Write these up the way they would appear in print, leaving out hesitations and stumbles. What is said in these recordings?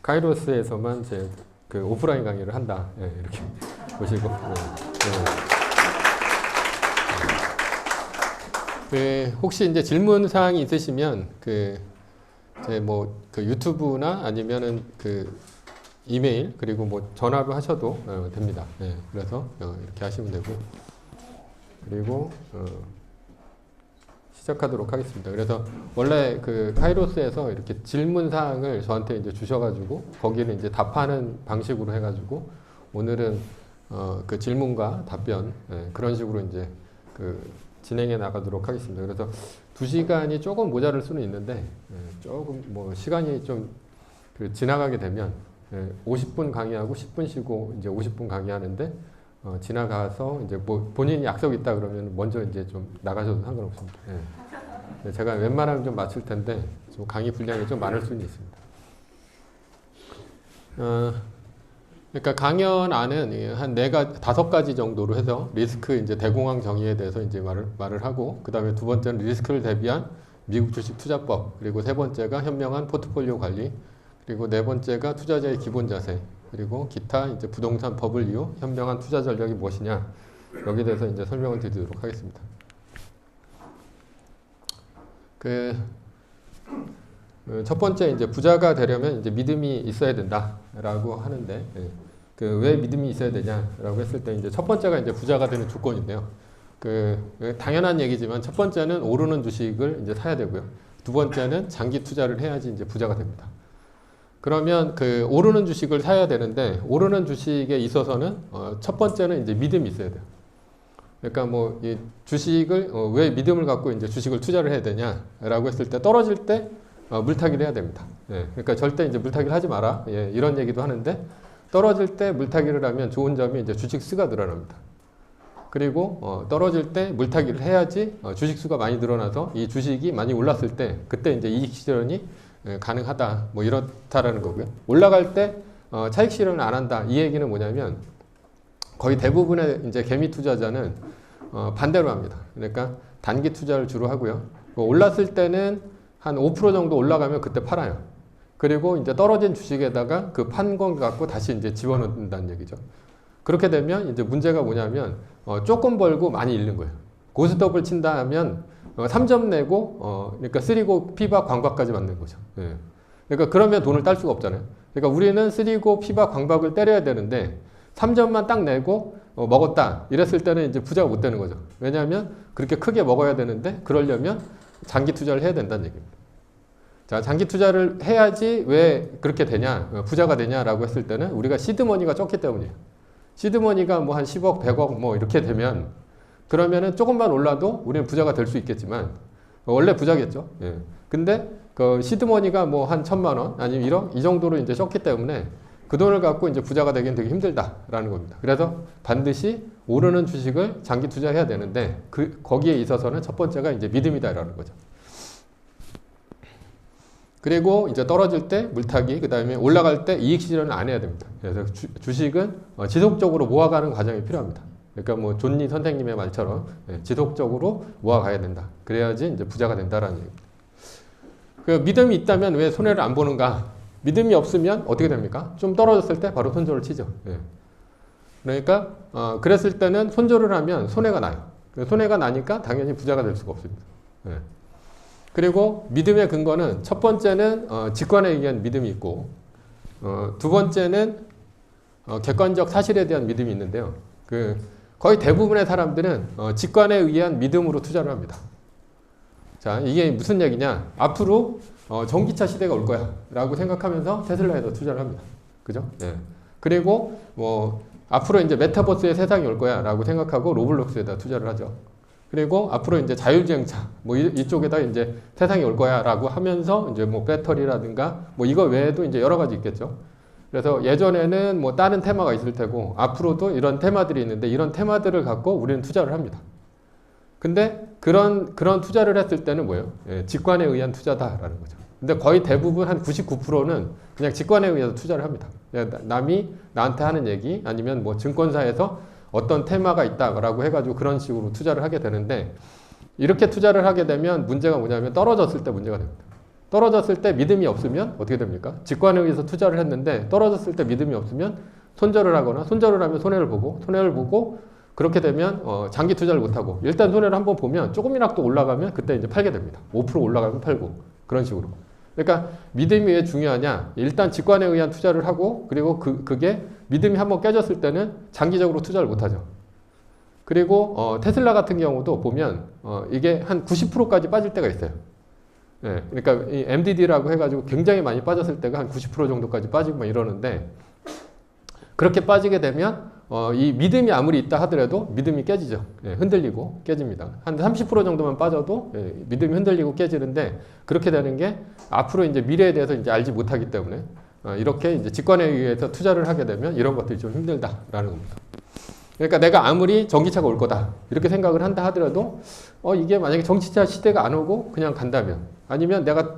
카이로스에서만 제 그 오프라인 강의를 한다. 예, 이렇게 보시고. 혹시 이제 질문 사항이 있으시면 그 유튜브나 아니면은 그 이메일 그리고 뭐 전화로 하셔도 됩니다. 예, 그래서 이렇게 하시면 되고 그리고 시작하도록 하겠습니다. 그래서 원래 그 카이로스에서 이렇게 질문 사항을 저한테 이제 주셔가지고 거기는 이제 답하는 방식으로 해가지고 오늘은 그 질문과 답변 그런 식으로 이제 그 진행해 나가도록 하겠습니다. 그래서 2시간이 조금 모자랄 수는 있는데 조금 뭐 시간이 좀 그 지나가게 되면 50분 강의하고 10분 쉬고 이제 50분 강의하는데 지나가서 이제 뭐 본인이 약속 있다 그러면 먼저 이제 좀 나가셔도 상관없습니다. 예. 제가 웬만하면 좀 맞출 텐데 좀 강의 분량이 좀 많을 수는 있습니다. 그러니까 강연 안은 한 5가지 정도로 해서 리스크 이제 대공황 정의에 대해서 이제 말을 하고 그 다음에 두 번째는 리스크를 대비한 미국 주식 투자법 그리고 세 번째가 현명한 포트폴리오 관리 그리고 네 번째가 투자자의 기본 자세 그리고 기타 이제 부동산 버블 이후 현명한 투자 전략이 무엇이냐 여기에 대해서 이제 설명을 드리도록 하겠습니다. 첫 번째 이제 부자가 되려면 이제 믿음이 있어야 된다라고 하는데 왜 믿음이 있어야 되냐라고 했을 때 이제 첫 번째가 이제 부자가 되는 조건인데요. 당연한 얘기지만 첫 번째는 오르는 주식을 이제 사야 되고요. 두 번째는 장기 투자를 해야지 이제 부자가 됩니다. 그러면 그 오르는 주식을 사야 되는데 오르는 주식에 있어서는 첫 번째는 이제 믿음이 있어야 돼요. 그러니까 뭐 이 주식을 왜 믿음을 갖고 이제 주식을 투자를 해야 되냐라고 했을 때 떨어질 때 물타기를 해야 됩니다. 예, 그러니까 절대 이제 물타기를 하지 마라. 예, 이런 얘기도 하는데 떨어질 때 물타기를 하면 좋은 점이 이제 주식 수가 늘어납니다. 그리고 떨어질 때 물타기를 해야지 주식 수가 많이 늘어나서 이 주식이 많이 올랐을 때 그때 이제 이익 실현이 가능하다. 뭐 이렇다라는 거고요. 올라갈 때 차익 실현을 안 한다. 이 얘기는 뭐냐면 거의 대부분의 이제 개미 투자자는 반대로 합니다. 그러니까 단기 투자를 주로 하고요. 올랐을 때는 한 5% 정도 올라가면 그때 팔아요. 그리고 이제 떨어진 주식에다가 그 판 건 갖고 다시 이제 집어넣는다는 얘기죠. 그렇게 되면 이제 문제가 뭐냐면 조금 벌고 많이 잃는 거예요. 고스톱을 친다 하면 3점 내고 그러니까 쓰리고 피바 광박까지 맞는 거죠. 예. 그러니까 그러면 돈을 딸 수가 없잖아요. 그러니까 우리는 쓰리고 피바 광박을 때려야 되는데 3점만 딱 내고 먹었다 이랬을 때는 이제 부자가 못 되는 거죠. 왜냐하면 그렇게 크게 먹어야 되는데 그러려면 장기 투자를 해야 된다는 얘기입니다. 자, 장기 투자를 해야지 왜 그렇게 되냐, 부자가 되냐라고 했을 때는 우리가 시드머니가 적기 때문이에요. 시드머니가 뭐 한 10억, 100억 뭐 이렇게 되면 그러면은 조금만 올라도 우리는 부자가 될 수 있겠지만 원래 부자겠죠. 예. 근데 그 시드머니가 뭐 한 1,000만 원 아니면 1억 이 정도로 이제 적기 때문에 그 돈을 갖고 이제 부자가 되기는 되게 힘들다라는 겁니다. 그래서 반드시 오르는 주식을 장기 투자해야 되는데 거기에 있어서는 첫 번째가 이제 믿음이다라는 거죠. 그리고 이제 떨어질 때 물타기, 그 다음에 올라갈 때 이익 실현을 안 해야 됩니다. 그래서 주식은 지속적으로 모아가는 과정이 필요합니다. 그러니까 뭐 존니 선생님의 말처럼 지속적으로 모아가야 된다. 그래야지 이제 부자가 된다라는 얘기입니다. 그 믿음이 있다면 왜 손해를 안 보는가? 믿음이 없으면 어떻게 됩니까? 좀 떨어졌을 때 바로 손절을 치죠. 예. 그러니까 그랬을 때는 손절을 하면 손해가 나요. 손해가 나니까 당연히 부자가 될 수가 없습니다. 예. 그리고 믿음의 근거는 첫 번째는 직관에 의한 믿음이 있고 두 번째는 객관적 사실에 대한 믿음이 있는데요. 거의 대부분의 사람들은 직관에 의한 믿음으로 투자를 합니다. 자, 이게 무슨 얘기냐? 앞으로 전기차 시대가 올 거야 라고 생각하면서 테슬라에서 투자를 합니다. 그죠? 예. 그리고 뭐 앞으로 이제 메타버스의 세상이 올 거야 라고 생각하고 로블록스에다 투자를 하죠. 그리고 앞으로 이제 자율주행차 뭐 이쪽에다 이제 세상이 올 거야 라고 하면서 이제 뭐 배터리라든가 뭐 이거 외에도 이제 여러 가지 있겠죠. 그래서 예전에는 뭐 다른 테마가 있을 테고 앞으로도 이런 테마들이 있는데 이런 테마들을 갖고 우리는 투자를 합니다. 근데 그런 투자를 했을 때는 뭐예요? 예, 직관에 의한 투자다라는 거죠. 근데 거의 대부분 한 99%는 그냥 직관에 의해서 투자를 합니다. 남이 나한테 하는 얘기 아니면 뭐 증권사에서 어떤 테마가 있다라고 해가지고 그런 식으로 투자를 하게 되는데 이렇게 투자를 하게 되면 문제가 뭐냐면 떨어졌을 때 문제가 됩니다. 떨어졌을 때 믿음이 없으면 어떻게 됩니까? 직관에 의해서 투자를 했는데 떨어졌을 때 믿음이 없으면 손절을 하거나 손절을 하면 손해를 보고 그렇게 되면 장기 투자를 못하고 일단 손해를 한번 보면 조금이라도 올라가면 그때 이제 팔게 됩니다. 5% 올라가면 팔고 그런 식으로. 그러니까 믿음이 왜 중요하냐? 일단 직관에 의한 투자를 하고 그리고 그게 믿음이 한번 깨졌을 때는 장기적으로 투자를 못하죠. 그리고 테슬라 같은 경우도 보면 이게 한 90%까지 빠질 때가 있어요. 예, 그러니까 이 MDD라고 해가지고 굉장히 많이 빠졌을 때가 한 90% 정도까지 빠지고 막 이러는데 그렇게 빠지게 되면 이 믿음이 아무리 있다 하더라도 믿음이 깨지죠. 예, 흔들리고 깨집니다. 한 30% 정도만 빠져도 믿음이 흔들리고 깨지는데 그렇게 되는 게 앞으로 이제 미래에 대해서 이제 알지 못하기 때문에 이렇게 이제 직관에 의해서 투자를 하게 되면 이런 것들이 좀 힘들다라는 겁니다. 그러니까 내가 아무리 전기차가 올 거다 이렇게 생각을 한다 하더라도 이게 만약에 전기차 시대가 안 오고 그냥 간다면 아니면 내가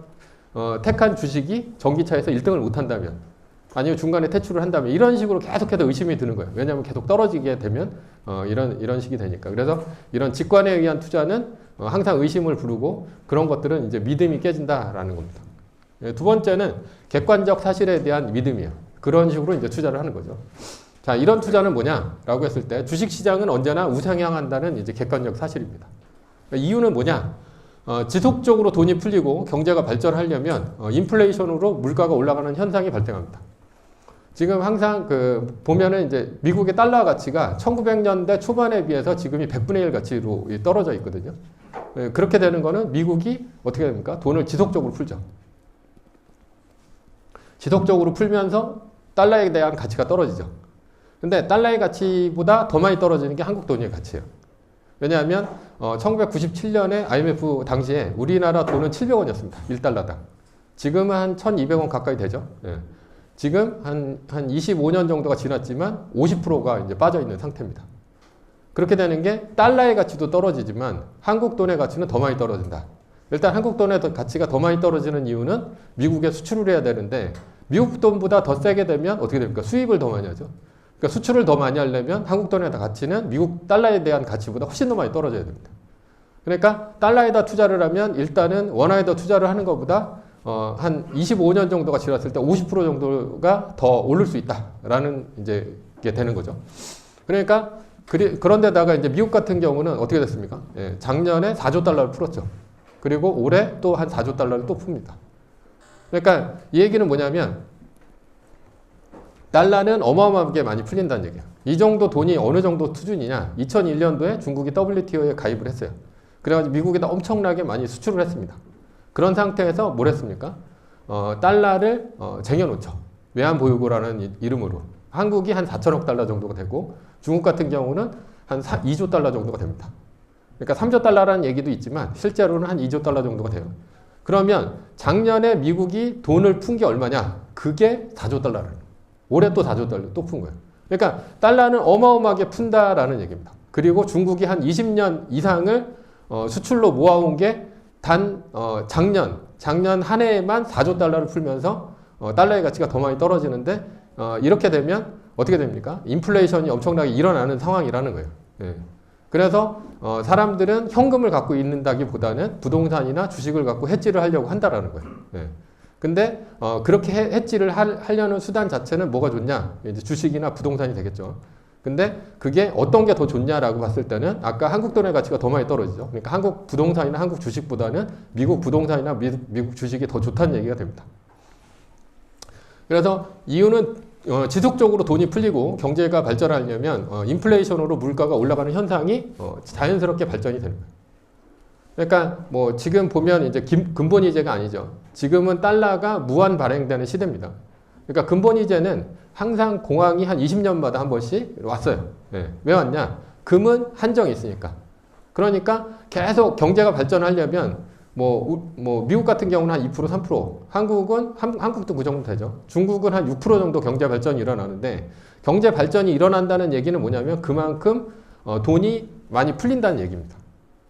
택한 주식이 전기차에서 1등을 못 한다면 아니면 중간에 퇴출을 한다면 이런 식으로 계속해서 의심이 드는 거예요. 왜냐하면 계속 떨어지게 되면 이런 식이 되니까. 그래서 이런 직관에 의한 투자는 항상 의심을 부르고 그런 것들은 이제 믿음이 깨진다라는 겁니다. 두 번째는 객관적 사실에 대한 믿음이에요. 그런 식으로 이제 투자를 하는 거죠. 자, 이런 투자는 뭐냐라고 했을 때 주식시장은 언제나 우상향한다는 이제 객관적 사실입니다. 이유는 뭐냐? 지속적으로 돈이 풀리고 경제가 발전하려면 인플레이션으로 물가가 올라가는 현상이 발생합니다. 지금 항상 보면은 이제 미국의 달러 가치가 1900년대 초반에 비해서 지금이 100분의 1 가치로 떨어져 있거든요. 그렇게 되는 거는 미국이 어떻게 됩니까? 돈을 지속적으로 풀죠. 지속적으로 풀면서 달러에 대한 가치가 떨어지죠. 근데 달러의 가치보다 더 많이 떨어지는 게 한국 돈의 가치예요. 왜냐하면 1997년에 IMF 당시에 우리나라 돈은 700원이었습니다. 1달러당. 지금은 한 1200원 가까이 되죠. 예. 지금 한 25년 정도가 지났지만 50%가 이제 빠져 있는 상태입니다. 그렇게 되는 게 달러의 가치도 떨어지지만 한국 돈의 가치는 더 많이 떨어진다. 일단 한국 돈의 가치가 더 많이 떨어지는 이유는 미국에 수출을 해야 되는데 미국 돈보다 더 세게 되면 어떻게 됩니까? 수입을 더 많이 하죠. 그러니까 수출을 더 많이 하려면 한국 돈의 가치는 미국 달러에 대한 가치보다 훨씬 더 많이 떨어져야 됩니다. 그러니까 달러에다 투자를 하면 일단은 원화에다 투자를 하는 것보다 한 25년 정도가 지났을 때 50% 정도가 더 오를 수 있다라는 이제 게 되는 거죠. 그러니까 그런데다가 이제 미국 같은 경우는 어떻게 됐습니까? 예, 작년에 4조 달러를 풀었죠. 그리고 올해 또 한 4조 달러를 또 풉니다. 그러니까 이 얘기는 뭐냐면 달러는 어마어마하게 많이 풀린다는 얘기예요. 이 정도 돈이 어느 정도 수준이냐? 2001년도에 중국이 WTO에 가입을 했어요. 그래가지고 미국에다 엄청나게 많이 수출을 했습니다. 그런 상태에서 뭘 했습니까? 달러를 쟁여놓죠. 외환보유고라는 이름으로. 한국이 한 4천억 달러 정도가 되고 중국 같은 경우는 한 2조 달러 정도가 됩니다. 그러니까 3조 달러라는 얘기도 있지만 실제로는 한 2조 달러 정도가 돼요. 그러면 작년에 미국이 돈을 푼 게 얼마냐? 그게 4조 달러라는 거예요. 올해 또 4조 달러 또 푼 거예요. 그러니까 달러는 어마어마하게 푼다라는 얘기입니다. 그리고 중국이 한 20년 이상을 수출로 모아온 게 단 작년 한 해에만 4조 달러를 풀면서 달러의 가치가 더 많이 떨어지는데 이렇게 되면 어떻게 됩니까? 인플레이션이 엄청나게 일어나는 상황이라는 거예요. 예. 그래서 사람들은 현금을 갖고 있는다기보다는 부동산이나 주식을 갖고 해지를 하려고 한다라는 거예요. 예. 근데 그렇게 해지를 하려는 수단 자체는 뭐가 좋냐? 이제 주식이나 부동산이 되겠죠. 근데 그게 어떤 게 더 좋냐라고 봤을 때는 아까 한국 돈의 가치가 더 많이 떨어지죠. 그러니까 한국 부동산이나 한국 주식보다는 미국 부동산이나 미국 주식이 더 좋다는 얘기가 됩니다. 그래서 이유는 지속적으로 돈이 풀리고 경제가 발전하려면 인플레이션으로 물가가 올라가는 현상이 자연스럽게 발전이 되는 거예요. 그러니까 뭐 지금 보면 이제 근본이제가 아니죠. 지금은 달러가 무한 발행되는 시대입니다. 그러니까 근본이제는 항상 공황이 한 20년마다 한 번씩 왔어요. 네. 왜 왔냐? 금은 한정이 있으니까. 그러니까 계속 경제가 발전하려면 뭐 미국 같은 경우는 한 2%, 3%, 한국도 그 정도 되죠. 중국은 한 6% 정도 경제 발전이 일어나는데 경제 발전이 일어난다는 얘기는 뭐냐면 그만큼 돈이 많이 풀린다는 얘기입니다.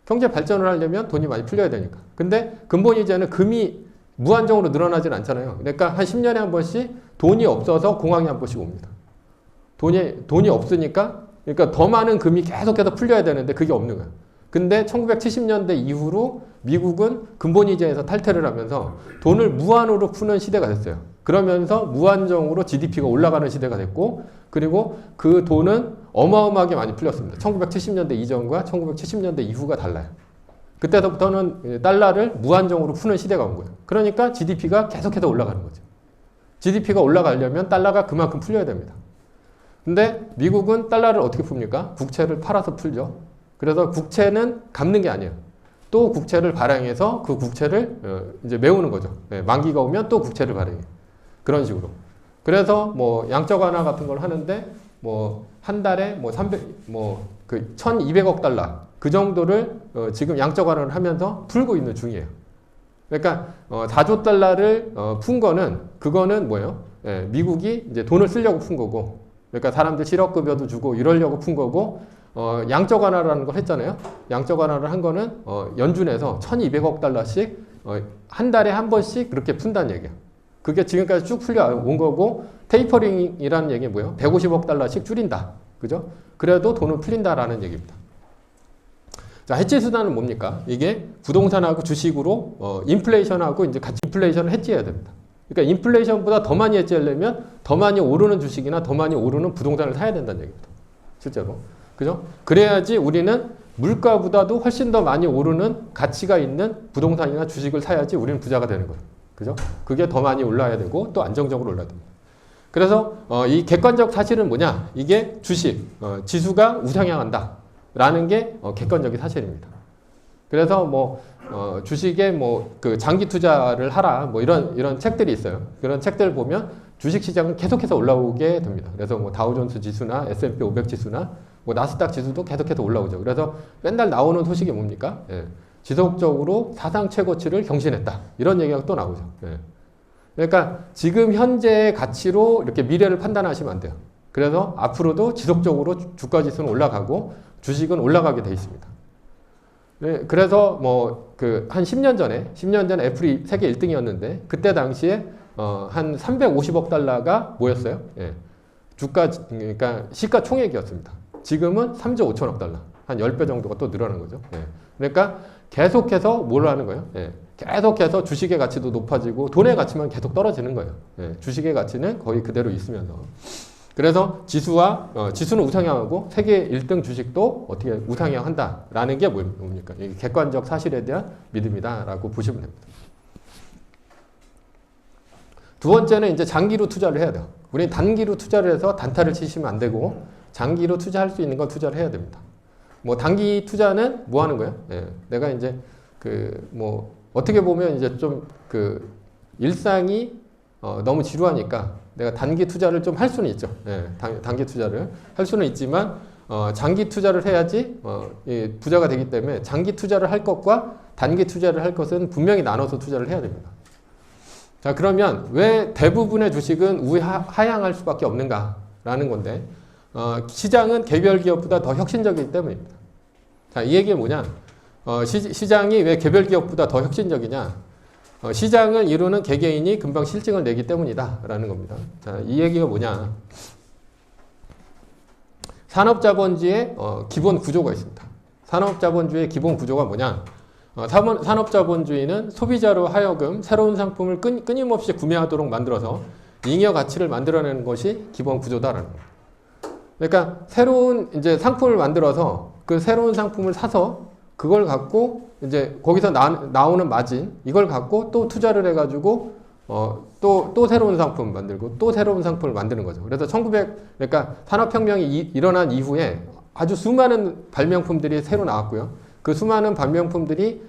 경제 발전을 하려면 돈이 많이 풀려야 되니까. 근데 근본이제는 금이 무한정으로 늘어나진 않잖아요. 그러니까 한 10년에 한 번씩 돈이 없어서 공황이 한 번씩 옵니다. 돈이 없으니까 그러니까 더 많은 금이 계속해서 풀려야 되는데 그게 없는 거예요. 근데 1970년대 이후로 미국은 근본이자에서 탈퇴를 하면서 돈을 무한으로 푸는 시대가 됐어요. 그러면서 무한정으로 GDP가 올라가는 시대가 됐고, 그리고 그 돈은 어마어마하게 많이 풀렸습니다. 1970년대 이전과 1970년대 이후가 달라요. 그때부터는 달러를 무한정으로 푸는 시대가 온 거예요. 그러니까 GDP가 계속해서 올라가는 거죠. GDP가 올라가려면 달러가 그만큼 풀려야 됩니다. 근데 미국은 달러를 어떻게 풉니까? 국채를 팔아서 풀죠. 그래서 국채는 갚는 게 아니에요. 또 국채를 발행해서 그 국채를 이제 메우는 거죠. 만기가 오면 또 국채를 발행해요. 그런 식으로. 그래서 뭐 양적 완화 같은 걸 하는데 뭐 한 달에 뭐 1200억 달러 그 정도를 지금 양적 완화를 하면서 풀고 있는 중이에요. 그러니까 4조 달러를 푼 거는 그거는 뭐예요? 미국이 이제 돈을 쓰려고 푼 거고, 그러니까 사람들 실업급여도 주고 이러려고 푼 거고, 양적 완화라는 걸 했잖아요. 양적 완화를 한 거는 연준에서 1200억 달러씩 한 달에 한 번씩 그렇게 푼다는 얘기예요. 그게 지금까지 쭉 풀려온 거고, 테이퍼링이라는 얘기는 뭐예요? 150억 달러씩 줄인다. 그죠? 그래도 돈은 풀린다라는 얘기입니다. 자, 해지 수단은 뭡니까? 이게 부동산하고 주식으로 인플레이션하고 이제 같이 인플레이션을 해지해야 됩니다. 그러니까 인플레이션보다 더 많이 해지하려면 더 많이 오르는 주식이나 더 많이 오르는 부동산을 사야 된다는 얘기입니다. 실제로. 그죠? 그래야지 우리는 물가보다도 훨씬 더 많이 오르는 가치가 있는 부동산이나 주식을 사야지 우리는 부자가 되는 거예요. 그죠? 그게 더 많이 올라야 되고 또 안정적으로 올라야 됩니다. 그래서 이 객관적 사실은 뭐냐? 이게 주식, 지수가 우상향한다 라는 게 객관적인 사실입니다. 그래서 뭐 주식에 뭐 그 장기 투자를 하라 뭐 이런 책들이 있어요. 그런 책들 보면 주식 시장은 계속해서 올라오게 됩니다. 그래서 뭐 다우존스 지수나 S&P 500 지수나 뭐 나스닥 지수도 계속해서 올라오죠. 그래서 맨날 나오는 소식이 뭡니까? 지속적으로 사상 최고치를 경신했다. 이런 얘기가 또 나오죠. 그러니까 지금 현재의 가치로 이렇게 미래를 판단하시면 안 돼요. 그래서 앞으로도 지속적으로 주가 지수는 올라가고 주식은 올라가게 돼 있습니다. 그래서 뭐 그 한 10년 전에 애플이 세계 1등이었는데 그때 당시에 한 350억 달러가 뭐였어요? 주가 그러니까 시가 총액이었습니다. 지금은 3조 5천억 달러. 한 10배 정도가 또 늘어난 거죠. 그러니까 계속해서 뭘 하는 거예요? 계속해서 주식의 가치도 높아지고 돈의 가치만 계속 떨어지는 거예요. 주식의 가치는 거의 그대로 있으면서. 그래서 지수는 우상향하고 세계 1등 주식도 어떻게 우상향한다라는 게 뭡니까? 이게 객관적 사실에 대한 믿음이다라고 보시면 됩니다. 두 번째는 이제 장기로 투자를 해야 돼요. 우리 단기로 투자를 해서 단타를 치시면 안 되고 장기로 투자할 수 있는 건 투자를 해야 됩니다. 뭐 단기 투자는 뭐 하는 거예요? 내가 이제 뭐 어떻게 보면 이제 좀 일상이 너무 지루하니까 내가 단기 투자를 좀 할 수는 있죠. 단기 투자를 할 수는 있지만 장기 투자를 해야지 부자가 되기 때문에 장기 투자를 할 것과 단기 투자를 할 것은 분명히 나눠서 투자를 해야 됩니다. 자, 그러면 왜 대부분의 주식은 우하향할 수밖에 없는가라는 건데 시장은 개별 기업보다 더 혁신적이기 때문입니다. 자, 이 얘기는 뭐냐? 시장이 왜 개별 기업보다 더 혁신적이냐? 시장을 이루는 개개인이 금방 실증을 내기 때문이다 라는 겁니다. 자, 이 얘기가 뭐냐? 산업자본주의 기본 구조가 있습니다. 산업자본주의 기본 구조가 뭐냐? 산업자본주의는 소비자로 하여금 새로운 상품을 끊임없이 구매하도록 만들어서 잉여 가치를 만들어내는 것이 기본 구조다라는 겁니다. 그러니까 새로운 이제 상품을 만들어서 그 새로운 상품을 사서 그걸 갖고 이제 거기서 나오는 마진 이걸 갖고 또 투자를 해가지고 또 새로운 상품 만들고 또 새로운 상품을 만드는 거죠. 그래서 그러니까 산업혁명이 일어난 이후에 아주 수많은 발명품들이 새로 나왔고요. 그 수많은 발명품들이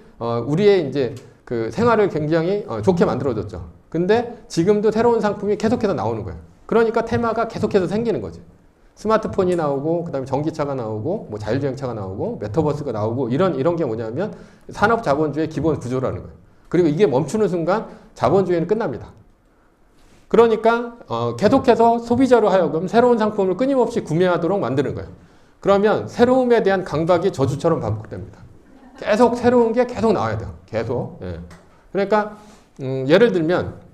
우리의 이제 그 생활을 굉장히 좋게 만들어줬죠. 근데 지금도 새로운 상품이 계속해서 나오는 거예요. 그러니까 테마가 계속해서 생기는 거죠. 스마트폰이 나오고 그다음에 전기차가 나오고 뭐 자율주행차가 나오고 메타버스가 나오고 이런 게 뭐냐면 산업 자본주의의 기본 구조라는 거예요. 그리고 이게 멈추는 순간 자본주의는 끝납니다. 그러니까 계속해서 소비자로 하여금 새로운 상품을 끊임없이 구매하도록 만드는 거예요. 그러면 새로움에 대한 강박이 저주처럼 반복됩니다. 계속 새로운 게 계속 나와야 돼요. 계속. 그러니까 예를 들면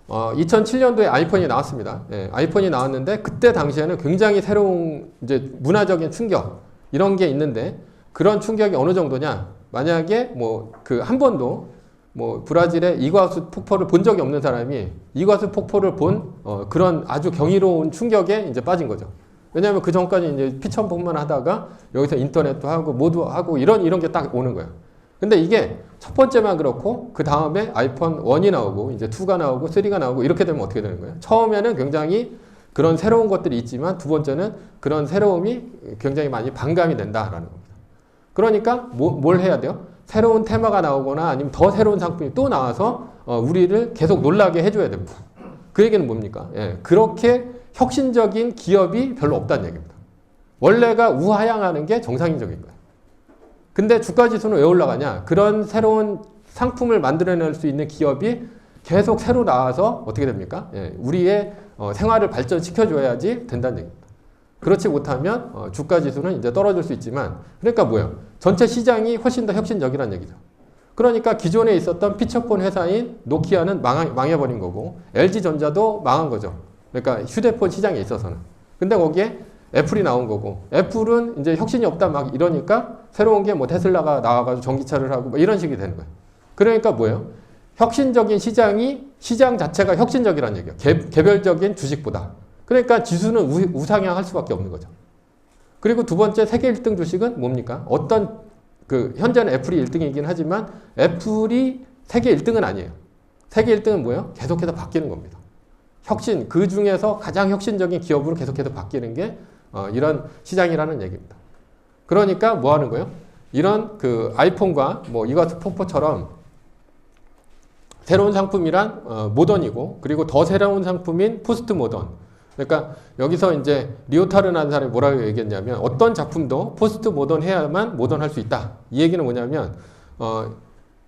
2007년도에 아이폰이 나왔습니다. 아이폰이 나왔는데 그때 당시에는 굉장히 새로운 이제 문화적인 충격 이런 게 있는데 그런 충격이 어느 정도냐? 만약에 뭐 그 한 번도 뭐 브라질의 이과수 폭포를 본 적이 없는 사람이 이과수 폭포를 본 그런 아주 경이로운 충격에 이제 빠진 거죠. 왜냐하면 그 전까지 이제 피첨봉만 하다가 여기서 인터넷도 하고 모두 하고 이런 게 딱 오는 거예요. 근데 이게 첫 번째만 그렇고 그 다음에 아이폰 1이 나오고 이제 2가 나오고 3가 나오고 이렇게 되면 어떻게 되는 거예요? 처음에는 굉장히 그런 새로운 것들이 있지만 두 번째는 그런 새로움이 굉장히 많이 반감이 된다라는 겁니다. 그러니까 뭘 해야 돼요? 새로운 테마가 나오거나 아니면 더 새로운 상품이 또 나와서 우리를 계속 놀라게 해줘야 됩니다. 그 얘기는 뭡니까? 예, 그렇게 혁신적인 기업이 별로 없다는 얘기입니다. 원래가 우하향하는 게 정상적인 거예요. 근데 주가지수는 왜 올라가냐? 그런 새로운 상품을 만들어낼 수 있는 기업이 계속 새로 나와서 어떻게 됩니까? 예, 우리의 생활을 발전시켜줘야지 된다는 얘기입니다. 그렇지 못하면 주가지수는 이제 떨어질 수 있지만 그러니까 뭐예요? 전체 시장이 훨씬 더 혁신적이라는 얘기죠. 그러니까 기존에 있었던 피처폰 회사인 노키아는 망해버린 거고 LG전자도 망한 거죠. 그러니까 휴대폰 시장에 있어서는. 근데 거기에 애플이 나온 거고 애플은 이제 혁신이 없다 막 이러니까 새로운 게 뭐 테슬라가 나와가지고 전기차를 하고 뭐 이런 식이 되는 거예요. 그러니까 뭐예요? 혁신적인 시장 자체가 혁신적이라는 얘기예요. 개별적인 주식보다. 그러니까 지수는 우상향할 수밖에 없는 거죠. 그리고 두 번째 세계 1등 주식은 뭡니까? 현재는 애플이 1등이긴 하지만 애플이 세계 1등은 아니에요. 세계 1등은 뭐예요? 계속해서 바뀌는 겁니다. 그 중에서 가장 혁신적인 기업으로 계속해서 바뀌는 게 이런 시장이라는 얘기입니다. 그러니까 뭐 하는 거예요? 이런 그 아이폰과 뭐 이과수 폭포처럼 새로운 상품이란 모던이고 그리고 더 새로운 상품인 포스트 모던. 그러니까 여기서 이제 리오타르라는 사람이 뭐라고 얘기했냐면 어떤 작품도 포스트 모던 해야만 모던할 수 있다. 이 얘기는 뭐냐면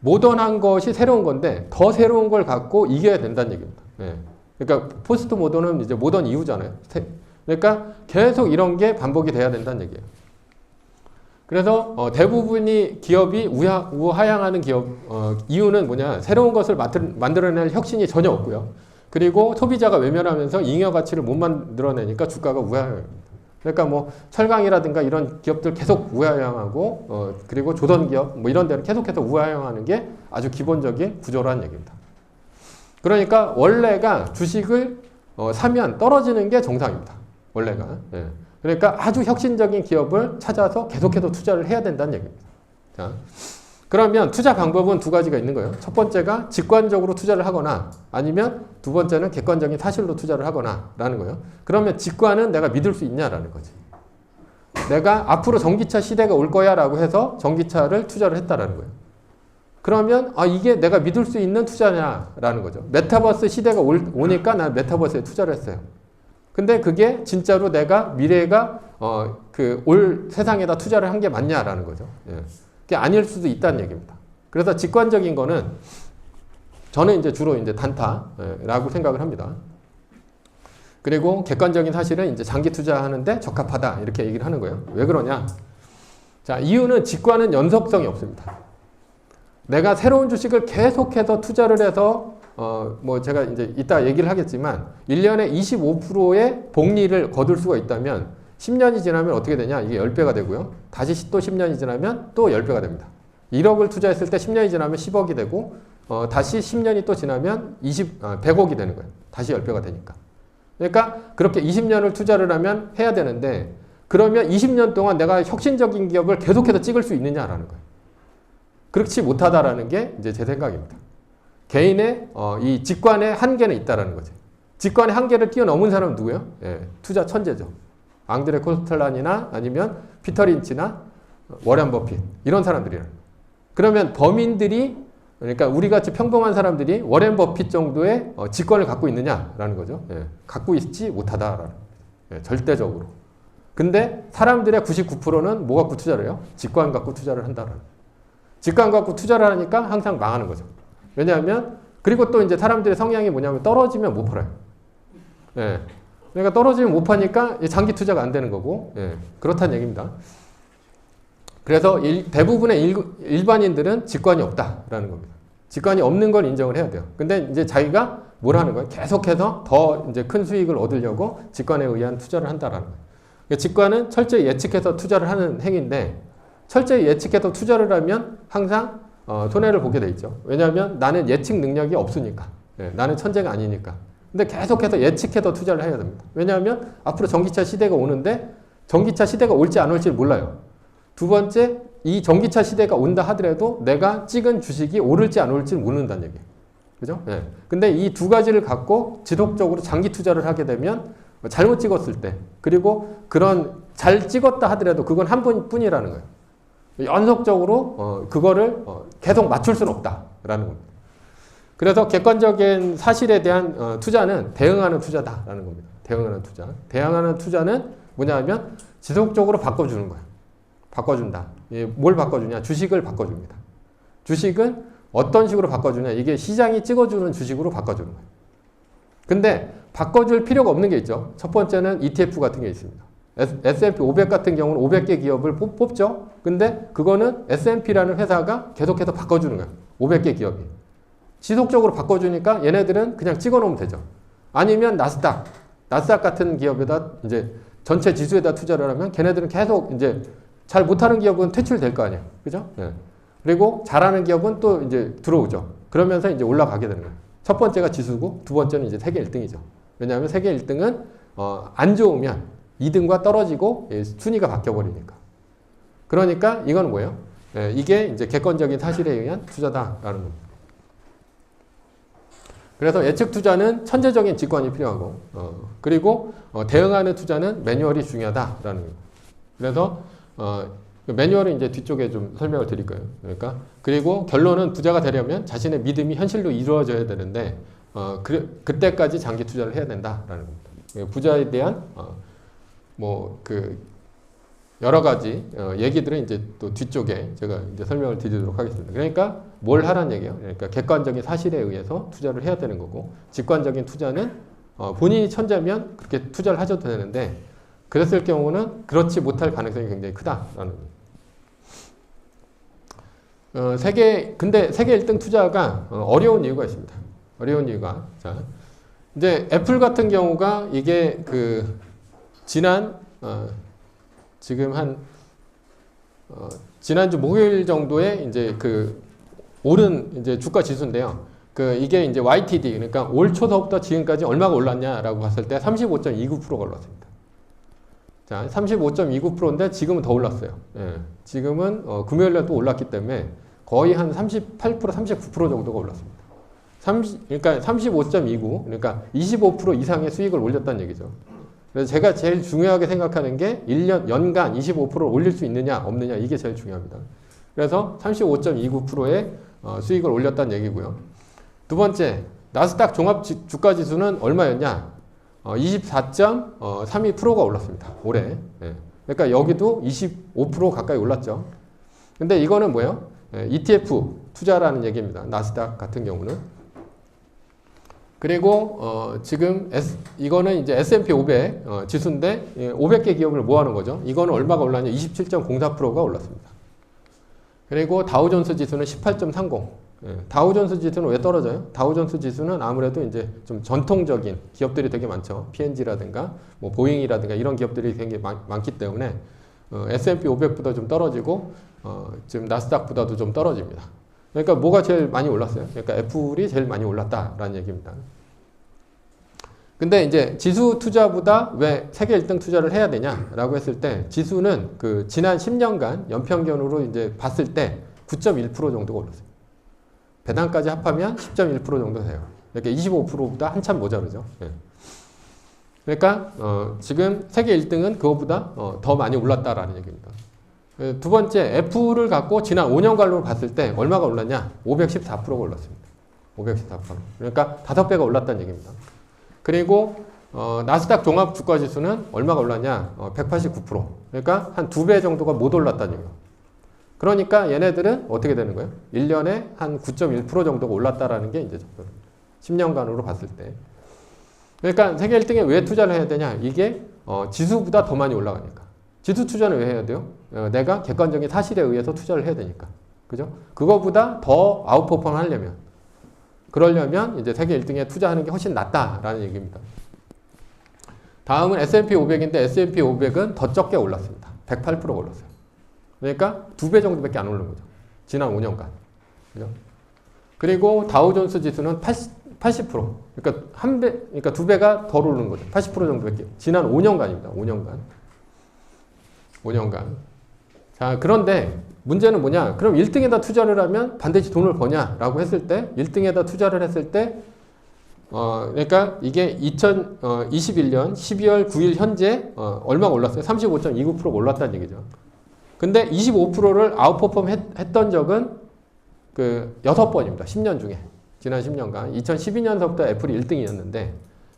모던한 것이 새로운 건데 더 새로운 걸 갖고 이겨야 된다는 얘기입니다. 네. 그러니까 포스트 모던은 이제 모던 이후잖아요. 그러니까 계속 이런 게 반복이 돼야 된다는 얘기예요. 그래서 대부분이 기업이 우하향하는 기업 이유는 뭐냐? 새로운 것을 만들어낼 혁신이 전혀 없고요. 그리고 소비자가 외면하면서 잉여 가치를 못 만들어내니까 주가가 우하향합니다. 그러니까 뭐 철강이라든가 이런 기업들 계속 우하향하고 그리고 조선 기업 뭐 이런 데는 계속해서 우하향하는 게 아주 기본적인 구조라는 얘기입니다. 그러니까 원래가 주식을 사면 떨어지는 게 정상입니다. 원래가. 예. 그러니까 아주 혁신적인 기업을 찾아서 계속해서 투자를 해야 된다는 얘기입니다. 자, 그러면 투자 방법은 두 가지가 있는 거예요. 첫 번째가 직관적으로 투자를 하거나 아니면 두 번째는 객관적인 사실로 투자를 하거나 라는 거예요. 그러면 직관은 내가 믿을 수 있냐라는 거지. 내가 앞으로 전기차 시대가 올 거야 라고 해서 전기차를 투자를 했다라는 거예요. 그러면 이게 내가 믿을 수 있는 투자냐라는 거죠. 메타버스 시대가 오니까 난 메타버스에 투자를 했어요. 근데 그게 진짜로 내가 미래가 올 세상에다 투자를 한 게 맞냐라는 거죠. 예. 그게 아닐 수도 있다는 얘기입니다. 그래서 직관적인 거는 저는 이제 주로 이제 단타라고 생각을 합니다. 그리고 객관적인 사실은 이제 장기 투자하는데 적합하다 이렇게 얘기를 하는 거예요. 왜 그러냐? 자, 이유는 직관은 연속성이 없습니다. 내가 새로운 주식을 계속해서 투자를 해서 뭐 제가 이제 이따 얘기를 하겠지만 1년에 25%의 복리를 거둘 수가 있다면 10년이 지나면 어떻게 되냐? 이게 10배가 되고요. 다시 또 10년이 지나면 또 10배가 됩니다. 1억을 투자했을 때 10년이 지나면 10억이 되고 다시 10년이 또 지나면 100억이 되는 거예요. 다시 10배가 되니까. 그러니까 그렇게 20년을 투자를 하면 해야 되는데 그러면 20년 동안 내가 혁신적인 기업을 계속해서 찍을 수 있느냐라는 거예요. 그렇지 못하다라는 게 이제 제 생각입니다. 개인의 이 직관의 한계는 있다라는 거죠. 직관의 한계를 뛰어넘은 사람은 누구예요? 예, 투자 천재죠. 앙드레 코스텔란이나 아니면 피터 린치나 워렌 버핏 이런 사람들이에요. 그러면 범인들이 그러니까 우리같이 평범한 사람들이 워렌 버핏 정도의 직관을 갖고 있느냐라는 거죠. 예, 갖고 있지 못하다라는 예, 절대적으로. 근데 사람들의 99%는 뭐 갖고 투자를 해요? 직관 갖고 투자를 한다라는. 직관 갖고 투자를 하니까 항상 망하는 거죠. 왜냐하면 그리고 또 이제 사람들의 성향이 뭐냐면 떨어지면 못 팔아요. 예. 그러니까 떨어지면 못 파니까 장기 투자가 안 되는 거고 예. 그렇다는 얘기입니다. 그래서 대부분의 일반인들은 직관이 없다라는 겁니다. 직관이 없는 걸 인정을 해야 돼요. 근데 이제 자기가 뭘 하는 거예요? 계속해서 더 이제 큰 수익을 얻으려고 직관에 의한 투자를 한다라는 거예요. 그러니까 직관은 철저히 예측해서 투자를 하는 행위인데 철저히 예측해서 투자를 하면 항상 손해를 보게 돼 있죠. 왜냐하면 나는 예측 능력이 없으니까. 예, 나는 천재가 아니니까. 근데 계속해서 예측해서 투자를 해야 됩니다. 왜냐하면 앞으로 전기차 시대가 오는데 전기차 시대가 올지 안 올지 몰라요. 두 번째, 이 전기차 시대가 온다 하더라도 내가 찍은 주식이 오를지 안 오를지 모른다는 얘기예요. 그죠? 예. 근데 이 두 가지를 갖고 지속적으로 장기 투자를 하게 되면 잘못 찍었을 때, 그리고 그런 잘 찍었다 하더라도 그건 한 번뿐이라는 거예요. 연속적으로 그거를 계속 맞출 수는 없다라는 겁니다. 그래서 객관적인 사실에 대한 투자는 대응하는 투자다라는 겁니다. 대응하는 투자. 대응하는 투자는 뭐냐면 지속적으로 바꿔주는 거예요. 바꿔준다. 뭘 바꿔주냐? 주식을 바꿔줍니다. 주식은 어떤 식으로 바꿔주냐? 이게 시장이 찍어주는 주식으로 바꿔주는 거예요. 근데 바꿔줄 필요가 없는 게 있죠. 첫 번째는 ETF 같은 게 있습니다. S&P 500 같은 경우는 500개 기업을 뽑죠. 근데 그거는 S&P라는 회사가 계속해서 바꿔주는 거예요. 500개 기업이. 지속적으로 바꿔주니까 얘네들은 그냥 찍어 놓으면 되죠. 아니면 나스닥 같은 기업에다 이제 전체 지수에다 투자를 하면 걔네들은 계속 이제 잘 못하는 기업은 퇴출될 거 아니에요. 그죠? 예. 그리고 잘하는 기업은 또 이제 들어오죠. 그러면서 이제 올라가게 되는 거예요. 첫 번째가 지수고 두 번째는 이제 세계 1등이죠. 왜냐하면 세계 1등은 안 좋으면 2등과 떨어지고 순위가 바뀌어버리니까. 그러니까 이건 뭐예요? 예, 이게 이제 객관적인 사실에 의한 투자다라는 겁니다. 그래서 예측 투자는 천재적인 직관이 필요하고, 그리고 대응하는 투자는 매뉴얼이 중요하다라는 거예요. 그래서 매뉴얼은 이제 뒤쪽에 좀 설명을 드릴 거예요. 그러니까 그리고 결론은 부자가 되려면 자신의 믿음이 현실로 이루어져야 되는데 그때까지 장기 투자를 해야 된다라는 겁니다. 부자에 대한 여러 가지 얘기들은 이제 또 뒤쪽에 제가 이제 설명을 드리도록 하겠습니다. 그러니까 뭘 하라는 얘기예요. 그러니까 객관적인 사실에 의해서 투자를 해야 되는 거고, 직관적인 투자는 본인이 천재면 그렇게 투자를 하셔도 되는데 그랬을 경우는 그렇지 못할 가능성이 굉장히 크다라는 겁니다. 근데 세계 1등 투자가 어려운 이유가 있습니다. 어려운 이유가, 자, 이제 애플 같은 경우가 이게 지금 지난주 목요일 정도에 이제 오른 이제 주가 지수인데요. 이게 이제 YTD, 그러니까 올 초서부터 지금까지 얼마가 올랐냐라고 봤을 때 35.29%가 올랐습니다. 자, 35.29%인데 지금은 더 올랐어요. 예, 지금은 금요일날 또 올랐기 때문에 거의 한 38%, 39% 정도가 올랐습니다. 그러니까 35.29, 그러니까 25% 이상의 수익을 올렸다는 얘기죠. 그래서 제가 제일 중요하게 생각하는 게 연간 25%를 올릴 수 있느냐 없느냐, 이게 제일 중요합니다. 그래서 35.29%의 수익을 올렸다는 얘기고요. 두 번째, 나스닥 종합 주가 지수는 얼마였냐? 24.32%가 올랐습니다. 올해. 예. 그러니까 여기도 25% 가까이 올랐죠. 근데 이거는 뭐예요? ETF 투자라는 얘기입니다. 나스닥 같은 경우는. 그리고 지금 이거는 이제 S&P 500 지수인데 500개 기업을 모아놓은 거죠. 이거는 얼마가 올랐냐? 27.04%가 올랐습니다. 그리고 다우존스 지수는 18.30. 다우존스 지수는 왜 떨어져요? 다우존스 지수는 아무래도 이제 좀 전통적인 기업들이 되게 많죠. P&G라든가 뭐 보잉이라든가 이런 기업들이 되게 많기 때문에 S&P 500보다 좀 떨어지고 지금 나스닥보다도 좀 떨어집니다. 그러니까 뭐가 제일 많이 올랐어요? 그러니까 애플이 제일 많이 올랐다라는 얘기입니다. 근데 이제 지수 투자보다 왜 세계 1등 투자를 해야 되냐라고 했을 때, 지수는 지난 10년간 연평균으로 이제 봤을 때 9.1% 정도가 올랐어요. 배당까지 합하면 10.1% 정도 돼요. 이렇게 25%보다 한참 모자르죠. 예. 그러니까 지금 세계 1등은 그거보다 더 많이 올랐다라는 얘기입니다. 두 번째, 애플을 갖고 지난 5년간으로 봤을 때 얼마가 올랐냐? 514%가 올랐습니다. 514%. 그러니까 5배가 올랐다는 얘기입니다. 그리고 나스닥 종합 주가 지수는 얼마가 올랐냐? 189%. 그러니까 한 2배 정도가 못 올랐다는 얘기예요. 그러니까 얘네들은 어떻게 되는 거예요? 1년에 한 9.1% 정도가 올랐다라는 게 이제 10년간으로 봤을 때. 그러니까 세계 1등에 왜 투자를 해야 되냐? 이게 지수보다 더 많이 올라가니까. 지수 투자는 왜 해야 돼요? 내가 객관적인 사실에 의해서 투자를 해야 되니까. 그죠? 그거보다 더 아웃퍼폼 하려면, 그러려면 이제 세계 1등에 투자하는 게 훨씬 낫다라는 얘기입니다. 다음은 S&P 500인데 S&P 500은 더 적게 올랐습니다. 108%가 올랐어요. 그러니까 2배 정도밖에 안 오른 거죠. 지난 5년간. 그죠? 그리고 다우존스 지수는 80%. 그러니까 그러니까 2배가 덜 오른 거죠. 80% 정도밖에. 지난 5년간입니다. 5년간. 자, 그런데 문제는 뭐냐? 그럼 1등에다 투자를 하면 반드시 돈을 버냐라고 했을 때 1등에다 투자를 했을 때 그러니까 이게 2021년 12월 9일 현재 얼마가 올랐어요? 35.29%가 올랐다는 얘기죠. 근데 25%를 아웃퍼폼 했던 적은 그 6번입니다. 10년 중에. 지난 10년간. 2012년서부터 애플이 1등이었는데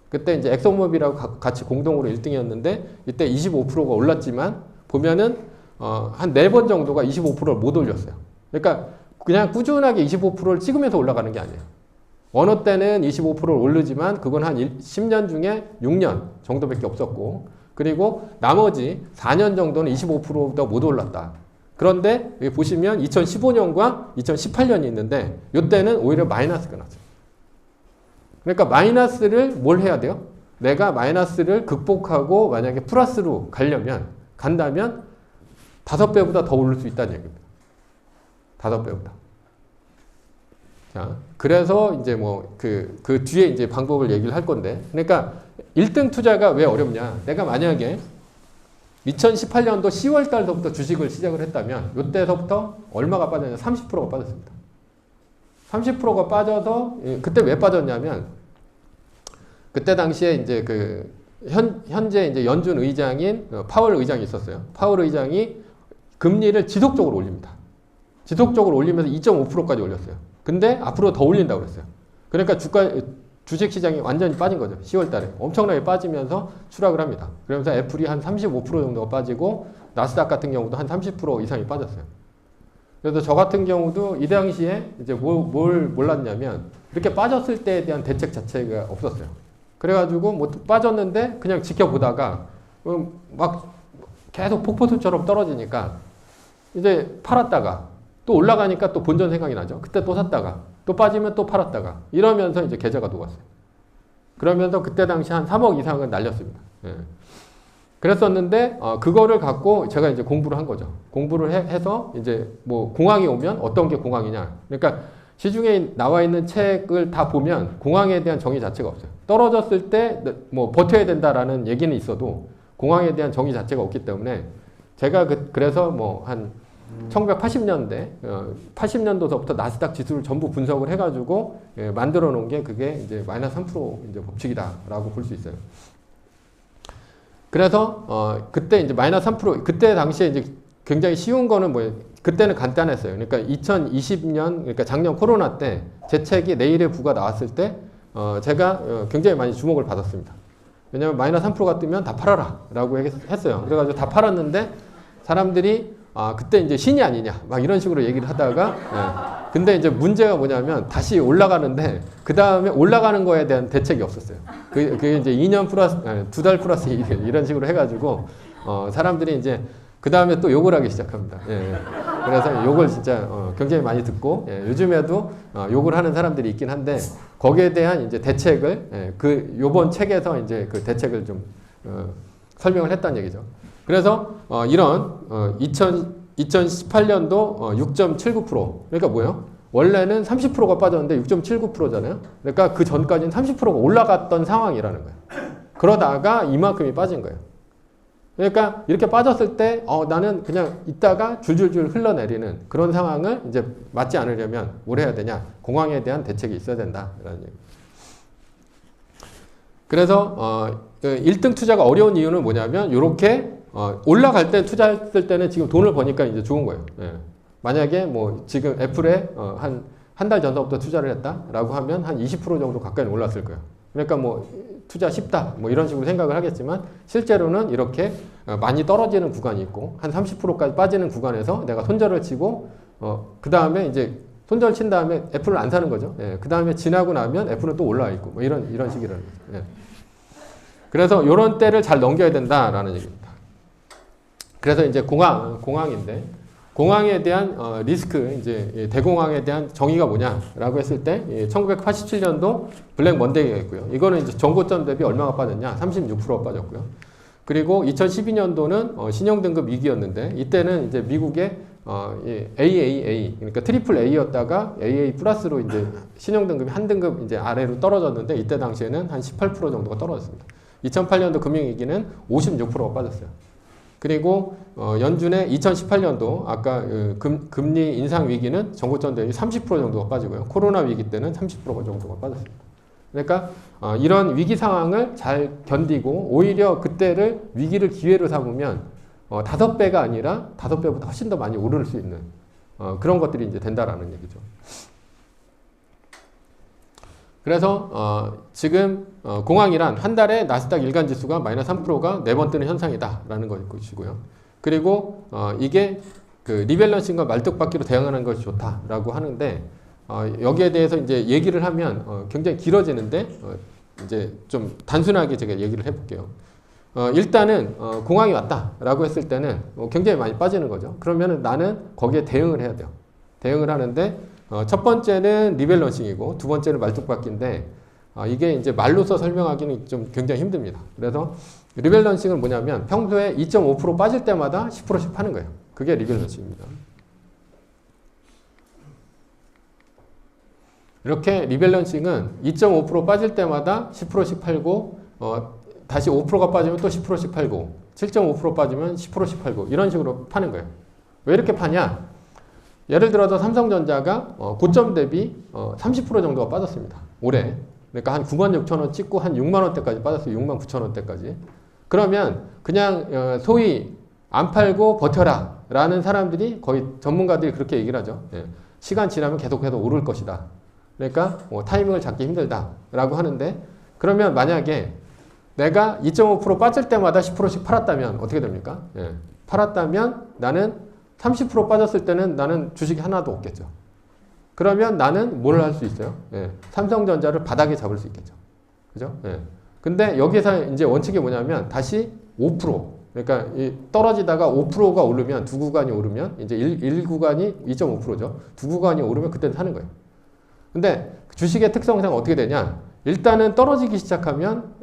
그때 이제 엑소모빌하고 같이 공동으로 1등이었는데 이때 25%가 올랐지만 보면은 한 4번 정도가 25%를 못 올렸어요. 그러니까 그냥 꾸준하게 25%를 찍으면서 올라가는 게 아니에요. 어느 때는 25%를 오르지만 그건 한 10년 중에 6년 정도밖에 없었고 그리고 나머지 4년 정도는 25%도 못 올랐다. 그런데 여기 보시면 2015년과 2018년이 있는데 이때는 오히려 마이너스가 나죠. 그러니까 마이너스를 뭘 해야 돼요? 내가 마이너스를 극복하고 만약에 플러스로 간다면 5배보다 더 오를 수 있다는 얘기입니다. 5배보다. 자, 그래서 이제 뭐 그 뒤에 이제 방법을 얘기를 할 건데, 그러니까 1등 투자가 왜 어렵냐? 내가 만약에 2018년도 10월 달부터 주식을 시작을 했다면, 이때서부터 얼마가 빠졌냐? 30%가 빠졌습니다. 30%가 빠져서, 그때 왜 빠졌냐면, 그때 당시에 이제 현재 이제 연준 의장인 파월 의장이 있었어요. 파월 의장이 금리를 지속적으로 올립니다. 지속적으로 올리면서 2.5%까지 올렸어요. 근데 앞으로 더 올린다고 그랬어요. 그러니까 주식 시장이 완전히 빠진 거죠. 10월 달에. 엄청나게 빠지면서 추락을 합니다. 그러면서 애플이 한 35% 정도가 빠지고 나스닥 같은 경우도 한 30% 이상이 빠졌어요. 그래서 저 같은 경우도 이 당시에 이제 뭘 몰랐냐면 이렇게 빠졌을 때에 대한 대책 자체가 없었어요. 그래가지고 뭐 빠졌는데 그냥 지켜보다가 막 계속 폭포수처럼 떨어지니까 이제 팔았다가 또 올라가니까 또 본전 생각이 나죠. 그때 또 샀다가 또 빠지면 또 팔았다가 이러면서 이제 계좌가 녹았어요. 그러면서 그때 당시 한 3억 이상은 날렸습니다. 예. 그랬었는데 그거를 갖고 제가 이제 공부를 한 거죠. 공부를 해서 이제 뭐 공황이 오면 어떤 게 공황이냐. 그러니까 시중에 나와 있는 책을 다 보면 공황에 대한 정의 자체가 없어요. 떨어졌을 때 뭐 버텨야 된다라는 얘기는 있어도 공황에 대한 정의 자체가 없기 때문에 제가 그래서 뭐 한 1980년대, 80년도서부터 나스닥 지수를 전부 분석을 해가지고 만들어 놓은 게 그게 이제 마이너스 3% 이제 법칙이다라고 볼 수 있어요. 그래서 그때 이제 마이너스 3% 그때 당시에 이제 굉장히 쉬운 거는 뭐예요? 그때는 간단했어요. 그러니까 2020년 그러니까 작년 코로나 때 제 책이 내일의 부가 나왔을 때 제가 굉장히 많이 주목을 받았습니다. 왜냐하면 마이너스 3%가 뜨면 다 팔아라 라고 했어요. 그래가지고 다 팔았는데 사람들이 그때 이제 신이 아니냐 막 이런 식으로 얘기를 하다가 근데 이제 문제가 뭐냐면 다시 올라가는데 그 다음에 올라가는 거에 대한 대책이 없었어요. 그게 이제 2년 플러스 2달 플러스 1일 이런 식으로 해가지고 사람들이 이제 그 다음에 또 욕을 하기 시작합니다. 그래서 욕을 진짜 굉장히 많이 듣고 요즘에도 욕을 하는 사람들이 있긴 한데 거기에 대한 이제 대책을 요번 책에서 이제 그 대책을 좀 설명을 했다는 얘기죠. 그래서 이런 2018년도 6.79% 그러니까 뭐예요? 원래는 30%가 빠졌는데 6.79%잖아요. 그러니까 그 전까지는 30%가 올라갔던 상황이라는 거예요. 그러다가 이만큼이 빠진 거예요. 그러니까 이렇게 빠졌을 때 나는 그냥 있다가 줄줄줄 흘러내리는 그런 상황을 이제 맞지 않으려면 뭘 해야 되냐? 공황에 대한 대책이 있어야 된다라는 얘기. 그래서 1등 투자가 어려운 이유는 뭐냐면 이렇게 올라갈 때 투자했을 때는 지금 돈을 버니까 이제 좋은 거예요. 만약에 뭐 지금 애플에 한 달 전서부터 투자를 했다라고 하면 한 20% 정도 가까이 올랐을 거예요. 그러니까 뭐 투자 쉽다 뭐 이런 식으로 생각을 하겠지만 실제로는 이렇게 많이 떨어지는 구간이 있고 한 30%까지 빠지는 구간에서 내가 손절을 치고 그 다음에 이제 손절 친 다음에 애플을 안 사는 거죠. 그 다음에 지나고 나면 애플은 또 올라와 있고 뭐 이런 식이라는 거죠. 그래서 이런 때를 잘 넘겨야 된다라는 얘기입니다. 그래서 이제 공황인데 공황에 대한 리스크 이제 대공황에 대한 정의가 뭐냐라고 했을 때 1987년도 블랙 먼데이가 있고요. 이거는 이제 전고점 대비 얼마가 빠졌냐? 36% 빠졌고요. 그리고 2012년도는 신용등급 위기였는데 이때는 이제 미국의 이 AAA 그러니까 트리플 A였다가 AA 플러스로 이제 신용등급이 한 등급 이제 아래로 떨어졌는데 이때 당시에는 한 18% 정도가 떨어졌습니다. 2008년도 금융위기는 56%가 빠졌어요. 그리고 연준의 2018년도 아까 금리 인상 위기는 정고점 대비 30% 정도가 빠지고요. 코로나 위기 때는 30% 정도가 빠졌습니다. 그러니까 이런 위기 상황을 잘 견디고 오히려 그때를 위기를 기회로 삼으면 5배가 아니라 5배보다 훨씬 더 많이 오를 수 있는 그런 것들이 이제 된다라는 얘기죠. 그래서 지금 공황이란 한 달에 나스닥 일간 지수가 마이너스 3%가 4번 뜨는 현상이다라는 것이고요. 그리고 이게 그 리밸런싱과 말뚝박기로 대응하는 것이 좋다라고 하는데 여기에 대해서 이제 얘기를 하면 굉장히 길어지는데 이제 좀 단순하게 제가 얘기를 해볼게요. 일단은 공황이 왔다라고 했을 때는 굉장히 많이 빠지는 거죠. 그러면은 나는 거기에 대응을 해야 돼요. 대응을 하는데 첫 번째는 리밸런싱이고 두 번째는 말뚝박기인데 이게 이제 말로서 설명하기는 좀 굉장히 힘듭니다. 그래서 리밸런싱은 뭐냐면 평소에 2.5% 빠질 때마다 10%씩 파는 거예요. 그게 리밸런싱입니다. 이렇게 리밸런싱은 2.5% 빠질 때마다 10%씩 팔고 다시 5%가 빠지면 또 10%씩 팔고 7.5% 빠지면 10%씩 팔고 이런 식으로 파는 거예요. 왜 이렇게 파냐? 예를 들어서 삼성전자가 고점 대비 30% 정도가 빠졌습니다. 올해. 그러니까 한 96,000원 찍고 한 6만원대까지 빠졌어요. 69,000원대까지. 그러면 그냥 소위 안 팔고 버텨라 라는 사람들이 거의 전문가들이 그렇게 얘기를 하죠. 예. 시간 지나면 계속해서 오를 것이다. 그러니까 타이밍을 잡기 힘들다 라고 하는데 그러면 만약에 내가 2.5% 빠질 때마다 10%씩 팔았다면 어떻게 됩니까? 예. 팔았다면 나는 30% 빠졌을 때는 나는 주식이 하나도 없겠죠. 그러면 나는 뭘 할 수 있어요? 예. 삼성전자를 바닥에 잡을 수 있겠죠. 그죠? 예. 근데 여기서 이제 원칙이 뭐냐면 다시 5% 그러니까 떨어지다가 5%가 오르면 두 구간이 오르면 이제 1 구간이 2.5%죠. 두 구간이 오르면 그때는 사는 거예요. 근데 주식의 특성상 어떻게 되냐? 일단은 떨어지기 시작하면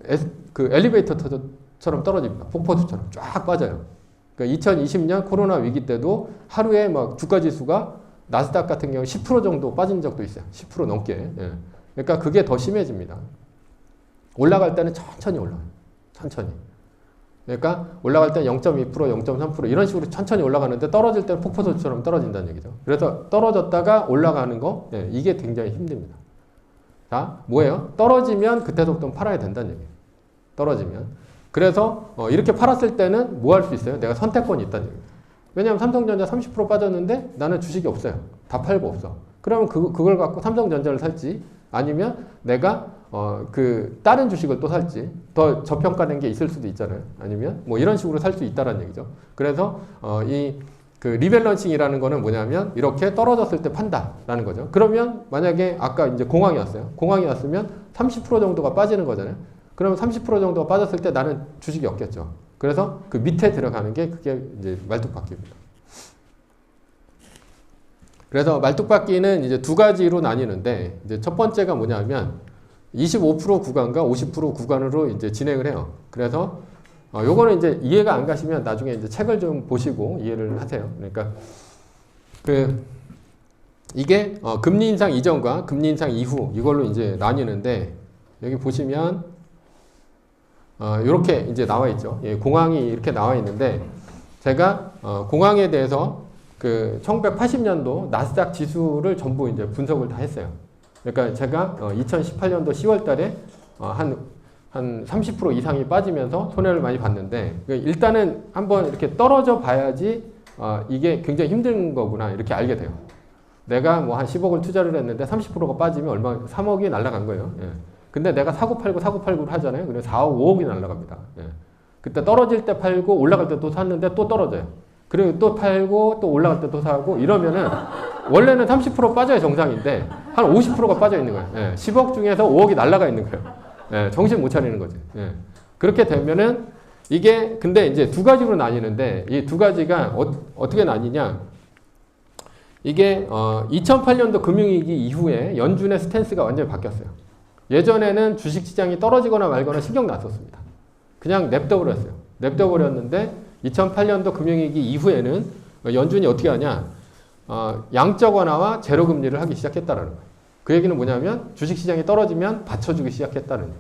그 엘리베이터처럼 떨어집니다. 폭포수처럼 쫙 빠져요. 그러니까 2020년 코로나 위기 때도 하루에 막 주가 지수가 나스닥 같은 경우 10% 정도 빠진 적도 있어요. 10% 넘게. 예. 그러니까 그게 더 심해집니다. 올라갈 때는 천천히 올라가요. 천천히. 그러니까 올라갈 때는 0.2%, 0.3% 이런 식으로 천천히 올라가는데 떨어질 때는 폭포수처럼 떨어진다는 얘기죠. 그래서 떨어졌다가 올라가는 거, 예, 이게 굉장히 힘듭니다. 자, 뭐예요? 떨어지면 그때 속도는 팔아야 된다는 얘기예요. 떨어지면. 그래서 이렇게 팔았을 때는 뭐 할 수 있어요? 내가 선택권이 있다는 얘기예요. 왜냐하면 삼성전자 30% 빠졌는데 나는 주식이 없어요. 다 팔고 없어. 그러면 그걸 갖고 삼성전자를 살지 아니면 내가 그 다른 주식을 또 살지 더 저평가된 게 있을 수도 있잖아요. 아니면 뭐 이런 식으로 살 수 있다는 얘기죠. 그래서 그 리밸런싱이라는 거는 뭐냐면 이렇게 떨어졌을 때 판다라는 거죠. 그러면 만약에 아까 이제 공황이 왔어요. 공황이 왔으면 30% 정도가 빠지는 거잖아요. 그러면 30% 정도가 빠졌을 때 나는 주식이 없겠죠. 그래서 그 밑에 들어가는 게 그게 이제 말뚝박기입니다. 그래서 말뚝박기는 이제 두 가지로 나뉘는데 이제 첫 번째가 뭐냐면 25% 구간과 50% 구간으로 이제 진행을 해요. 그래서 요거는 이제 이해가 안 가시면 나중에 이제 책을 좀 보시고 이해를 하세요. 그러니까 이게 금리 인상 이전과 금리 인상 이후 이걸로 이제 나뉘는데 여기 보시면 이렇게 이제 나와 있죠. 예, 공황이 이렇게 나와 있는데 제가 공황에 대해서 그 1980년도 나스닥 지수를 전부 이제 분석을 다 했어요. 그러니까 제가 2018년도 10월 달에 한 30% 이상이 빠지면서 손해를 많이 봤는데 일단은 한번 이렇게 떨어져 봐야지 이게 굉장히 힘든 거구나 이렇게 알게 돼요. 내가 뭐 한 10억을 투자를 했는데 30%가 빠지면 얼마 3억이 날아간 거예요. 예. 근데 내가 사고 팔고를 하잖아요. 그래서 4억, 5억이 날아갑니다. 예. 그때 떨어질 때 팔고 올라갈 때 또 샀는데 또 떨어져요. 그리고 또 팔고 또 올라갈 때 또 사고 이러면은 원래는 30% 빠져야 정상인데 한 50%가 빠져 있는 거예요. 예. 10억 중에서 5억이 날아가 있는 거예요. 예. 정신 못 차리는 거지. 예. 그렇게 되면은 이게 근데 이제 두 가지로 나뉘는데 이 두 가지가 어떻게 나뉘냐? 이게 2008년도 금융위기 이후에 연준의 스탠스가 완전히 바뀌었어요. 예전에는 주식시장이 떨어지거나 말거나 신경 났었습니다. 그냥 냅둬 버렸어요. 냅둬버렸는데 2008년도 금융위기 이후에는 연준이 어떻게 하냐? 양적 완화와 제로 금리를 하기 시작했다라는 거예요. 그 얘기는 뭐냐면 주식시장이 떨어지면 받쳐주기 시작했다는 거죠.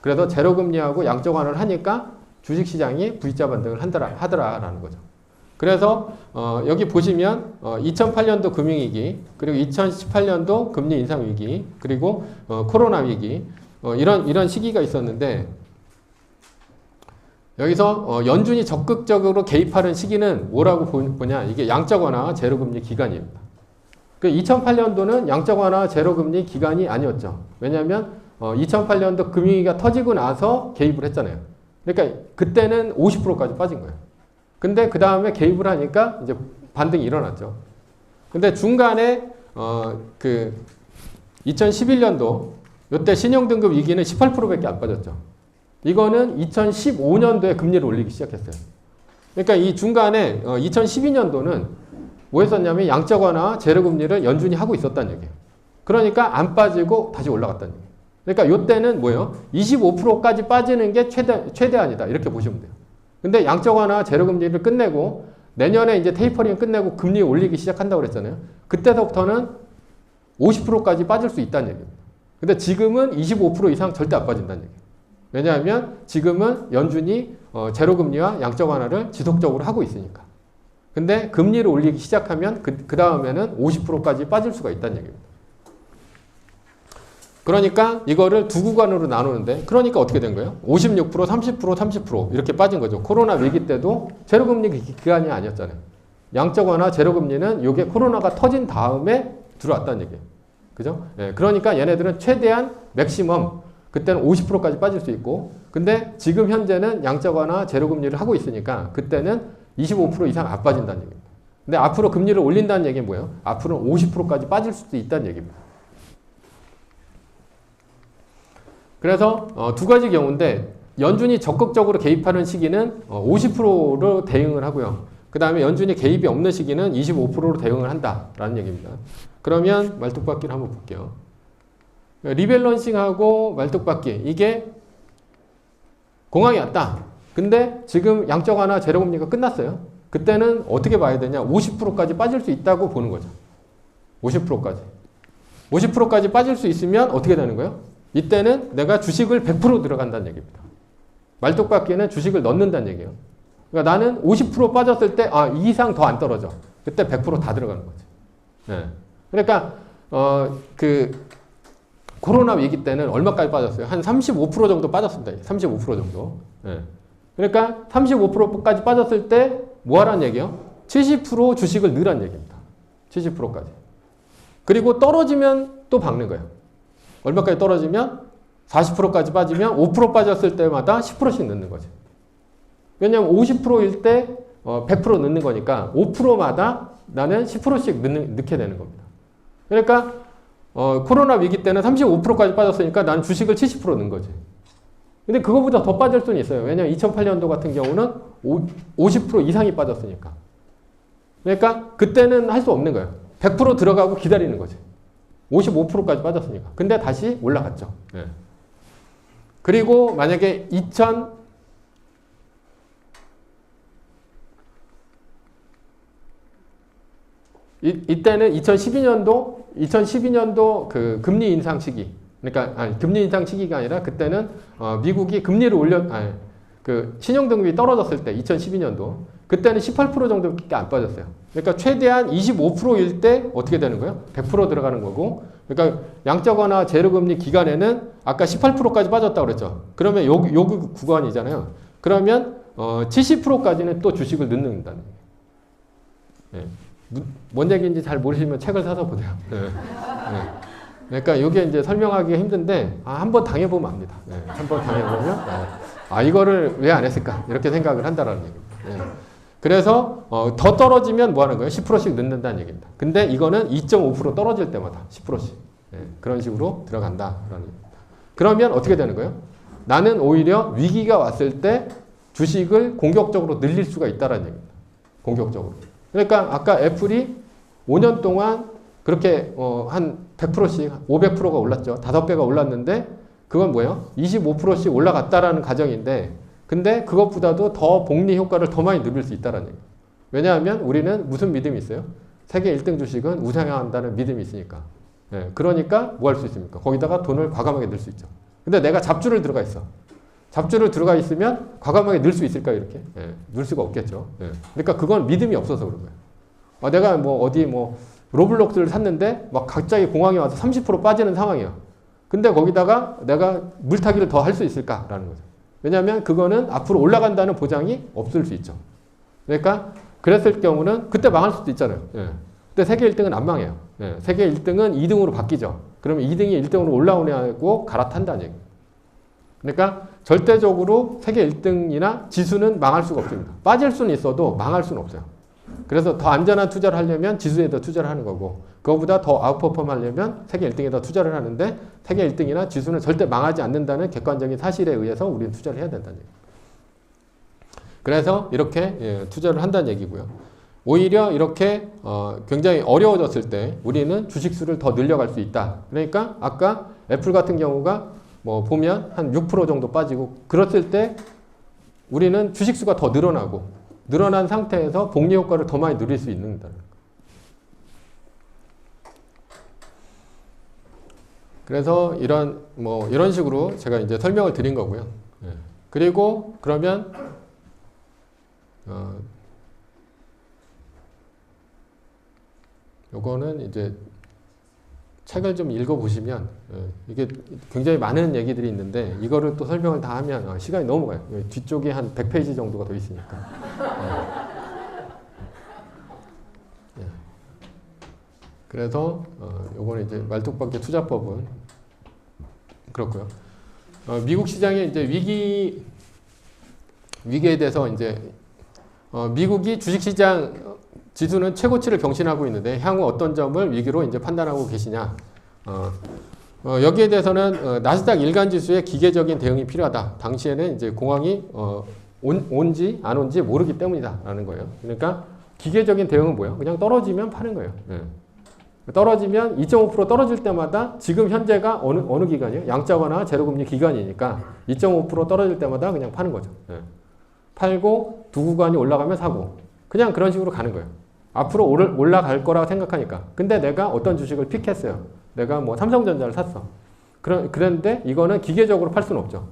그래서 제로 금리하고 양적 완화를 하니까 주식시장이 V자 반등을 하더라라는 거죠. 그래서 여기 보시면 2008년도 금융위기, 그리고 2018년도 금리 인상 위기, 그리고 코로나 위기 이런 시기가 있었는데 여기서 연준이 적극적으로 개입하는 시기는 뭐라고 보냐? 이게 양적 완화 제로 금리 기간입니다. 그 2008년도는 양적 완화 제로 금리 기간이 아니었죠. 왜냐하면 2008년도 금융위기가 터지고 나서 개입을 했잖아요. 그러니까 그때는 50%까지 빠진 거예요. 근데 그 다음에 개입을 하니까 이제 반등이 일어났죠. 근데 중간에 그 2011년도 이때 신용등급 위기는 18%밖에 안 빠졌죠. 이거는 2015년도에 금리를 올리기 시작했어요. 그러니까 이 중간에 2012년도는 뭐 했었냐면 양적 완화 제로 금리를 연준이 하고 있었다는 얘기예요. 그러니까 안 빠지고 다시 올라갔다는 얘기예요. 그러니까 이때는 뭐예요? 25%까지 빠지는 게 최대한이다. 이렇게 보시면 돼요. 근데 양적 완화 제로 금리를 끝내고 내년에 이제 테이퍼링 끝내고 금리 올리기 시작한다고 그랬잖아요. 그때서부터는 50%까지 빠질 수 있다는 얘기입니다. 근데 지금은 25% 이상 절대 안 빠진다는 얘기예요. 왜냐하면 지금은 연준이 제로 금리와 양적 완화를 지속적으로 하고 있으니까. 근데 금리를 올리기 시작하면 그 다음에는 50%까지 빠질 수가 있다는 얘기입니다. 그러니까 이거를 두 구간으로 나누는데 그러니까 어떻게 된 거예요? 56%, 30%, 30% 이렇게 빠진 거죠. 코로나 위기 때도 제로금리 기간이 아니었잖아요. 양적 완화 제로금리는 이게 코로나가 터진 다음에 들어왔다는 얘기예요. 그죠? 예, 그러니까 얘네들은 최대한 맥시멈 그때는 50%까지 빠질 수 있고 근데 지금 현재는 양적 완화 제로금리를 하고 있으니까 그때는 25% 이상 안 빠진다는 얘기입니다. 근데 앞으로 금리를 올린다는 얘기는 뭐예요? 앞으로는 50%까지 빠질 수도 있다는 얘기입니다. 그래서 두 가지 경우인데 연준이 적극적으로 개입하는 시기는 50%로 대응을 하고요. 그 다음에 연준이 개입이 없는 시기는 25%로 대응을 한다라는 얘기입니다. 그러면 말뚝박기를 한번 볼게요. 리밸런싱하고 말뚝박기 이게 공항이 왔다. 근데 지금 양적 완화 제로금리가 끝났어요. 그때는 어떻게 봐야 되냐? 50%까지 빠질 수 있다고 보는 거죠. 50%까지. 50%까지 빠질 수 있으면 어떻게 되는 거예요? 이때는 내가 주식을 100% 들어간다는 얘기입니다. 말뚝박기는 주식을 넣는다는 얘기예요. 그러니까 나는 50% 빠졌을 때, 이 이상 더 안 떨어져. 그때 100% 다 들어가는 거지. 네. 그러니까, 코로나 위기 때는 얼마까지 빠졌어요? 한 35% 정도 빠졌습니다. 35% 정도. 네. 그러니까 35%까지 빠졌을 때 뭐 하라는 얘기예요? 70% 주식을 넣으라는 얘기입니다. 70%까지. 그리고 떨어지면 또 박는 거예요. 얼마까지 떨어지면 40%까지 빠지면 5% 빠졌을 때마다 10%씩 넣는 거지. 왜냐하면 50%일 때 100% 넣는 거니까 5%마다 나는 10%씩 넣게 되는 겁니다. 그러니까 코로나 위기 때는 35%까지 빠졌으니까 나는 주식을 70% 넣은 거지. 근데 그거보다 더 빠질 수는 있어요. 왜냐하면 2008년도 같은 경우는 50% 이상이 빠졌으니까. 그러니까 그때는 할 수 없는 거예요. 100% 들어가고 기다리는 거지. 55%까지 빠졌으니까. 근데 다시 올라갔죠. 네. 그리고 만약에 이때는 2012년도 그 금리 인상 시기. 그러니까 금리 인상 시기가 아니라 그때는 미국이 금리를 그 신용등급이 떨어졌을 때 2012년도 그때는 18% 정도밖에 안 빠졌어요. 그러니까 최대한 25%일 때 어떻게 되는 거예요? 100% 들어가는 거고. 그러니까 양적 완화 제로금리 기간에는 아까 18%까지 빠졌다고 그랬죠. 그러면 요 구간이잖아요. 그러면 70%까지는 또 주식을 넣는다는 거예요. 네. 뭔 얘기인지 잘 모르시면 책을 사서 보세요. 네. 네. 그러니까 이게 이제 설명하기가 힘든데 한번 당해보면 압니다. 네. 한번 당해보면 이거를 왜 안 했을까 이렇게 생각을 한다라는 얘기입니다. 네. 그래서 더 떨어지면 뭐 하는 거예요? 10%씩 넣는다는 얘기입니다. 근데 이거는 2.5% 떨어질 때마다 10%씩 그런 식으로 들어간다라는 얘기입니다. 그러면 어떻게 되는 거예요? 나는 오히려 위기가 왔을 때 주식을 공격적으로 늘릴 수가 있다라는 얘기입니다. 공격적으로. 그러니까 아까 애플이 5년 동안 그렇게 한 100%씩 500%가 올랐죠. 5배가 올랐는데 그건 뭐예요? 25%씩 올라갔다라는 가정인데 근데 그것보다도 더 복리 효과를 더 많이 누릴 수 있다는 얘기예요. 왜냐하면 우리는 무슨 믿음이 있어요? 세계 1등 주식은 우상향한다는 믿음이 있으니까. 예, 그러니까 뭐 할 수 있습니까? 거기다가 돈을 과감하게 넣을 수 있죠. 근데 내가 잡주를 들어가 있어. 잡주를 들어가 있으면 과감하게 넣을 수 있을까 이렇게? 예, 넣을 수가 없겠죠. 예. 그러니까 그건 믿음이 없어서 그런 거예요. 내가 뭐 어디 뭐 로블록스를 샀는데 막 갑자기 공항에 와서 30% 빠지는 상황이야. 근데 거기다가 내가 물타기를 더 할 수 있을까라는 거죠. 왜냐하면 그거는 앞으로 올라간다는 보장이 없을 수 있죠. 그러니까 그랬을 경우는 그때 망할 수도 있잖아요. 예. 근데 세계 1등은 안 망해요. 예. 세계 1등은 2등으로 바뀌죠. 그러면 2등이 1등으로 올라오냐고 갈아탄다는 얘기예요. 그러니까 절대적으로 세계 1등이나 지수는 망할 수가 없습니다. 빠질 수는 있어도 망할 수는 없어요. 그래서 더 안전한 투자를 하려면 지수에 더 투자를 하는 거고 그거보다 더 아웃퍼폼 하려면 세계 1등에다 투자를 하는데 세계 1등이나 지수는 절대 망하지 않는다는 객관적인 사실에 의해서 우리는 투자를 해야 된다는 얘기예요. 그래서 이렇게 투자를 한다는 얘기고요. 오히려 이렇게 굉장히 어려워졌을 때 우리는 주식수를 더 늘려갈 수 있다. 그러니까 아까 애플 같은 경우가 뭐 보면 한 6% 정도 빠지고 그랬을 때 우리는 주식수가 더 늘어난 상태에서 복리 효과를 더 많이 누릴 수 있는 거다. 그래서 이런 식으로 제가 이제 설명을 드린 거고요. 예. 그리고 그러면 요거는 이제 책을 좀 읽어보시면 이게 굉장히 많은 얘기들이 있는데 이거를 또 설명을 다 하면 시간이 너무 가요. 뒤쪽에 한 100페이지 정도가 더 있으니까. 그래서 요거는 이제 말뚝박기 투자법은 그렇고요. 미국 시장의 이제 위기에 대해서 이제 미국이 주식시장 지수는 최고치를 경신하고 있는데 향후 어떤 점을 위기로 이제 판단하고 계시냐? 여기에 대해서는 나스닥 일간 지수의 기계적인 대응이 필요하다. 당시에는 이제 공황이 온지 안 온지 모르기 때문이다라는 거예요. 그러니까 기계적인 대응은 뭐예요? 그냥 떨어지면 파는 거예요. 예. 떨어지면 2.5% 떨어질 때마다 지금 현재가 어느 기간이에요? 양자완화 제로금리 기간이니까 2.5% 떨어질 때마다 그냥 파는 거죠. 예. 팔고 두 구간이 올라가면 사고 그냥 그런 식으로 가는 거예요. 앞으로 올라갈 거라고 생각하니까. 근데 내가 어떤 주식을 픽했어요. 내가 뭐 삼성전자를 샀어. 그런데 이거는 기계적으로 팔 수는 없죠.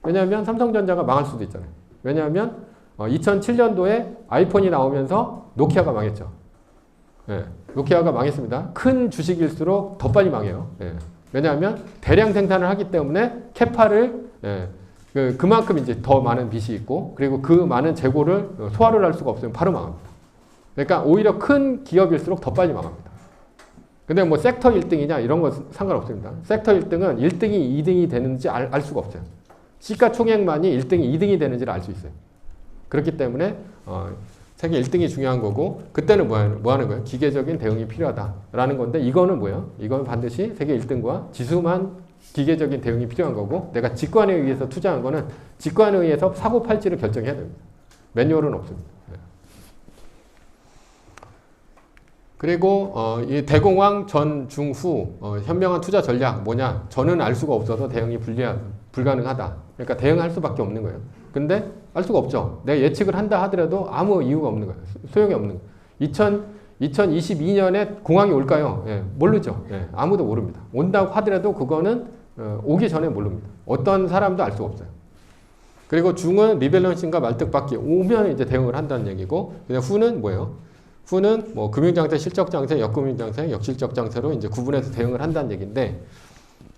왜냐하면 삼성전자가 망할 수도 있잖아요. 왜냐하면 2007년도에 아이폰이 나오면서 노키아가 망했죠. 예, 노키아가 망했습니다. 큰 주식일수록 더 빨리 망해요. 예, 왜냐하면 대량 생산을 하기 때문에 캐파를 그만큼 이제 더 많은 빚이 있고 그리고 그 많은 재고를 소화를 할 수가 없으면 바로 망합니다. 그러니까 오히려 큰 기업일수록 더 빨리 망합니다. 근데 뭐 섹터 1등이냐 이런 건 상관없습니다. 섹터 1등은 1등이 2등이 되는지 알 수가 없어요. 시가총액만이 1등이 2등이 되는지를 알 수 있어요. 그렇기 때문에 세계 1등이 중요한 거고 그때는 뭐 하는 거예요? 기계적인 대응이 필요하다라는 건데 이거는 뭐예요? 이건 반드시 세계 1등과 지수만 기계적인 대응이 필요한 거고 내가 직관에 의해서 투자한 거는 직관에 의해서 사고 팔지를 결정해야 됩니다. 매뉴얼은 없습니다. 그리고 이 대공황 전, 중, 후 현명한 투자 전략 뭐냐? 저는 알 수가 없어서 대응이 불가능하다. 그러니까 대응할 수밖에 없는 거예요. 근데 알 수가 없죠. 내가 예측을 한다 하더라도 아무 이유가 없는 거예요. 소용이 없는 거예요. 2022년에 공황이 올까요? 예, 모르죠. 예, 아무도 모릅니다. 온다고 하더라도 그거는 오기 전에 모릅니다. 어떤 사람도 알 수가 없어요. 그리고 중은 리밸런싱과 말뚝박기 오면 이제 대응을 한다는 얘기고 그냥 후는 뭐예요? 후는 뭐 금융장세, 실적장세, 역금융장세, 역실적 장세로 이제 구분해서 대응을 한다는 얘기인데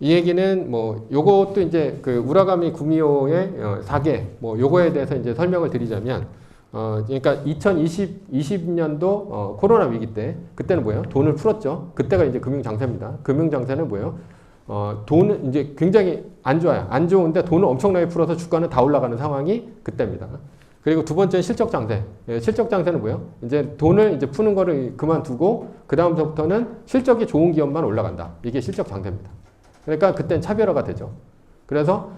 이 얘기는 뭐 요것도 이제 그 우라가미 구미호의 4개 뭐 요거에 대해서 이제 설명을 드리자면 그러니까 2020년도 코로나 위기 때 그때는 뭐예요? 돈을 풀었죠. 그때가 이제 금융장세입니다. 금융장세는 뭐예요? 돈은 이제 굉장히 안 좋아요. 안 좋은데 돈을 엄청나게 풀어서 주가는 다 올라가는 상황이 그때입니다. 그리고 두 번째는 실적 장세. 실적 장세는 뭐예요? 이제 돈을 이제 푸는 거를 그만두고 그 다음부터는 실적이 좋은 기업만 올라간다. 이게 실적 장세입니다. 그러니까 그때는 차별화가 되죠. 그래서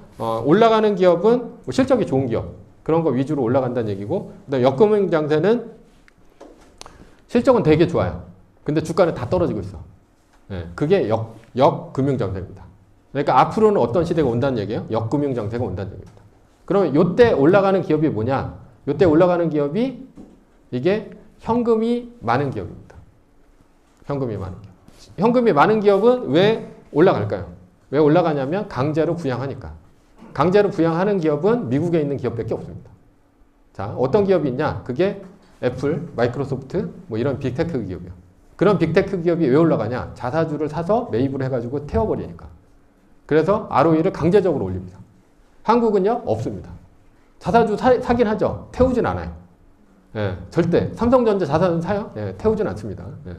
올라가는 기업은 뭐 실적이 좋은 기업 그런 거 위주로 올라간다는 얘기고 그다음 역금융 장세는 실적은 되게 좋아요. 근데 주가는 다 떨어지고 있어. 그게 역금융 장세입니다. 그러니까 앞으로는 어떤 시대가 온다는 얘기예요? 역금융 장세가 온다는 얘기입니다. 그러면 요때 올라가는 기업이 뭐냐? 요때 올라가는 기업이 이게 현금이 많은 기업입니다. 현금이 많은 기업. 현금이 많은 기업은 왜 올라갈까요? 왜 올라가냐면 강제로 부양하니까. 강제로 부양하는 기업은 미국에 있는 기업밖에 없습니다. 자, 어떤 기업이 있냐? 그게 애플, 마이크로소프트, 뭐 이런 빅테크 기업이요. 그런 빅테크 기업이 왜 올라가냐? 자사주를 사서 매입을 해가지고 태워버리니까. 그래서 ROE를 강제적으로 올립니다. 한국은요? 없습니다. 자사주 사긴 하죠. 태우진 않아요. 예, 절대. 삼성전자 자사주 사요? 예, 태우진 않습니다. 예.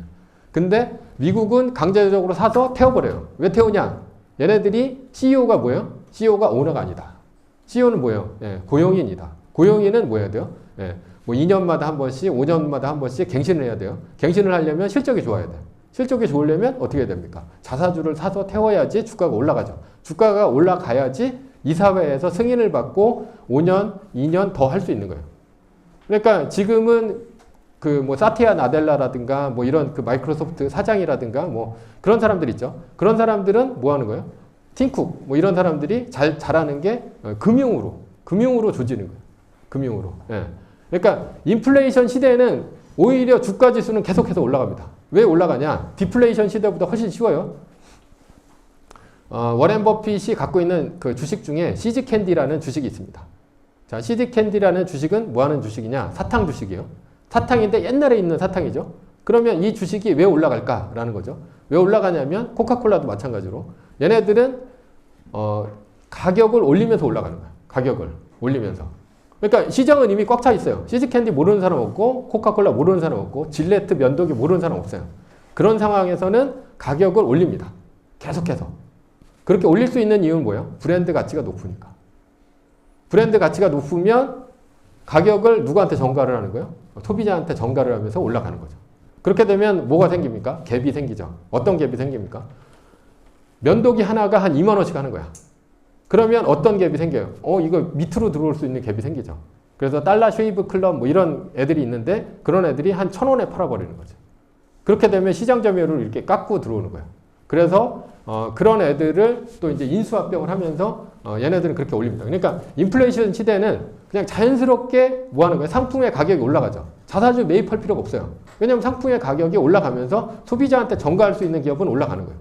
근데 미국은 강제적으로 사서 태워버려요. 왜 태우냐? 얘네들이 CEO가 뭐예요? CEO가 오너가 아니다. CEO는 뭐예요? 예, 고용인이다. 고용인은 뭐 해야 돼요? 예, 뭐 2년마다 한 번씩, 5년마다 한 번씩 갱신을 해야 돼요. 갱신을 하려면 실적이 좋아야 돼요. 실적이 좋으려면 어떻게 해야 됩니까? 자사주를 사서 태워야지 주가가 올라가죠. 주가가 올라가야지 이사회에서 승인을 받고 5년, 2년 더 할 수 있는 거예요. 그러니까 지금은 그 뭐 사티아 나델라라든가 뭐 이런 그 마이크로소프트 사장이라든가 뭐 그런 사람들 있죠. 그런 사람들은 뭐 하는 거예요? 팀쿡 뭐 이런 사람들이 잘하는 게 금융으로 조지는 거예요. 금융으로. 예. 그러니까 인플레이션 시대에는 오히려 주가 지수는 계속해서 올라갑니다. 왜 올라가냐? 디플레이션 시대보다 훨씬 쉬워요. 워렌 버핏이 갖고 있는 그 주식 중에 시즈캔디라는 주식이 있습니다. 자, 시즈캔디라는 주식은 뭐 하는 주식이냐? 사탕 주식이에요. 사탕인데 옛날에 있는 사탕이죠. 그러면 이 주식이 왜 올라갈까라는 거죠. 왜 올라가냐면 코카콜라도 마찬가지로 얘네들은 가격을 올리면서 올라가는 거예요. 가격을 올리면서. 그러니까 시장은 이미 꽉 차 있어요. 시즈캔디 모르는 사람 없고 코카콜라 모르는 사람 없고 질레트 면도기 모르는 사람 없어요. 그런 상황에서는 가격을 올립니다. 계속해서. 그렇게 올릴 수 있는 이유는 뭐예요? 브랜드 가치가 높으니까. 브랜드 가치가 높으면 가격을 누구한테 전가를 하는 거예요? 소비자한테 전가를 하면서 올라가는 거죠. 그렇게 되면 뭐가 생깁니까? 갭이 생기죠. 어떤 갭이 생깁니까? 면도기 하나가 한 2만 원씩 하는 거야. 그러면 어떤 갭이 생겨요? 이거 밑으로 들어올 수 있는 갭이 생기죠. 그래서 달러 쉐이브 클럽 뭐 이런 애들이 있는데 그런 애들이 한 1,000원에 팔아버리는 거죠. 그렇게 되면 시장 점유율을 이렇게 깎고 들어오는 거예요. 그래서 그런 애들을 또 이제 인수합병을 하면서 얘네들은 그렇게 올립니다. 그러니까 인플레이션 시대는 그냥 자연스럽게 뭐 하는 거예요? 상품의 가격이 올라가죠. 자사주 매입할 필요가 없어요. 왜냐하면 상품의 가격이 올라가면서 소비자한테 전가할 수 있는 기업은 올라가는 거예요.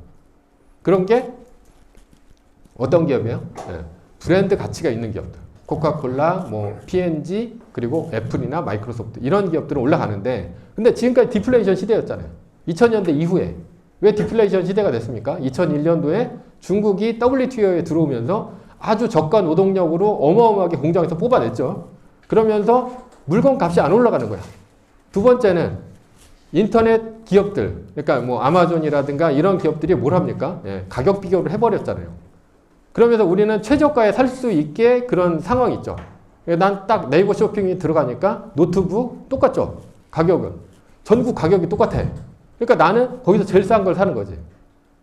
그런 게 어떤 기업이에요? 네. 브랜드 가치가 있는 기업들. 코카콜라, 뭐 P&G, 그리고 애플이나 마이크로소프트 이런 기업들은 올라가는데 근데 지금까지 디플레이션 시대였잖아요. 2000년대 이후에. 왜 디플레이션 시대가 됐습니까? 2001년도에 중국이 WTO에 들어오면서 아주 저가 노동력으로 어마어마하게 공장에서 뽑아냈죠. 그러면서 물건 값이 안 올라가는 거야. 두 번째는 인터넷 기업들, 그러니까 뭐 아마존이라든가 이런 기업들이 뭘 합니까? 예, 가격 비교를 해버렸잖아요. 그러면서 우리는 최저가에 살 수 있게 그런 상황이 있죠. 난 딱 네이버 쇼핑이 들어가니까 노트북 똑같죠. 가격은. 전국 가격이 똑같아. 그러니까 나는 거기서 제일 싼 걸 사는 거지.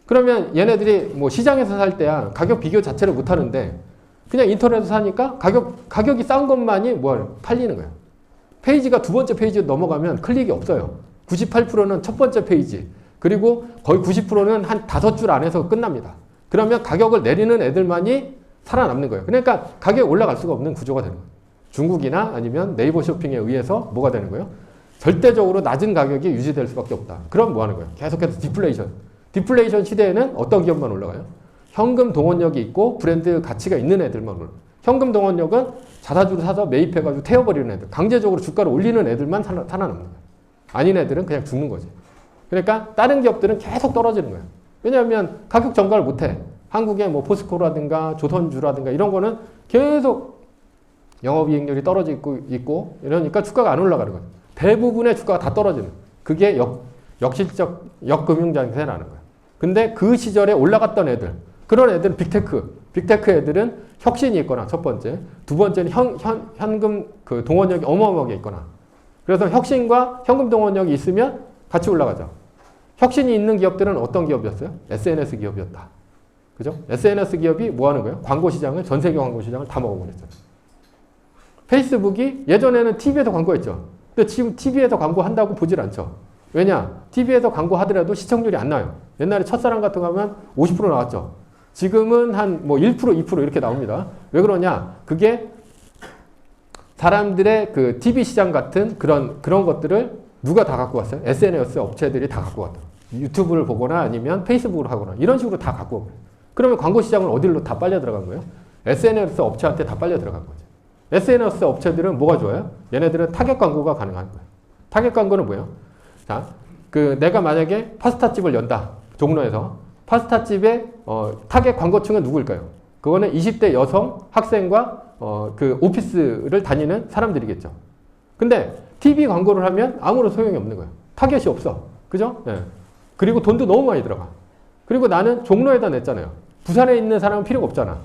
그러면 얘네들이 뭐 시장에서 살 때야 가격 비교 자체를 못 하는데 그냥 인터넷에서 사니까 가격이 싼 것만이 뭘 팔리는 거예요. 페이지가 두 번째 페이지로 넘어가면 클릭이 없어요. 98%는 첫 번째 페이지. 그리고 거의 90%는 한 5줄 안에서 끝납니다. 그러면 가격을 내리는 애들만이 살아남는 거예요. 그러니까 가격이 올라갈 수가 없는 구조가 되는 거예요. 중국이나 아니면 네이버 쇼핑에 의해서 뭐가 되는 거예요? 절대적으로 낮은 가격이 유지될 수밖에 없다. 그럼 뭐 하는 거예요? 계속해서 디플레이션. 디플레이션 시대에는 어떤 기업만 올라가요? 현금 동원력이 있고 브랜드 가치가 있는 애들만 올라가요. 현금 동원력은 자사주를 사서 매입해가지고 태워버리는 애들. 강제적으로 주가를 올리는 애들만 살아남는 거예요. 아닌 애들은 그냥 죽는 거지. 그러니까 다른 기업들은 계속 떨어지는 거예요. 왜냐하면 가격 전가를 못해. 한국의 뭐 포스코라든가 조선주라든가 이런 거는 계속 영업이익률이 떨어지고 있고 이러니까 주가가 안 올라가는 거예요. 대부분의 주가가 다 떨어지는. 그게 역실적 역금융장세라는 거예요. 근데 그 시절에 올라갔던 애들, 그런 애들은 빅테크 애들은 혁신이 있거나 첫 번째, 두 번째는 현금 그 동원력이 어마어마하게 있거나. 그래서 혁신과 현금 동원력이 있으면 같이 올라가죠. 혁신이 있는 기업들은 어떤 기업이었어요? SNS 기업이었다. 그죠? SNS 기업이 뭐 하는 거예요? 광고 시장을, 전 세계 광고 시장을 다 먹어버렸잖아요. 페이스북이 예전에는 TV에서 광고했죠. 근데 지금 TV에서 광고한다고 보질 않죠. 왜냐? TV에서 광고하더라도 시청률이 안 나요. 옛날에 첫사랑 같은 거 하면 50% 나왔죠. 지금은 한 뭐 1%, 2% 이렇게 나옵니다. 왜 그러냐? 그게 사람들의 그 TV 시장 같은 그런 것들을 누가 다 갖고 왔어요? SNS 업체들이 다 갖고 왔다. 유튜브를 보거나 아니면 페이스북을 하거나 이런 식으로 다 갖고 오고. 그러면 광고 시장은 어디로 다 빨려 들어간 거예요? SNS 업체한테 다 빨려 들어간 거죠. SNS 업체들은 뭐가 좋아요? 얘네들은 타겟 광고가 가능한 거예요. 타겟 광고는 뭐예요? 자, 그 내가 만약에 파스타집을 연다. 종로에서. 파스타집의 타겟 광고층은 누구일까요? 그거는 20대 여성 학생과 그 오피스를 다니는 사람들이겠죠. 근데 TV 광고를 하면 아무런 소용이 없는 거예요. 타겟이 없어. 그죠? 네. 그리고 돈도 너무 많이 들어가. 그리고 나는 종로에다 냈잖아요. 부산에 있는 사람은 필요가 없잖아.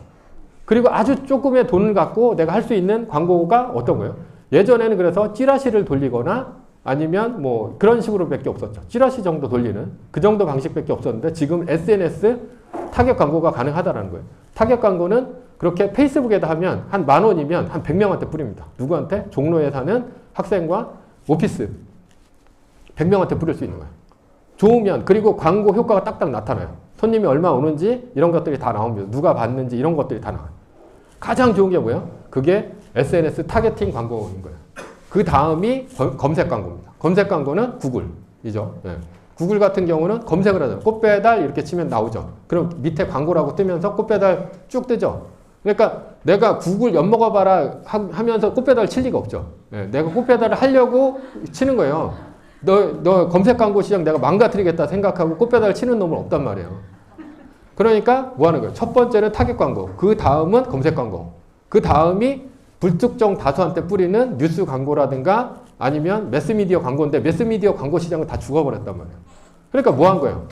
그리고 아주 조금의 돈을 갖고 내가 할 수 있는 광고가 어떤 거예요? 예전에는 그래서 찌라시를 돌리거나 아니면 뭐 그런 식으로 밖에 없었죠. 찌라시 정도 돌리는 그 정도 방식밖에 없었는데 지금 SNS 타겟 광고가 가능하다라는 거예요. 타겟 광고는 그렇게 페이스북에다 하면 한 10,000원이면 한 100명한테 뿌립니다. 누구한테? 종로에 사는 학생과 오피스 100명한테 뿌릴 수 있는 거예요. 좋으면 그리고 광고 효과가 딱딱 나타나요. 손님이 얼마 오는지 이런 것들이 다 나옵니다. 누가 봤는지 이런 것들이 다 나와요. 가장 좋은 게 뭐예요? 그게 SNS 타겟팅 광고인 거예요. 그 다음이 검색 광고입니다. 검색 광고는 구글이죠. 네. 구글 같은 경우는 검색을 하잖아요. 꽃배달 이렇게 치면 나오죠. 그럼 밑에 광고라고 뜨면서 꽃배달 쭉 뜨죠. 그러니까 내가 구글 엿먹어봐라 하면서 꽃배달 칠 리가 없죠. 네. 내가 꽃배달을 하려고 치는 거예요. 너 검색 광고 시장 내가 망가뜨리겠다 생각하고 꽃배달 치는 놈은 없단 말이에요. 그러니까 뭐 하는 거예요? 첫 번째는 타겟 광고, 그 다음은 검색 광고, 그 다음이 불특정 다수한테 뿌리는 뉴스 광고라든가 아니면 매스미디어 광고인데 매스미디어 광고 시장은 다 죽어버렸단 말이에요. 그러니까 뭐 한 거예요?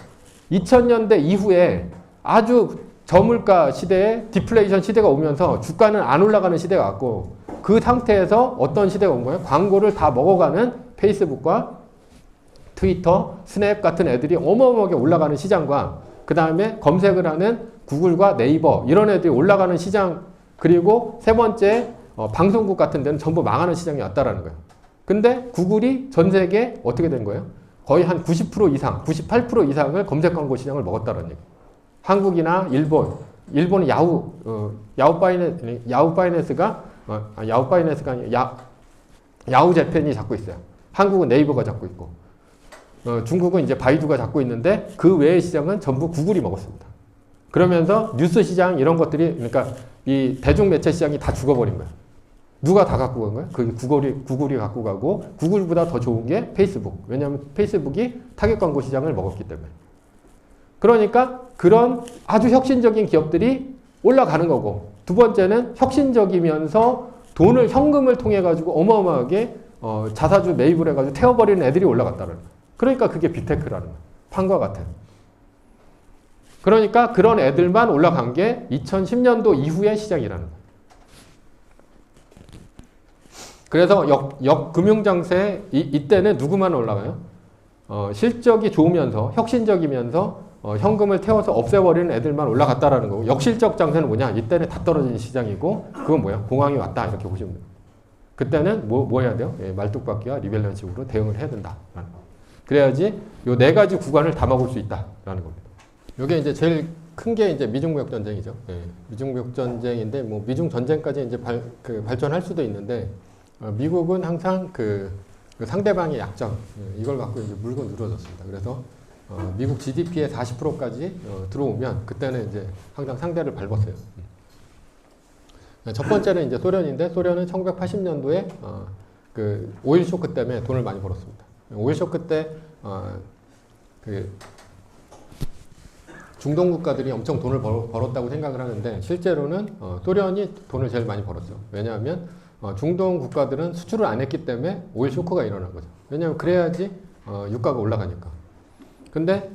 2000년대 이후에 아주 저물가 시대에 디플레이션 시대가 오면서 주가는 안 올라가는 시대가 왔고 그 상태에서 어떤 시대가 온 거예요? 광고를 다 먹어가는 페이스북과 트위터, 스냅 같은 애들이 어마어마하게 올라가는 시장과 그 다음에 검색을 하는 구글과 네이버 이런 애들이 올라가는 시장 그리고 세 번째 방송국 같은 데는 전부 망하는 시장이 왔다라는 거예요. 근데 구글이 전 세계 어떻게 된 거예요? 거의 한 90% 이상, 98% 이상을 검색 광고 시장을 먹었다는 얘기예요. 한국이나 일본은 야후파이낸스가 아니라 야후재팬이 잡고 있어요. 한국은 네이버가 잡고 있고 중국은 이제 바이두가 잡고 있는데 그 외의 시장은 전부 구글이 먹었습니다. 그러면서 뉴스 시장 이런 것들이 그러니까 이 대중매체 시장이 다 죽어버린 거예요. 누가 다 갖고 간 거예요? 그 구글이 갖고 가고 구글보다 더 좋은 게 페이스북. 왜냐하면 페이스북이 타겟 광고 시장을 먹었기 때문에. 그러니까 그런 아주 혁신적인 기업들이 올라가는 거고 두 번째는 혁신적이면서 돈을 현금을 통해 가지고 어마어마하게 자사주 매입을 해가지고 태워버리는 애들이 올라갔다는 거예요. 그러니까 그게 빅테크라는 거예요. 판과 같은. 그러니까 그런 애들만 올라간 게 2010년도 이후의 시장이라는 거예요. 그래서 금융장세 이때는 누구만 올라가요? 실적이 좋으면서 혁신적이면서 현금을 태워서 없애버리는 애들만 올라갔다라는 거고 역실적 장세는 뭐냐? 이때는 다 떨어진 시장이고 그건 뭐야? 공황이 왔다 이렇게 보시면 돼요. 그때는 뭐 해야 돼요? 예, 말뚝박기와 리밸런싱으로 대응을 해야 된다라는 거. 그래야지 요 네 가지 구간을 다 먹을 수 있다라는 겁니다. 요게 이제 제일 큰 게 이제 미중무역 전쟁이죠. 예, 미중무역 전쟁인데 뭐 미중 전쟁까지 이제 발전할 수도 있는데 미국은 항상 그 상대방의 약점 이걸 갖고 이제 물고 늘어졌습니다. 그래서 미국 GDP의 40%까지 들어오면 그때는 이제 항상 상대를 밟았어요. 첫 번째는 이제 소련인데 소련은 1980년도에 그 오일 쇼크 때문에 돈을 많이 벌었습니다. 오일 쇼크 때 그 중동 국가들이 엄청 돈을 벌었다고 생각을 하는데 실제로는 소련이 돈을 제일 많이 벌었죠. 왜냐하면 중동 국가들은 수출을 안 했기 때문에 오일 쇼크가 일어난 거죠. 왜냐하면 그래야지 유가가 올라가니까. 근데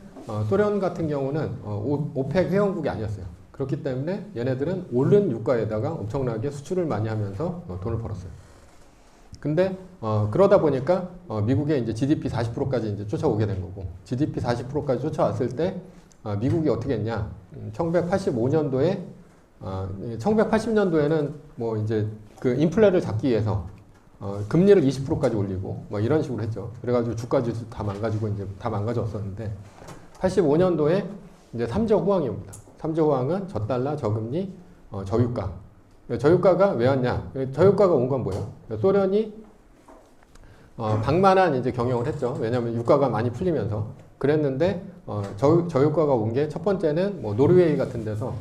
소련 같은 경우는 오펙 회원국이 아니었어요. 그렇기 때문에 얘네들은 오른 유가에다가 엄청나게 수출을 많이 하면서 돈을 벌었어요. 근데 그러다 보니까 미국의 이제 GDP 40%까지 이제 쫓아오게 된 거고 GDP 40%까지 쫓아왔을 때 미국이 어떻게 했냐? 1985년도에 1980년도에는 뭐 이제 그 인플레를 잡기 위해서 금리를 20%까지 올리고 뭐 이런 식으로 했죠. 그래가지고 주가 지수 다 망가지고 이제 다 망가졌었는데 85년도에 이제 3조 호황이 옵니다. 3조 호황은 저달러, 저금리, 저유가. 저유가가 왜 왔냐? 저유가가 온 건 뭐예요? 소련이 방만한 이제 경영을 했죠. 왜냐하면 유가가 많이 풀리면서 그랬는데 저유가가 온 게 첫 번째는 뭐 노르웨이 같은 데서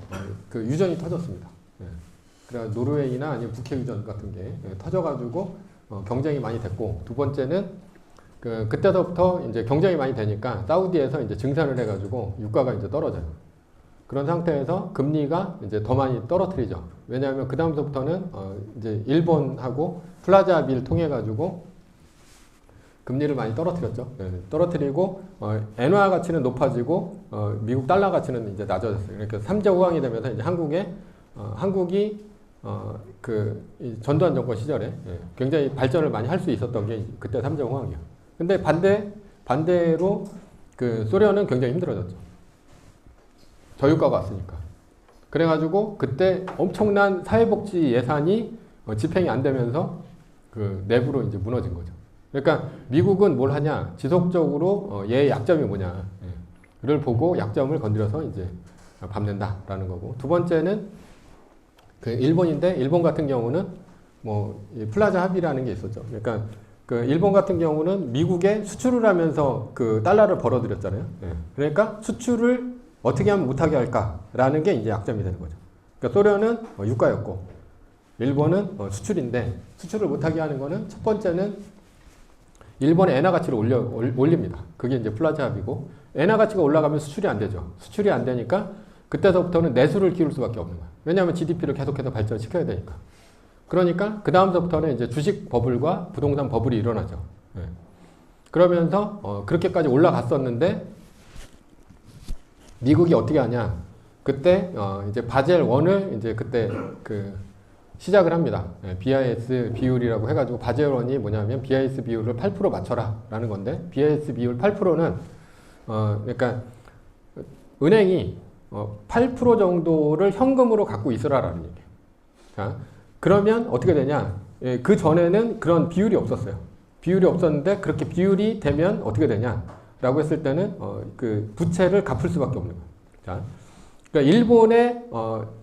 그 유전이 터졌습니다. 예. 그래 노르웨이나 아니면 북해 유전 같은 게 터져가지고 경쟁이 많이 됐고, 두 번째는 그때서부터 이제 경쟁이 많이 되니까 사우디에서 이제 증산을 해가지고 유가가 이제 떨어져요. 그런 상태에서 금리가 이제 더 많이 떨어뜨리죠. 왜냐하면 그 다음서부터는 이제 일본하고 플라자 비를 통해 가지고 금리를 많이 떨어뜨렸죠. 네, 떨어뜨리고 엔화 가치는 높아지고 미국 달러 가치는 이제 낮아졌어요. 그러니까 3자 호황이 되면서 이제 한국이 이 전두환 정권 시절에 굉장히 발전을 많이 할 수 있었던 게 그때 3자 호황이에요. 근데 반대로 그 소련은 굉장히 힘들어졌죠. 저유가가 왔으니까. 그래가지고 그때 엄청난 사회복지 예산이 집행이 안 되면서 그 내부로 이제 무너진 거죠. 그러니까 미국은 뭘 하냐? 지속적으로 얘의 약점이 뭐냐를 보고 약점을 건드려서 이제 밟는다라는 거고. 두 번째는 그 일본인데, 일본 같은 경우는 뭐 플라자 합의라는 게 있었죠. 그러니까 그 일본 같은 경우는 미국에 수출을 하면서 그 달러를 벌어들였잖아요. 그러니까 수출을 어떻게 하면 못하게 할까라는 게 이제 약점이 되는 거죠. 그러니까 소련은 유가였고, 일본은 수출인데, 수출을 못하게 하는 거는 첫 번째는 일본의 엔화 가치를 올립니다. 그게 이제 플라자 합의고, 엔화 가치가 올라가면 수출이 안 되죠. 수출이 안 되니까 그때서부터는 내수를 키울 수밖에 없는 거예요. 왜냐하면 GDP를 계속해서 발전시켜야 되니까. 그러니까 그 다음서부터는 이제 주식 버블과 부동산 버블이 일어나죠. 그러면서 그렇게까지 올라갔었는데 미국이 어떻게 하냐? 그때 이제 바젤 1을 이제 그때 시작을 합니다. BIS 비율이라고 해가지고 바젤 1이 뭐냐면 BIS 비율을 8% 맞춰라라는 건데, BIS 비율 8%는 그러니까 은행이 8% 정도를 현금으로 갖고 있으라라는 얘기예요. 자, 그러면 어떻게 되냐? 그 전에는 그런 비율이 없었어요. 비율이 없었는데 그렇게 비율이 되면 어떻게 되냐라고 했을 때는 그 부채를 갚을 수밖에 없는 거예요. 자, 그러니까 일본의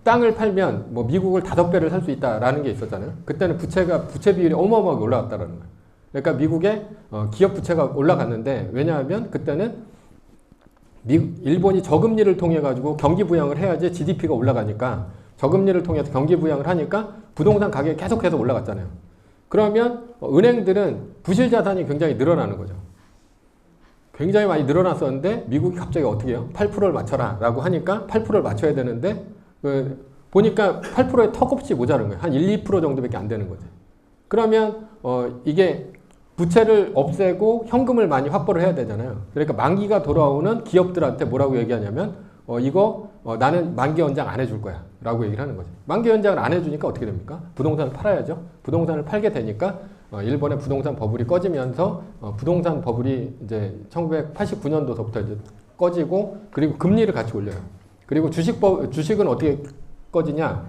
땅을 팔면 뭐 미국을 5배를 살 수 있다라는 게 있었잖아요. 그때는 부채 비율이 어마어마하게 올라갔다라는 거예요. 그러니까 미국의 기업 부채가 올라갔는데, 왜냐하면 그때는 일본이 저금리를 통해 가지고 경기 부양을 해야지 GDP가 올라가니까, 저금리를 통해서 경기 부양을 하니까 부동산 가격이 계속해서 올라갔잖아요. 그러면 은행들은 부실 자산이 굉장히 늘어나는 거죠. 굉장히 많이 늘어났었는데 미국이 갑자기 어떻게 해요? 8%를 맞춰라 라고 하니까 8%를 맞춰야 되는데 보니까 8%에 턱없이 모자른 거예요. 한 1, 2% 정도밖에 안 되는 거죠. 그러면 이게 부채를 없애고 현금을 많이 확보를 해야 되잖아요. 그러니까 만기가 돌아오는 기업들한테 뭐라고 얘기하냐면 이거 나는 만기 연장 안 해줄 거야 라고 얘기를 하는 거죠. 만기 연장을 안 해주니까 어떻게 됩니까? 부동산을 팔아야죠. 부동산을 팔게 되니까 일본의 부동산 버블이 꺼지면서 부동산 버블이 이제 1989년도서부터 이제 꺼지고, 그리고 금리를 같이 올려요. 그리고 주식은 어떻게 꺼지냐?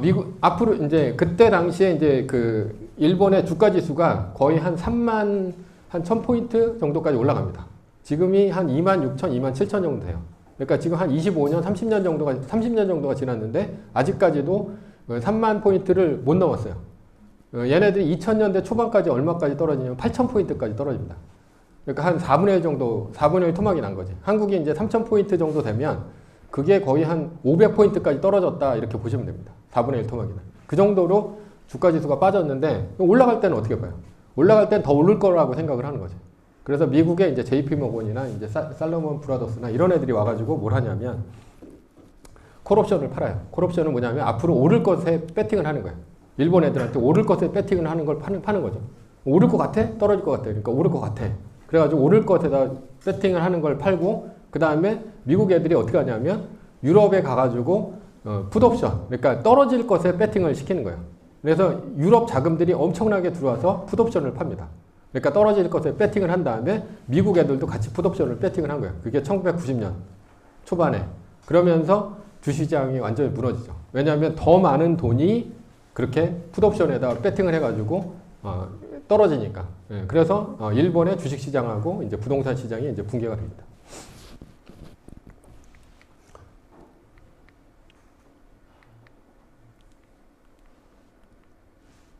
미국 앞으로 이제 그때 당시에 이제 그 일본의 주가 지수가 거의 한 1000포인트 정도까지 올라갑니다. 지금이 한 26,000, 27,000 정도 돼요. 그러니까 지금 한 25년, 30년 정도가 지났는데 아직까지도 3만 포인트를 못 넘었어요. 얘네들이 2000년대 초반까지 얼마까지 떨어지냐면 8000포인트까지 떨어집니다. 그러니까 한 4분의 1 정도, 4분의 1 토막이 난 거지. 한국이 이제 3000포인트 정도 되면 그게 거의 한 500포인트까지 떨어졌다 이렇게 보시면 됩니다. 4분의 1 토막이나. 그 정도로 주가 지수가 빠졌는데, 올라갈 때는 어떻게 봐요? 올라갈 땐 더 오를 거라고 생각을 하는 거죠. 그래서 미국의 이제 JP 모건이나 이제 살로몬 브라더스나 이런 애들이 와가지고 뭘 하냐면 콜옵션을 팔아요. 콜옵션은 뭐냐면 앞으로 오를 것에 배팅을 하는 거예요. 일본 애들한테 오를 것에 배팅을 하는 걸 파는 거죠. 오를 것 같아? 떨어질 것 같아? 그러니까 오를 것 같아. 그래가지고 오를 것에다 배팅을 하는 걸 팔고, 그 다음에 미국 애들이 어떻게 하냐면 유럽에 가가지고 풋옵션, 그러니까 떨어질 것에 배팅을 시키는 거예요. 그래서 유럽 자금들이 엄청나게 들어와서 풋옵션을 팝니다. 그러니까 떨어질 것에 배팅을 한 다음에 미국 애들도 같이 풋옵션을 배팅을 한 거예요. 그게 1990년 초반에. 그러면서 주시장이 완전히 무너지죠. 왜냐하면 더 많은 돈이 그렇게 풋옵션에다 배팅을 해가지고 떨어지니까. 그래서 일본의 주식시장하고 이제 부동산 시장이 이제 붕괴가 됩니다.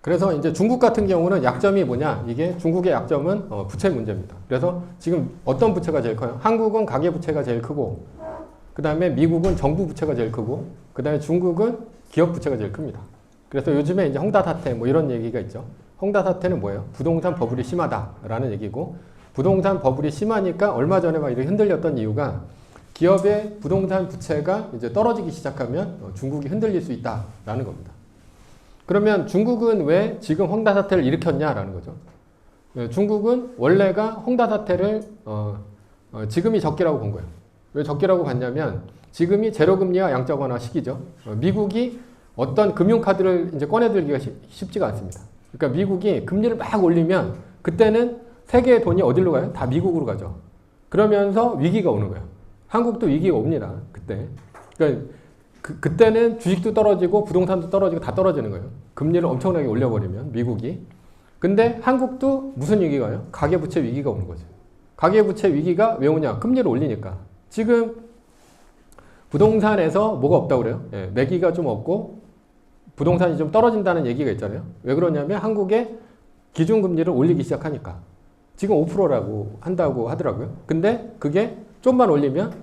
그래서 이제 중국 같은 경우는 약점이 뭐냐? 이게 중국의 약점은 부채 문제입니다. 그래서 지금 어떤 부채가 제일 커요? 한국은 가계부채가 제일 크고, 그 다음에 미국은 정부 부채가 제일 크고, 그 다음에 중국은 기업 부채가 제일 큽니다. 그래서 요즘에 이제 헝다 사태 뭐 이런 얘기가 있죠. 헝다 사태는 뭐예요? 부동산 버블이 심하다라는 얘기고, 부동산 버블이 심하니까 얼마 전에 막 이렇게 흔들렸던 이유가 기업의 부동산 부채가 이제 떨어지기 시작하면 중국이 흔들릴 수 있다라는 겁니다. 그러면 중국은 왜 지금 헝다 사태를 일으켰냐라는 거죠. 중국은 원래가 헝다 사태를 지금이 적기라고 본 거예요. 왜 적기라고 봤냐면 지금이 제로금리와 양적 완화 시기죠. 미국이 어떤 금융카드를 이제 꺼내들기가 쉽지가 않습니다. 그러니까 미국이 금리를 막 올리면 그때는 세계의 돈이 어디로 가요? 다 미국으로 가죠. 그러면서 위기가 오는 거예요. 한국도 위기가 옵니다. 그때. 그러니까 그때는 주식도 떨어지고 부동산도 떨어지고 다 떨어지는 거예요. 금리를 엄청나게 올려버리면 미국이. 근데 한국도 무슨 위기가 와요? 가계부채 위기가 오는 거죠. 가계부채 위기가 왜 오냐? 금리를 올리니까. 지금 부동산에서 뭐가 없다고 그래요? 예, 매기가 좀 없고 부동산이 좀 떨어진다는 얘기가 있잖아요. 왜 그러냐면 한국의 기준금리를 올리기 시작하니까. 지금 5%라고 한다고 하더라고요. 근데 그게 좀만 올리면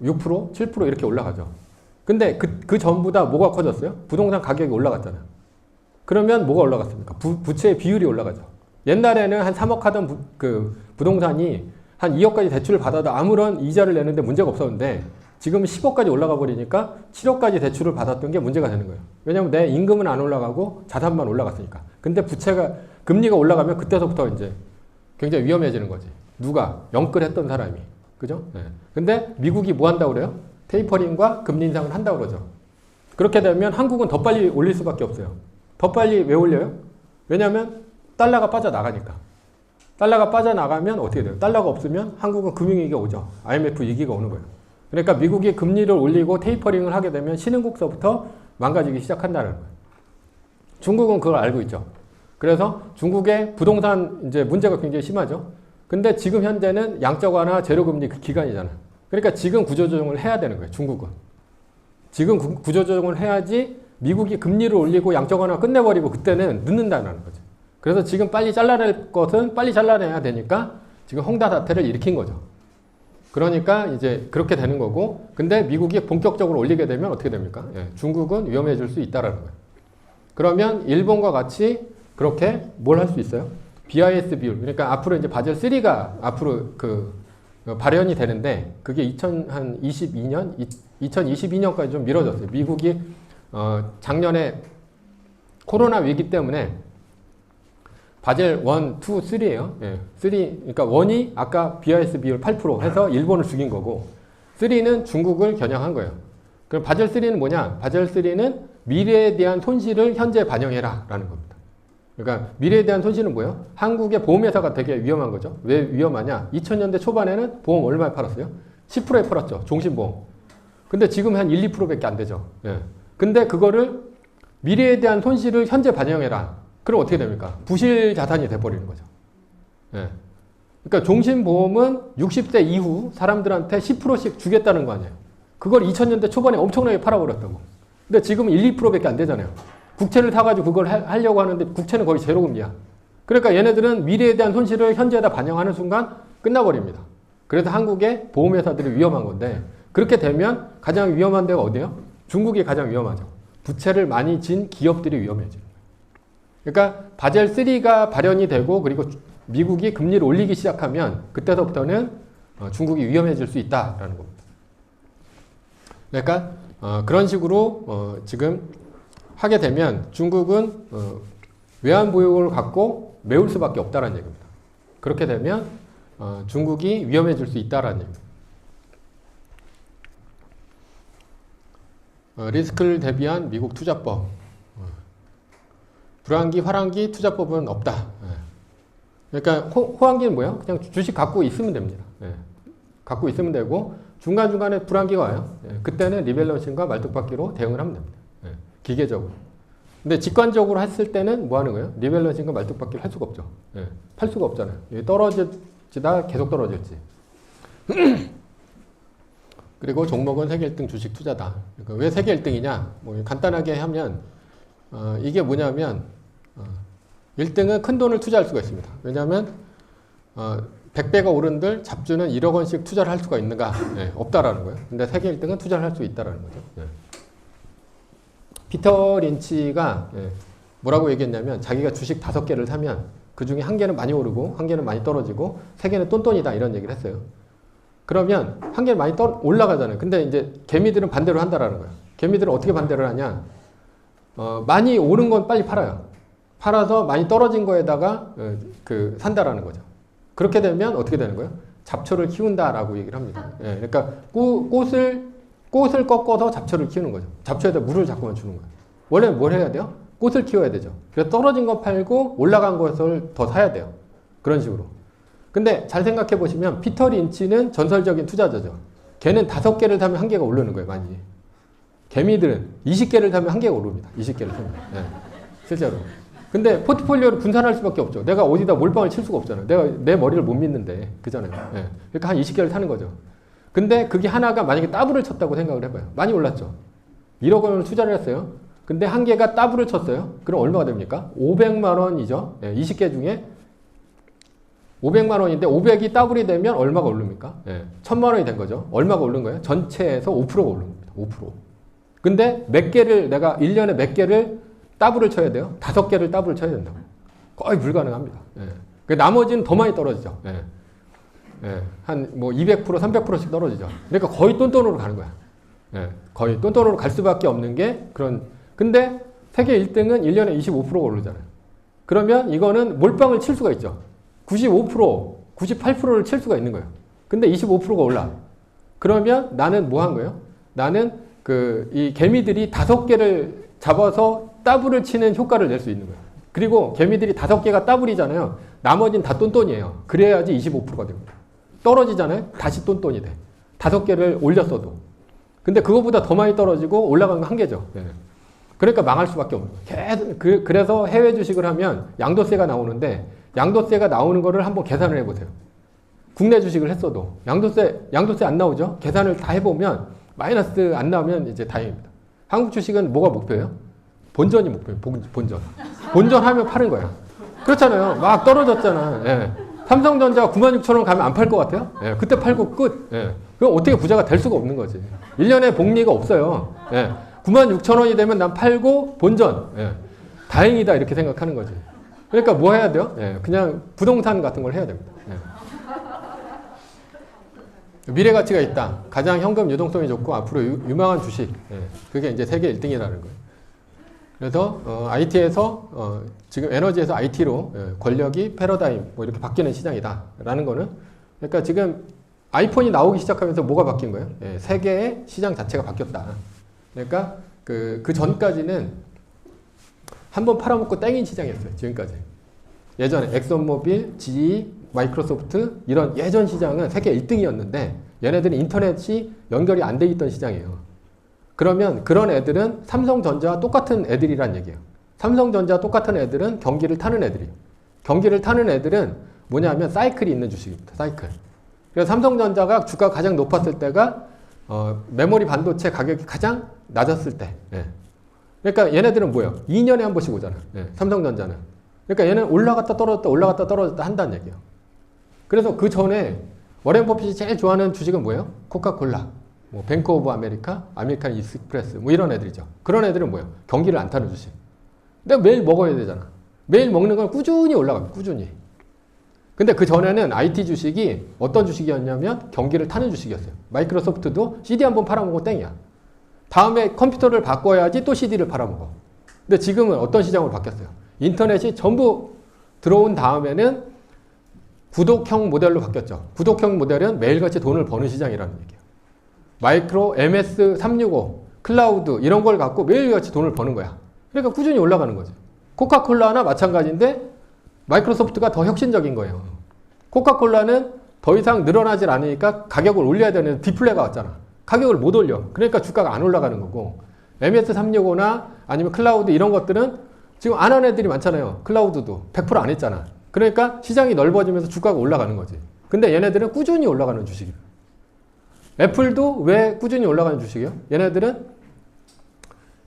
6%, 7% 이렇게 올라가죠. 근데 그 전보다 뭐가 커졌어요? 부동산 가격이 올라갔잖아요. 그러면 뭐가 올라갔습니까? 부채의 비율이 올라가죠. 옛날에는 한 3억 하던 부동산이 한 2억까지 대출을 받아도 아무런 이자를 내는데 문제가 없었는데 지금 10억까지 올라가 버리니까 7억까지 대출을 받았던 게 문제가 되는 거예요. 왜냐하면 내 임금은 안 올라가고 자산만 올라갔으니까. 근데 부채가 금리가 올라가면 그때서부터 이제 굉장히 위험해지는 거지. 누가? 영끌했던 사람이. 그죠? 네. 근데 미국이 뭐 한다고 그래요? 테이퍼링과 금리 인상을 한다고 그러죠. 그렇게 되면 한국은 더 빨리 올릴 수밖에 없어요. 더 빨리 왜 올려요? 왜냐하면 달러가 빠져나가니까. 달러가 빠져나가면 어떻게 돼요? 달러가 없으면 한국은 금융위기가 오죠. IMF 위기가 오는 거예요. 그러니까 미국이 금리를 올리고 테이퍼링을 하게 되면 신흥국서부터 망가지기 시작한다는 거예요. 중국은 그걸 알고 있죠. 그래서 중국의 부동산 이제 문제가 굉장히 심하죠. 근데 지금 현재는 양적 완화 제로금리 그 기간이잖아요. 그러니까 지금 구조조정을 해야 되는 거예요. 중국은. 지금 구조조정을 해야지 미국이 금리를 올리고 양적 완화 끝내버리고 그때는 늦는다는 거죠. 그래서 지금 빨리 잘라낼 것은 빨리 잘라내야 되니까 지금 헝다 사태를 일으킨 거죠. 그러니까 이제 그렇게 되는 거고, 근데 미국이 본격적으로 올리게 되면 어떻게 됩니까? 예, 중국은 위험해질 수 있다라는 거예요. 그러면 일본과 같이 그렇게 뭘 할 수 있어요? BIS 비율. 그러니까 앞으로 이제 바젤 3가 앞으로 발현이 되는데 그게 2022년까지 좀 미뤄졌어요. 미국이 작년에 코로나 위기 때문에 바젤 1, 2, 3예요. 예, 3, 그러니까 1이 아까 BIS 비율 8% 해서 일본을 죽인 거고 3는 중국을 겨냥한 거예요. 그럼 바젤 3는 뭐냐? 바젤 3는 미래에 대한 손실을 현재 반영해라 라는 겁니다. 그러니까 미래에 대한 손실은 뭐예요? 한국의 보험회사가 되게 위험한 거죠. 왜 위험하냐? 2000년대 초반에는 보험 얼마에 팔았어요? 10%에 팔았죠. 종신보험. 근데 지금 한 1, 2%밖에 안 되죠. 예. 근데 그거를 미래에 대한 손실을 현재 반영해라. 그럼 어떻게 됩니까? 부실 자산이 돼버리는 거죠. 예. 그러니까 종신보험은 60세 이후 사람들한테 10%씩 주겠다는 거 아니에요. 그걸 2000년대 초반에 엄청나게 팔아버렸다고. 근데 지금 1, 2%밖에 안 되잖아요. 국채를 사가지고 그걸 하려고 하는데 국채는 거의 제로금리야. 그러니까 얘네들은 미래에 대한 손실을 현재에다 반영하는 순간 끝나버립니다. 그래서 한국의 보험회사들이 위험한 건데 그렇게 되면 가장 위험한 데가 어디예요? 중국이 가장 위험하죠. 부채를 많이 진 기업들이 위험해지는 거예요. 그러니까 바젤 3가 발현이 되고 그리고 미국이 금리를 올리기 시작하면 그때서부터는 중국이 위험해질 수 있다라는 겁니다. 그러니까 그런 식으로 지금 하게 되면 중국은 외환 보유고를 갖고 메울 수밖에 없다는 얘기입니다. 그렇게 되면 중국이 위험해질 수 있다는 얘기입니다. 리스크를 대비한 미국 투자법. 불황기, 화랑기 투자법은 없다. 그러니까 호황기는 뭐예요? 그냥 주식 갖고 있으면 됩니다. 갖고 있으면 되고 중간중간에 불황기가 와요. 그때는 리밸런싱과 말뚝박기로 대응을 하면 됩니다. 기계적으로. 근데 직관적으로 했을 때는 뭐 하는 거예요? 리밸런싱과 말뚝박기를 할 수가 없죠. 팔 수가 없잖아요. 떨어지다 계속 떨어질지. 그리고 종목은 세계 1등 주식 투자다. 그러니까 왜 세계 1등이냐? 뭐 간단하게 하면 이게 뭐냐면 1등은 큰 돈을 투자할 수가 있습니다. 왜냐하면 100배가 오른들 잡주는 1억 원씩 투자를 할 수가 있는가? 네, 없다라는 거예요. 근데 세계 1등은 투자를 할 수 있다라는 거죠. 네. 피터 린치가 뭐라고 얘기했냐면 자기가 주식 5개를 사면 그 중에 1개는 많이 오르고 1개는 많이 떨어지고 3개는 똔똔이다 이런 얘기를 했어요. 그러면 1개는 많이 올라가잖아요. 근데 이제 개미들은 반대로 한다라는 거예요. 개미들은 어떻게 반대를 하냐? 많이 오른 건 빨리 팔아요. 팔아서 많이 떨어진 거에다가 산다라는 거죠. 그렇게 되면 어떻게 되는 거예요? 잡초를 키운다라고 얘기를 합니다. 그러니까 꽃을 꺾어서 잡초를 키우는 거죠. 잡초에다 물을 자꾸만 주는 거예요. 원래는 뭘 해야 돼요? 꽃을 키워야 되죠. 그래서 떨어진 거 팔고 올라간 것을 더 사야 돼요. 그런 식으로. 근데 잘 생각해 보시면 피터 린치는 전설적인 투자자죠. 걔는 5개를 사면 1개가 오르는 거예요, 많이. 개미들은 20개를 사면 1개가 오릅니다. 20개를 사면. 실제로. 근데 포트폴리오를 분산할 수밖에 없죠. 내가 어디다 몰빵을 칠 수가 없잖아요. 내가 내 머리를 못 믿는데. 그잖아요. 그러니까 한 20개를 사는 거죠. 근데 그게 하나가 만약에 더블을 쳤다고 생각을 해봐요. 많이 올랐죠. 1억 원을 투자를 했어요. 근데 1개가 더블을 쳤어요. 그럼 얼마가 됩니까? 500만 원이죠. 20개 중에 500만 원인데 500이 더블이 되면 얼마가 오릅니까? 1000만 원이 된 거죠. 얼마가 오른 거예요? 전체에서 5%가 오른 겁니다. 5%. 근데 몇 개를 내가 1년에 몇 개를 더블을 쳐야 돼요? 5개를 더블을 쳐야 된다고. 거의 불가능합니다. 나머지는 더 많이 떨어지죠. 한 뭐 200%, 300%씩 떨어지죠. 그러니까 거의 똔똔으로 가는 거야. 거의 똔똔으로 갈 수밖에 없는 게 그런. 근데 세계 1등은 1년에 25%가 오르잖아요. 그러면 이거는 몰빵을 칠 수가 있죠. 95%, 98%를 칠 수가 있는 거예요. 근데 25%가 올라. 그러면 나는 뭐 한 거예요? 나는 이 개미들이 5개를 잡아서 더블을 치는 효과를 낼 수 있는 거예요. 그리고 개미들이 5개가 더블이잖아요. 나머지는 다 똔똔이에요. 그래야지 25%가 됩니다. 떨어지잖아요. 다시 똔똔이 돼. 5개를 올렸어도. 근데 그거보다 더 많이 떨어지고 올라간 건 1개죠. 그러니까 망할 수밖에 없는 거예요. 계속 그래서 해외 주식을 하면 양도세가 나오는데 양도세가 나오는 거를 한번 계산을 해보세요. 국내 주식을 했어도 양도세 안 나오죠? 계산을 다 해보면 마이너스 안 나오면 이제 다행입니다. 한국 주식은 뭐가 목표예요? 본전이 목표예요. 본전. 본전하면 파는 거야. 그렇잖아요. 막 떨어졌잖아. 삼성전자가 96,000원 가면 안 팔 것 같아요? 그때 팔고 끝. 그럼 어떻게 부자가 될 수가 없는 거지. 1년에 복리가 없어요. 96,000원이 되면 난 팔고 본전. 다행이다 이렇게 생각하는 거지. 그러니까 뭐 해야 돼요? 그냥 부동산 같은 걸 해야 됩니다. 미래 가치가 있다. 가장 현금 유동성이 좋고 앞으로 유망한 주식. 그게 이제 세계 1등이라는 거예요. 그래서 IT에서 지금 에너지에서 IT로 권력이 패러다임 뭐 이렇게 바뀌는 시장이다라는 거는 그러니까 지금 아이폰이 나오기 시작하면서 뭐가 바뀐 거예요? 세계의 시장 자체가 바뀌었다. 그러니까 그 전까지는 한번 팔아먹고 땡인 시장이었어요. 지금까지. 예전에 엑슨모빌, GE, 마이크로소프트 이런 예전 시장은 세계 1등이었는데 얘네들은 인터넷이 연결이 안 돼 있던 시장이에요. 그러면 그런 애들은 삼성전자와 똑같은 애들이란 얘기예요. 삼성전자와 똑같은 애들은 경기를 타는 애들이에요. 경기를 타는 애들은 뭐냐면 사이클이 있는 주식입니다. 사이클. 그래서 삼성전자가 주가가 가장 높았을 때가 메모리 반도체 가격이 가장 낮았을 때. 그러니까 얘네들은 뭐예요? 2년에 한 번씩 오잖아. 삼성전자는. 그러니까 얘는 올라갔다 떨어졌다 한다는 얘기예요. 그래서 그 전에 워렌 버핏이 제일 좋아하는 주식은 뭐예요? 코카콜라, 뭐 뱅크 오브 아메리카, 아메리칸 익스프레스 뭐 이런 애들이죠. 그런 애들은 뭐예요? 경기를 안 타는 주식. 근데 매일 먹어야 되잖아. 매일 먹는 건 꾸준히 올라갑니다. 꾸준히. 근데 그 전에는 IT 주식이 어떤 주식이었냐면 경기를 타는 주식이었어요. 마이크로소프트도 CD 한번 팔아먹고 땡이야. 다음에 컴퓨터를 바꿔야지 또 CD를 팔아먹어. 근데 지금은 어떤 시장으로 바뀌었어요? 인터넷이 전부 들어온 다음에는 구독형 모델로 바뀌었죠. 구독형 모델은 매일같이 돈을 버는 시장이라는 얘기예요. 마이크로, MS365, 클라우드 이런 걸 갖고 매일같이 돈을 버는 거야. 그러니까 꾸준히 올라가는 거죠. 코카콜라나 마찬가지인데 마이크로소프트가 더 혁신적인 거예요. 코카콜라는 더 이상 늘어나질 않으니까 가격을 올려야 되는 디플레가 왔잖아. 가격을 못 올려. 그러니까 주가가 안 올라가는 거고 MS365나 아니면 클라우드 이런 것들은 지금 안 하는 애들이 많잖아요. 클라우드도 100% 안 했잖아. 그러니까 시장이 넓어지면서 주가가 올라가는 거지. 근데 얘네들은 꾸준히 올라가는 주식이에요. 애플도 왜 꾸준히 올라가는 주식이에요? 얘네들은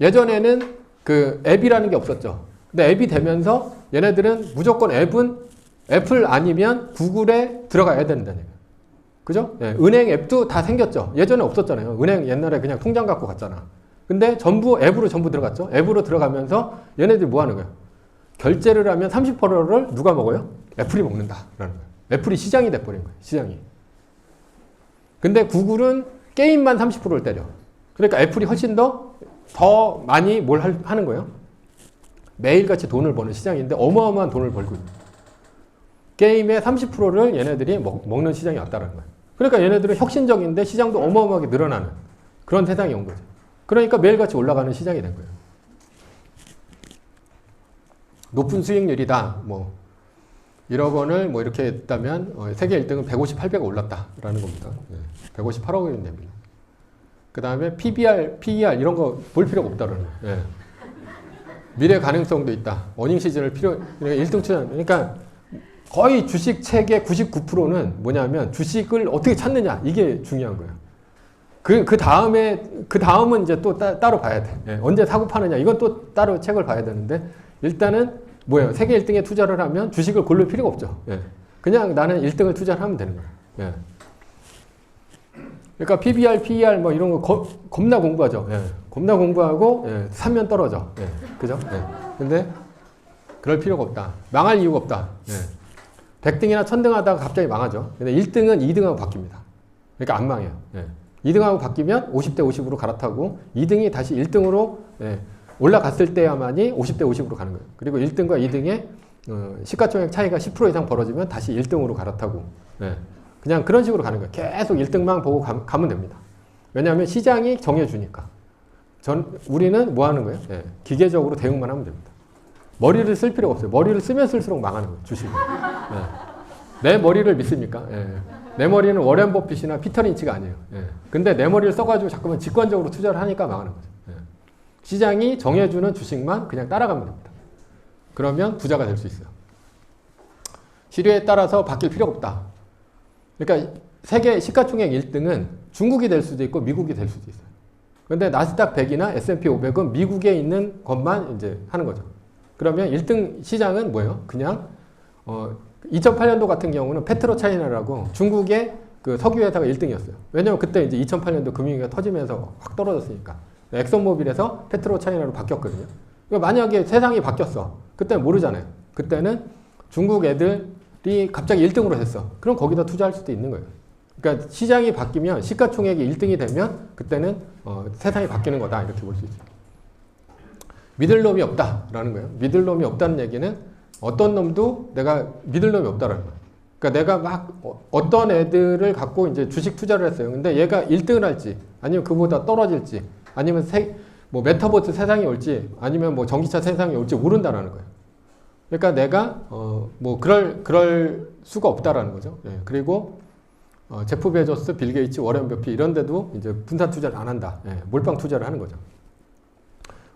예전에는 그 앱이라는 게 없었죠. 근데 앱이 되면서 얘네들은 무조건 앱은 애플 아니면 구글에 들어가야 된다는 얘기예요. 그죠? 예, 은행 앱도 다 생겼죠. 예전에 없었잖아요. 은행 옛날에 그냥 통장 갖고 갔잖아. 근데 전부 앱으로 전부 들어갔죠. 앱으로 들어가면서 얘네들이 뭐 하는 거예요? 결제를 하면 30%를 누가 먹어요? 애플이 먹는다라는 거예요. 애플이 시장이 돼버린 거예요. 시장이. 근데 구글은 게임만 30%를 때려. 그러니까 애플이 훨씬 더 많이 뭘 하는 거예요? 매일같이 돈을 버는 시장인데 어마어마한 돈을 벌고 있는 거예요. 게임의 30%를 얘네들이 먹는 시장이 왔다는 거예요. 그러니까 얘네들은 혁신적인데 시장도 어마어마하게 늘어나는 그런 세상이 온 거죠. 그러니까 매일같이 올라가는 시장이 된 거예요. 높은 수익률이다. 뭐 1억 원을 뭐 이렇게 했다면 세계 1등은 158배가 올랐다라는 겁니다. 158억 원이 됩니다. 그 다음에 PBR, PER 이런 거 볼 필요가 없다라는 거예요. 미래 가능성도 있다. 어닝 시즌을 1등 투자. 그러니까 거의 주식 책의 99%는 뭐냐면 주식을 어떻게 찾느냐 이게 중요한 거예요. 그 다음은 이제 또 따로 봐야 돼. 언제 사고 파느냐 이건 또 따로 책을 봐야 되는데 일단은 뭐예요? 세계 1등에 투자를 하면 주식을 고를 필요가 없죠. 그냥 나는 1등을 투자를 하면 되는 거예요. 그러니까 PBR, PER 뭐 이런 거 겁나 공부하죠. 겁나 공부하고 사면 떨어져. 그죠? 근데 그럴 필요가 없다. 망할 이유가 없다. 100등이나 1000등 하다가 갑자기 망하죠. 근데 1등은 2등하고 바뀝니다. 그러니까 안 망해요. 2등하고 바뀌면 50대 50으로 갈아타고 2등이 다시 1등으로 올라갔을 때야만이 50대 50으로 가는 거예요. 그리고 1등과 2등의 시가총액 차이가 10% 이상 벌어지면 다시 1등으로 갈아타고 그냥 그런 식으로 가는 거예요. 계속 1등만 보고 가면 됩니다. 왜냐하면 시장이 정해주니까. 우리는 뭐 하는 거예요? 기계적으로 대응만 하면 됩니다. 머리를 쓸 필요가 없어요. 머리를 쓰면 쓸수록 망하는 거예요. 주식은. 내 머리를 믿습니까? 내 머리는 워렌 버핏이나 피터 린치가 아니에요. 근데 내 머리를 써가지고 자꾸만 직관적으로 투자를 하니까 망하는 거죠. 시장이 정해주는 주식만 그냥 따라가면 됩니다. 그러면 부자가 될 수 있어요. 시류에 따라서 바뀔 필요가 없다. 그러니까 세계 시가총액 1등은 중국이 될 수도 있고 미국이 될 수도 있어요. 근데 나스닥 100이나 S&P 500은 미국에 있는 것만 이제 하는 거죠. 그러면 1등 시장은 뭐예요? 그냥 2008년도 같은 경우는 페트로 차이나라고 중국의 그 석유 회사가 1등이었어요. 왜냐면 그때 이제 2008년도 금융위기가 터지면서 확 떨어졌으니까. 엑슨모빌에서 페트로 차이나로 바뀌었거든요. 그러니까 만약에 세상이 바뀌었어. 그때는 모르잖아요. 그때는 중국 애들이 갑자기 1등으로 했어. 그럼 거기다 투자할 수도 있는 거예요. 그러니까 시장이 바뀌면 시가총액이 1등이 되면 그때는 세상이 바뀌는 거다. 이렇게 볼 수 있어요. 믿을 놈이 없다라는 거예요. 믿을 놈이 없다는 얘기는 어떤 놈도 내가 믿을 놈이 없다라는 거예요. 그러니까 내가 막 어떤 애들을 갖고 이제 주식 투자를 했어요. 근데 얘가 1등을 할지 아니면 그보다 떨어질지 아니면 뭐 메타버스 세상이 올지 아니면 뭐 전기차 세상이 올지 모른다라는 거예요. 그러니까 내가 뭐 그럴 수가 없다라는 거죠. 그리고 제프 베조스, 빌 게이츠, 워렌 버핏 이런 데도 이제 분산 투자를 안 한다. 몰빵 투자를 하는 거죠.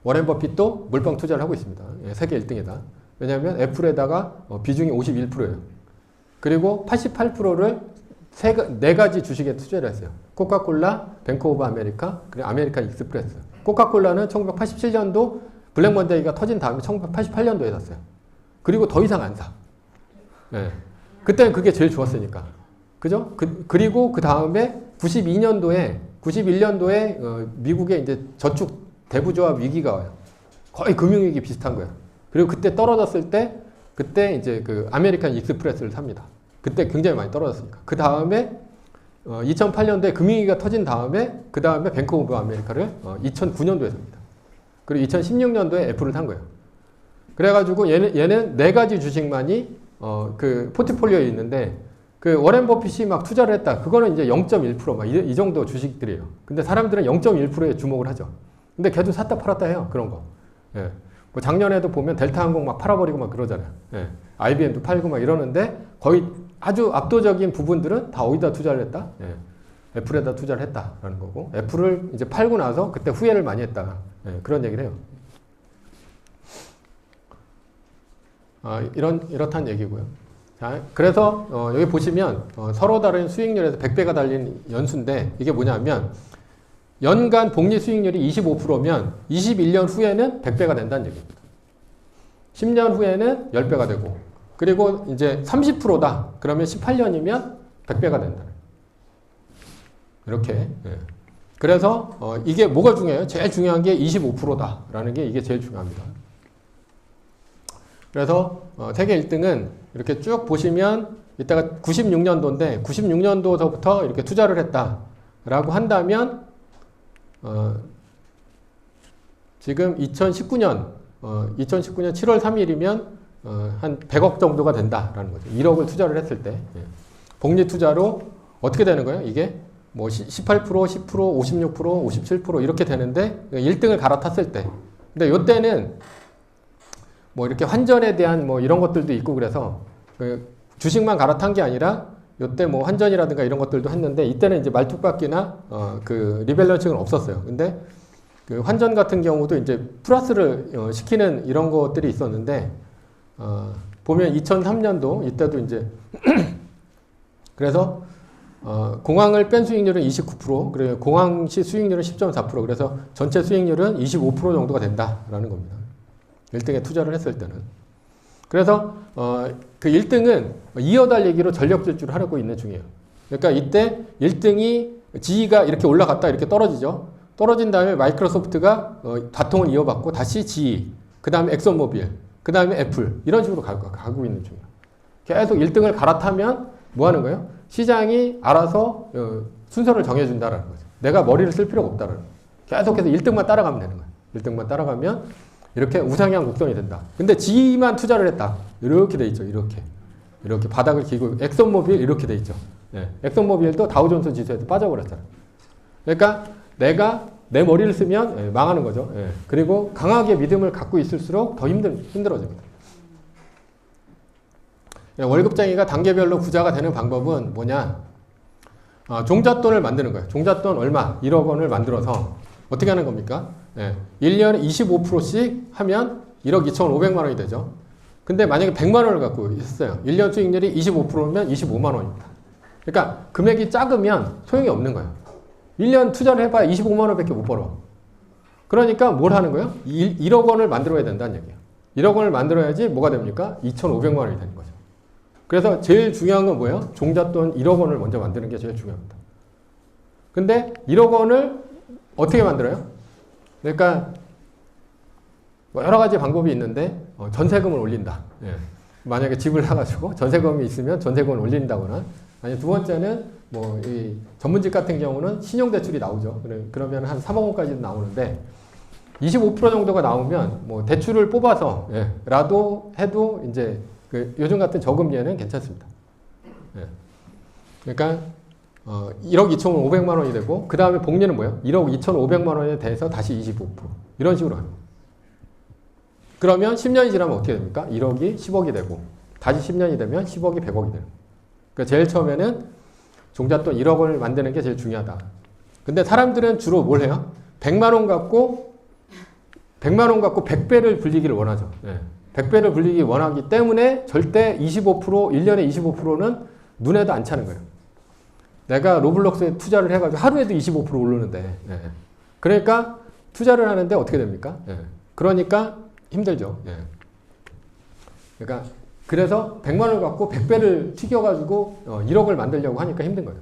워렌 버핏도 몰빵 투자를 하고 있습니다. 세계 1등이다. 왜냐하면 애플에다가 비중이 51%예요. 그리고 88%를 네 가지 주식에 투자를 했어요. 코카콜라, 뱅크 오브 아메리카, 그리고 아메리칸 익스프레스. 코카콜라는 1987년도 블랙 먼데이가 터진 다음에 1988년도에 샀어요. 그리고 더 이상 안 사. 그때는 그게 제일 좋았으니까. 그죠? 그리고 그 다음에 91년도에 미국의 이제 저축 대부조합 위기가 와요. 거의 금융위기 비슷한 거예요. 그리고 그때 떨어졌을 때, 그때 이제 그 아메리칸 익스프레스를 삽니다. 그때 굉장히 많이 떨어졌으니까. 그 다음에 2008년도에 금융위기가 터진 다음에, 그 다음에 뱅크 오브 아메리카를 2009년도에 삽니다. 그리고 2016년도에 애플을 산 거예요. 그래가지고 얘는 네 가지 주식만이 그 포트폴리오에 있는데, 그 워렌 버핏이 막 투자를 했다. 그거는 이제 0.1% 막 이 정도 주식들이에요. 근데 사람들은 0.1%에 주목을 하죠. 근데 걔도 샀다 팔았다 해요. 그런 거. 뭐 작년에도 보면 델타항공 막 팔아버리고 막 그러잖아요. IBM도 팔고 막 이러는데 거의 아주 압도적인 부분들은 다 어디다 투자를 했다? 애플에다 투자를 했다라는 거고, 애플을 이제 팔고 나서 그때 후회를 많이 했다. 그런 얘기를 해요. 이렇다는 얘기고요. 자, 그래서 여기 보시면 서로 다른 수익률에서 100배가 달린 연수인데, 이게 뭐냐면 연간 복리 수익률이 25%면 21년 후에는 100배가 된다는 얘기입니다. 10년 후에는 10배가 되고, 그리고 이제 30%다. 그러면 18년이면 100배가 된다. 이렇게. 예. 그래서 이게 뭐가 중요해요? 제일 중요한 게 25%다라는 게 이게 제일 중요합니다. 그래서 세계 1등은 이렇게 쭉 보시면 이따가 96년도인데 96년도서부터 이렇게 투자를 했다라고 한다면 지금 2019년 7월 3일이면 한 100억 정도가 된다라는 거죠. 1억을 투자를 했을 때 복리 투자로 어떻게 되는 거예요? 이게 뭐 18%, 10%, 56%, 57% 이렇게 되는데 1등을 갈아탔을 때. 근데 이때는 뭐 이렇게 환전에 대한 뭐 이런 것들도 있고 그래서 그 주식만 갈아탄 게 아니라 이때 뭐 환전이라든가 이런 것들도 했는데 이때는 이제 말뚝박기나 그 리밸런싱은 없었어요. 근데 그 환전 같은 경우도 이제 플러스를 시키는 이런 것들이 있었는데 보면 2003년도 이때도 이제 그래서 공항을 뺀 수익률은 29%, 그리고 공항시 수익률은 10.4%, 그래서 전체 수익률은 25% 정도가 된다라는 겁니다. 1등에 투자를 했을 때는. 그래서 그 1등은 이어달리기로 전력 질주를 하고 있는 중이에요. 그러니까 이때 1등이 GE가 이렇게 올라갔다 이렇게 떨어지죠. 떨어진 다음에 마이크로소프트가 바통을 이어받고 다시 GE, 그 다음에 엑슨모빌, 그 다음에 애플 이런 식으로 가고 있는 중이에요. 계속 1등을 갈아타면 뭐 하는 거예요? 시장이 알아서 순서를 정해준다라는 거죠. 내가 머리를 쓸 필요가 없다라는 거예요. 계속해서 1등만 따라가면 되는 거예요. 1등만 따라가면 이렇게 우상향 곡선이 된다. 근데 G만 투자를 했다. 이렇게 돼 있죠. 이렇게 바닥을 기고 엑슨모빌 이렇게 돼 있죠. 네. 엑슨모빌도 다우존스 지수에서 빠져버렸잖아요. 그러니까 내가 내 머리를 쓰면 망하는 거죠. 예. 그리고 강하게 믿음을 갖고 있을수록 더 힘들어집니다. 월급쟁이가 단계별로 부자가 되는 방법은 뭐냐? 종잣돈을 만드는 거예요. 종잣돈 얼마? 1억 원을 만들어서 어떻게 하는 겁니까? 1년에 25%씩 하면 1억 2,500만 원이 되죠. 근데 만약에 100만 원을 갖고 있어요. 1년 수익률이 25%면 25만 원입니다. 그러니까 금액이 작으면 소용이 없는 거예요. 1년 투자를 해봐야 25만 원밖에 못 벌어. 그러니까 뭘 하는 거예요? 1억 원을 만들어야 된다는 얘기예요. 1억 원을 만들어야지 뭐가 됩니까? 2,500만 원이 되는 거죠. 그래서 제일 중요한 건 뭐예요? 종잣돈 1억 원을 먼저 만드는 게 제일 중요합니다. 근데 1억 원을 어떻게 만들어요? 그러니까 뭐 여러 가지 방법이 있는데 전세금을 올린다. 예. 만약에 집을 사가지고 전세금이 있으면 전세금을 올린다거나 아니 두 번째는 뭐 이 전문직 같은 경우는 신용대출이 나오죠. 그러면 한 3억 원까지도 나오는데 25% 정도가 나오면 뭐 대출을 뽑아서 라도 해도 이제 그 요즘 같은 저금리에는 괜찮습니다. 예. 그러니까 1억 2,500만 원이 되고 그 다음에 복리는 뭐예요? 1억 2,500만 원에 대해서 다시 25% 이런 식으로 하는 거예요. 그러면 10년이 지나면 어떻게 됩니까? 1억이 10억이 되고 다시 10년이 되면 10억이 100억이 되는 거예요. 그러니까 제일 처음에는 종잣돈 1억 원을 만드는 게 제일 중요하다. 근데 사람들은 주로 뭘 해요? 100만 원 갖고 100배를 불리기를 원하죠. 100배를 불리기 원하기 때문에 절대 25%, 1년에 25%는 눈에도 안 차는 거예요. 내가 로블록스에 투자를 해가지고 하루에도 25% 오르는데. 그러니까 투자를 하는데 어떻게 됩니까? 그러니까 힘들죠. 그러니까 그래서 100만 원을 갖고 100배를 튀겨가지고 1억을 만들려고 하니까 힘든 거예요.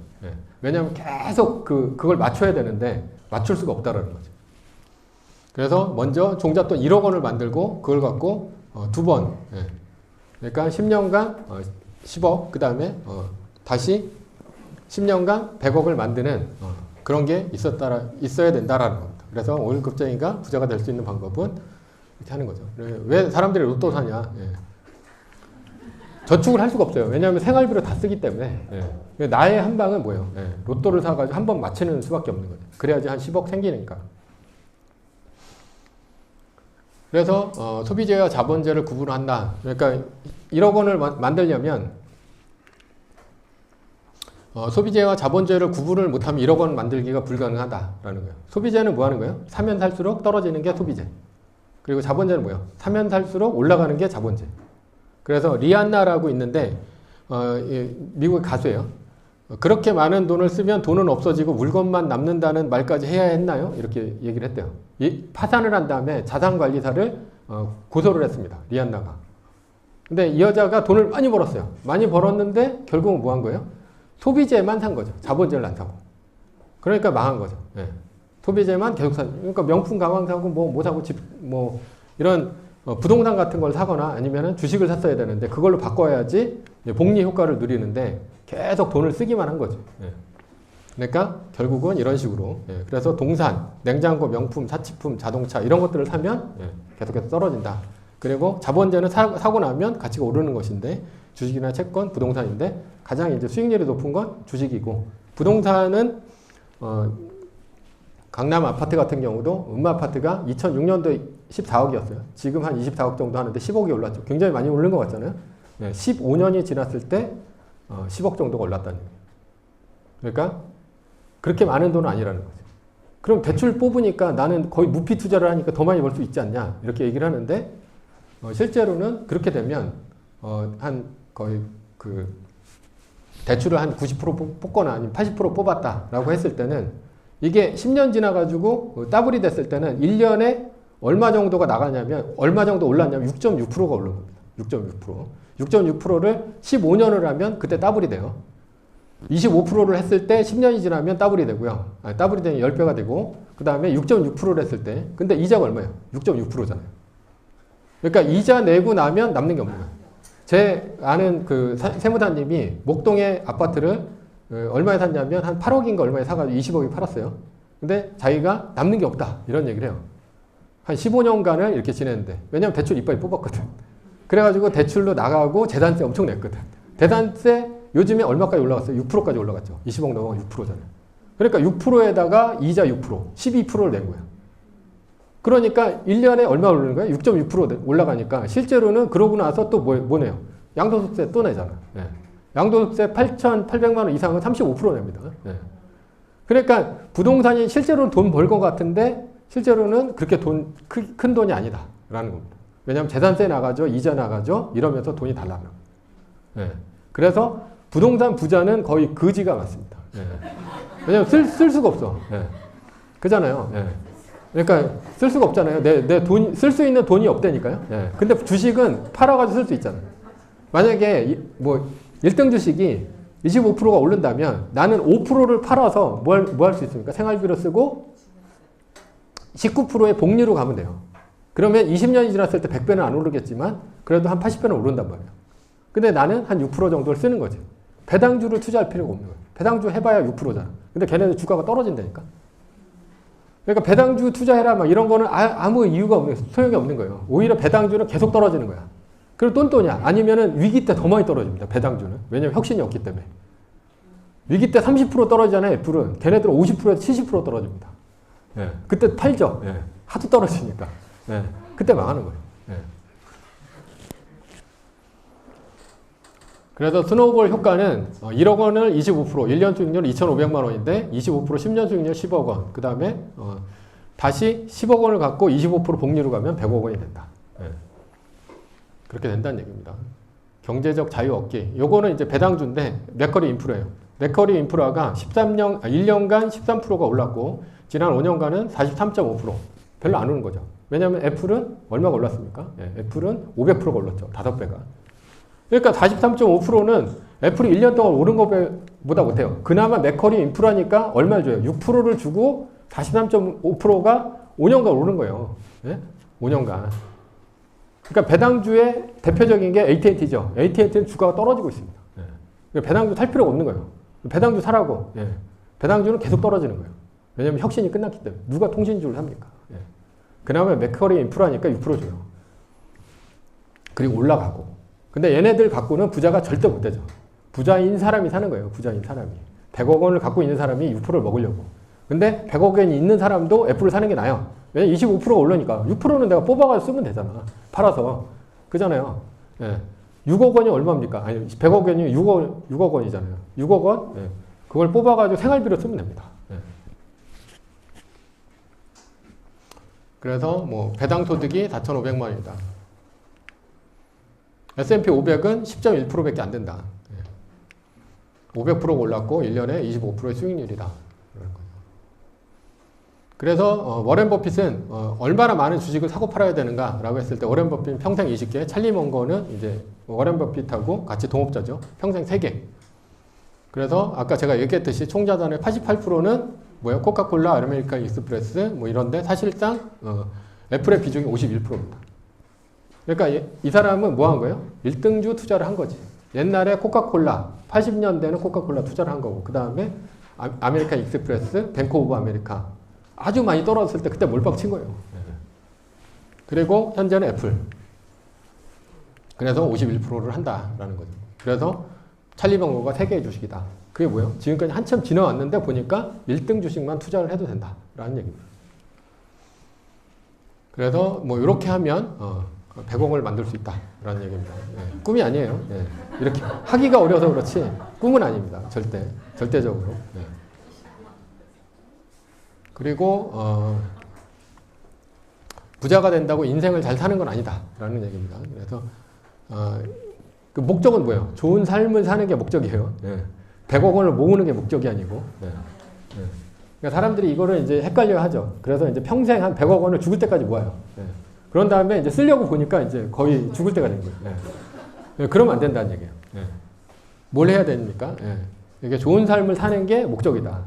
왜냐하면 계속 그걸 맞춰야 되는데 맞출 수가 없다라는 거죠. 그래서 먼저 종잣돈 1억 원을 만들고 그걸 갖고 두 번, 그러니까 10년간 10억, 그 다음에 다시 10년간 100억을 만드는 그런 게 있어야 된다라는 겁니다. 그래서 월급쟁이가 부자가 될 수 있는 방법은 이렇게 하는 거죠. 왜 사람들이 로또 사냐? 저축을 할 수가 없어요. 왜냐하면 생활비로 다 쓰기 때문에. 나의 한 방은 뭐예요? 로또를 사가지고 한 번 맞추는 수밖에 없는 거죠. 그래야지 한 10억 생기니까. 그래서 소비재와 자본재를 구분한다. 그러니까 1억 원을 만들려면 소비재와 자본재를 구분을 못하면 1억 원 만들기가 불가능하다라는 거예요. 소비재는 뭐 하는 거예요? 사면 살수록 떨어지는 게 소비재. 그리고 자본재는 뭐예요? 사면 살수록 올라가는 게 자본재. 그래서 리안나라고 있는데 미국의 가수예요. 그렇게 많은 돈을 쓰면 돈은 없어지고 물건만 남는다는 말까지 해야 했나요? 이렇게 얘기를 했대요. 파산을 한 다음에 자산관리사를 고소를 했습니다. 리안나가. 근데 이 여자가 돈을 많이 벌었어요. 많이 벌었는데 결국은 뭐 한 거예요? 소비재만 산 거죠. 자본재를 안 사고. 그러니까 망한 거죠. 예. 소비재만 계속 그러니까 명품 가방 사고 뭐 사고 집 뭐 이런 부동산 같은 걸 사거나 아니면은 주식을 샀어야 되는데 그걸로 바꿔야지 복리 효과를 누리는데 계속 돈을 쓰기만 한 거죠. 예. 그러니까 결국은 이런 식으로 그래서 동산, 냉장고, 명품, 사치품, 자동차 이런 것들을 사면 계속해서 떨어진다. 그리고 자본재는 사고 나면 가치가 오르는 것인데 주식이나 채권, 부동산인데 가장 이제 수익률이 높은 건 주식이고 부동산은 강남 아파트 같은 경우도 음마아파트가 2006년도에 14억이었어요. 지금 한 24억 정도 하는데 10억이 올랐죠. 굉장히 많이 오른 것 같잖아요. 15년이 지났을 때 10억 정도가 올랐다는 거예요. 그러니까 그렇게 많은 돈은 아니라는 거죠. 그럼 대출 뽑으니까 나는 거의 무피 투자를 하니까 더 많이 벌 수 있지 않냐 이렇게 얘기를 하는데 실제로는 그렇게 되면 한 거의 그 대출을 한 90% 뽑거나 아니면 80% 뽑았다라고 했을 때는 이게 10년 지나가지고 더블이 됐을 때는 1년에 얼마 정도가 나가냐면 얼마 정도 올랐냐면 6.6%가 오른 겁니다. 6.6%. 6.6%를 15년을 하면 그때 더블이 돼요. 25%를 했을 때 10년이 지나면 더블이 되고요. 더블이 되면 10배가 되고 그 다음에 6.6%를 했을 때 근데 이자가 얼마예요? 6.6%잖아요. 그러니까 이자 내고 나면 남는 게 없는 거예요. 제 아는 그 세무사님이 목동의 아파트를 얼마에 샀냐면 한 8억인가 얼마에 사가지고 20억에 팔았어요. 근데 자기가 남는 게 없다 이런 얘기를 해요. 한 15년간을 이렇게 지냈는데 왜냐면 대출 이빨이 뽑았거든. 그래가지고 대출로 나가고 재산세 엄청 냈거든. 재산세 요즘에 얼마까지 올라갔어요? 6%까지 올라갔죠. 20억 넘어가 6%잖아요. 그러니까 6%에다가 이자 6%, 12%를 낸 거야. 그러니까 1년에 얼마 오르는 거야? 6.6% 올라가니까 실제로는 그러고 나서 또 뭐 내요? 양도소득세 또 내잖아. 네. 양도소득세 8,800만 원 이상은 35% 냅니다. 네. 그러니까 부동산이 실제로는 돈 벌 것 같은데 실제로는 그렇게 큰 돈이 아니다라는 겁니다. 왜냐하면 재산세 나가죠, 이자 나가죠, 이러면서 돈이 달라요. 네. 그래서 부동산 부자는 거의 거지가 많습니다. 네. 왜냐하면 쓸 수가 없어. 네. 그잖아요. 네. 그러니까 쓸 수가 없잖아요. 내 돈, 쓸 수 있는 돈이 없다니까요. 네. 근데 주식은 팔아가지고 쓸 수 있잖아요. 만약에 뭐 1등 주식이 25%가 오른다면 나는 5%를 팔아서 뭐 할 수 있습니까? 생활비로 쓰고 19%의 복리로 가면 돼요. 그러면 20년이 지났을 때 100배는 안 오르겠지만 그래도 한 80배는 오른단 말이에요. 근데 나는 한 6% 정도를 쓰는 거지. 배당주를 투자할 필요가 없는 거예요. 배당주 해봐야 6%잖아. 근데 걔네들 주가가 떨어진다니까. 그러니까 배당주 투자해라 막 이런 거는 아무 이유가 없는 거예요. 소용이 없는 거예요. 오히려 배당주는 계속 떨어지는 거야. 그리고 똔똔이야. 아니면은 위기 때 더 많이 떨어집니다. 배당주는. 왜냐면 혁신이 없기 때문에. 위기 때 30% 떨어지잖아요. 애플은. 걔네들은 50%에서 70% 떨어집니다. 예. 그때 팔죠. 예. 하도 떨어지니까. 예. 그때 망하는 거예요. 예. 그래서 스노우볼 효과는 1억 원을 25%, 1년 수익률 2,500만 원인데 25% 10년 수익률 10억 원. 그 다음에 다시 10억 원을 갖고 25% 복리로 가면 100억 원이 된다. 예. 그렇게 된다는 얘기입니다. 경제적 자유 얻기. 요거는 이제 배당주인데 맥커리 인프라예요. 맥커리 인프라가 1년간 13%가 올랐고 지난 5년간은 43.5%. 별로 안 오른 거죠. 왜냐하면 애플은 얼마가 올랐습니까? 예, 애플은 500%가 올랐죠. 5배가. 그러니까 43.5%는 애플이 1년 동안 오른 것보다 못해요. 그나마 맥커리 인프라니까 얼마를 줘요? 6%를 주고 43.5%가 5년간 오른 거예요. 예? 5년간. 그러니까 배당주의 대표적인 게 AT&T죠. AT&T는 주가가 떨어지고 있습니다. 예. 그러니까 배당주 살 필요가 없는 거예요. 배당주 사라고. 예. 배당주는 계속 떨어지는 거예요. 왜냐하면 혁신이 끝났기 때문에. 누가 통신주를 삽니까? 예. 그나마 맥커리 인프라니까 6% 줘요. 그리고 올라가고. 근데 얘네들 갖고는 부자가 절대 못 되죠. 부자인 사람이 사는 거예요. 부자인 사람이. 100억 원을 갖고 있는 사람이 6%를 먹으려고. 근데 100억 원이 있는 사람도 애플을 사는 게 나아요. 왜냐면 25%가 올라니까. 6%는 내가 뽑아가지고 쓰면 되잖아. 팔아서. 그잖아요. 예. 6억 원이 얼마입니까? 아니, 100억 원이 6억 원이잖아요. 6억 원? 예. 그걸 뽑아가지고 생활비로 쓰면 됩니다. 예. 그래서 뭐 배당 소득이 4,500만 원이다. S&P 500은 10.1%밖에 안 된다. 500%가 올랐고 1년에 25%의 수익률이다. 그래서 워렌 버핏은 얼마나 많은 주식을 사고 팔아야 되는가라고 했을 때 워렌 버핏 평생 20개, 찰리 먼거는 이제 워렌 버핏하고 같이 동업자죠. 평생 3개. 그래서 아까 제가 얘기했듯이 총 자산의 88%는 뭐야? 코카콜라, 아메리칸 익스프레스 뭐 이런데 사실상 애플의 비중이 51%입니다. 그러니까 이 사람은 뭐 한 거예요? 1등주 투자를 한 거지. 옛날에 코카콜라, 80년대는 코카콜라 투자를 한 거고 그 다음에 아메리칸 익스프레스, 뱅크 오브 아메리카 아주 많이 떨어졌을 때 그때 몰빵 친 거예요. 그리고 현재는 애플. 그래서 51%를 한다라는 거죠. 그래서 찰리 먼거가 3개의 주식이다. 그게 뭐예요? 지금까지 한참 지나왔는데 보니까 1등 주식만 투자를 해도 된다라는 얘기입니다. 그래서 뭐 이렇게 하면 100억을 만들 수 있다라는 얘기입니다. 꿈이 아니에요. 이렇게 하기가 어려서 그렇지 꿈은 아닙니다. 절대적으로. 그리고 부자가 된다고 인생을 잘 사는 건 아니다라는 얘기입니다. 그래서 그 목적은 뭐예요? 좋은 삶을 사는 게 목적이에요. 100억 원을 모으는 게 목적이 아니고. 그러니까 사람들이 이거를 이제 헷갈려 하죠. 그래서 이제 평생 한 100억 원을 죽을 때까지 모아요. 그런 다음에 이제 쓰려고 보니까 이제 거의 죽을 때가 된 거예요. 그러면 안 된다는 얘기예요. 뭘 해야 됩니까? 이게 좋은 삶을 사는 게 목적이다.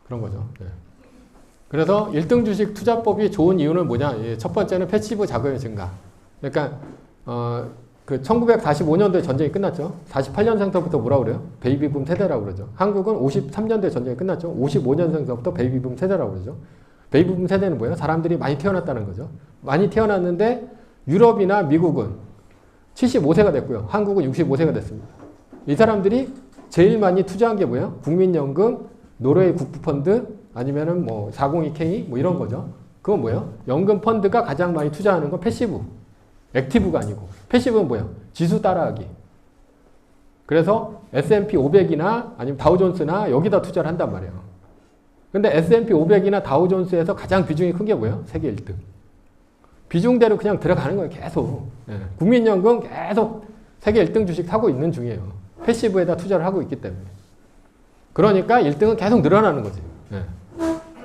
그런 거죠. 그래서 1등 주식 투자법이 좋은 이유는 뭐냐? 첫 번째는 패시브 자금의 증가. 그러니까 그 1945년도에 전쟁이 끝났죠. 48년생서부터 뭐라고 그래요? 베이비붐 세대라고 그러죠. 한국은 53년도에 전쟁이 끝났죠. 55년생서부터 베이비붐 세대라고 그러죠. 베이비붐 세대는 뭐예요? 사람들이 많이 태어났다는 거죠. 많이 태어났는데 유럽이나 미국은 75세가 됐고요. 한국은 65세가 됐습니다. 이 사람들이 제일 많이 투자한 게 뭐예요? 국민연금, 노르웨이 국부펀드, 아니면은 뭐 402K 뭐 이런 거죠. 그건 뭐예요? 연금 펀드가 가장 많이 투자하는 건 패시브. 액티브가 아니고. 패시브는 뭐예요? 지수 따라하기. 그래서 S&P 500이나 아니면 다우존스나 여기다 투자를 한단 말이에요. 근데 S&P 500이나 다우존스에서 가장 비중이 큰 게 뭐예요? 세계 1등. 비중대로 그냥 들어가는 거예요. 계속. 국민연금 계속 세계 1등 주식 사고 있는 중이에요. 패시브에다 투자를 하고 있기 때문에. 그러니까 1등은 계속 늘어나는 거지.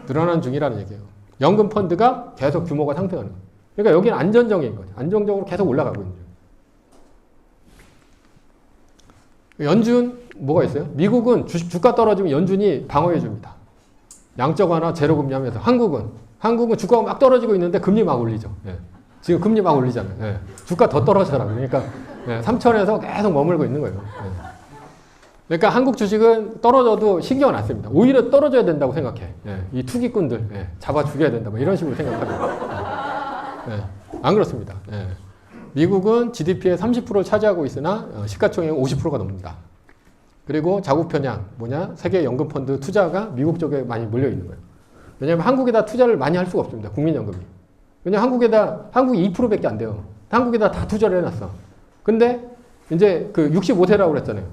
늘어나는 중이라는 얘기예요. 연금 펀드가 계속 규모가 상승하는 거예요. 그러니까 여기는 안전적인 거죠. 안정적으로 계속 올라가고 있는 거예요. 연준 뭐가 있어요? 미국은 주가 떨어지면 연준이 방어해 줍니다. 양적 완화, 제로 금리 하면서 한국은 주가가 막 떨어지고 있는데 금리 막 올리죠. 지금 금리 막 올리잖아요. 주가 더 떨어져라. 그러니까 3천에서 계속 머물고 있는 거예요. 그러니까 한국 주식은 떨어져도 신경을 안 씁니다. 오히려 떨어져야 된다고 생각해. 이 투기꾼들 잡아 죽여야 된다. 뭐 이런 식으로 생각합니다. 안 그렇습니다. 미국은 GDP의 30%를 차지하고 있으나 시가총액은 50%가 넘는다. 그리고 자국 편향, 세계 연금 펀드 투자가 미국 쪽에 많이 몰려 있는 거예요. 왜냐하면 한국에다 투자를 많이 할 수가 없습니다. 국민연금이. 왜냐하면 한국이 2%밖에 안 돼요. 한국에다 다 투자를 해놨어. 근데 이제 그 65세라고 그랬잖아요.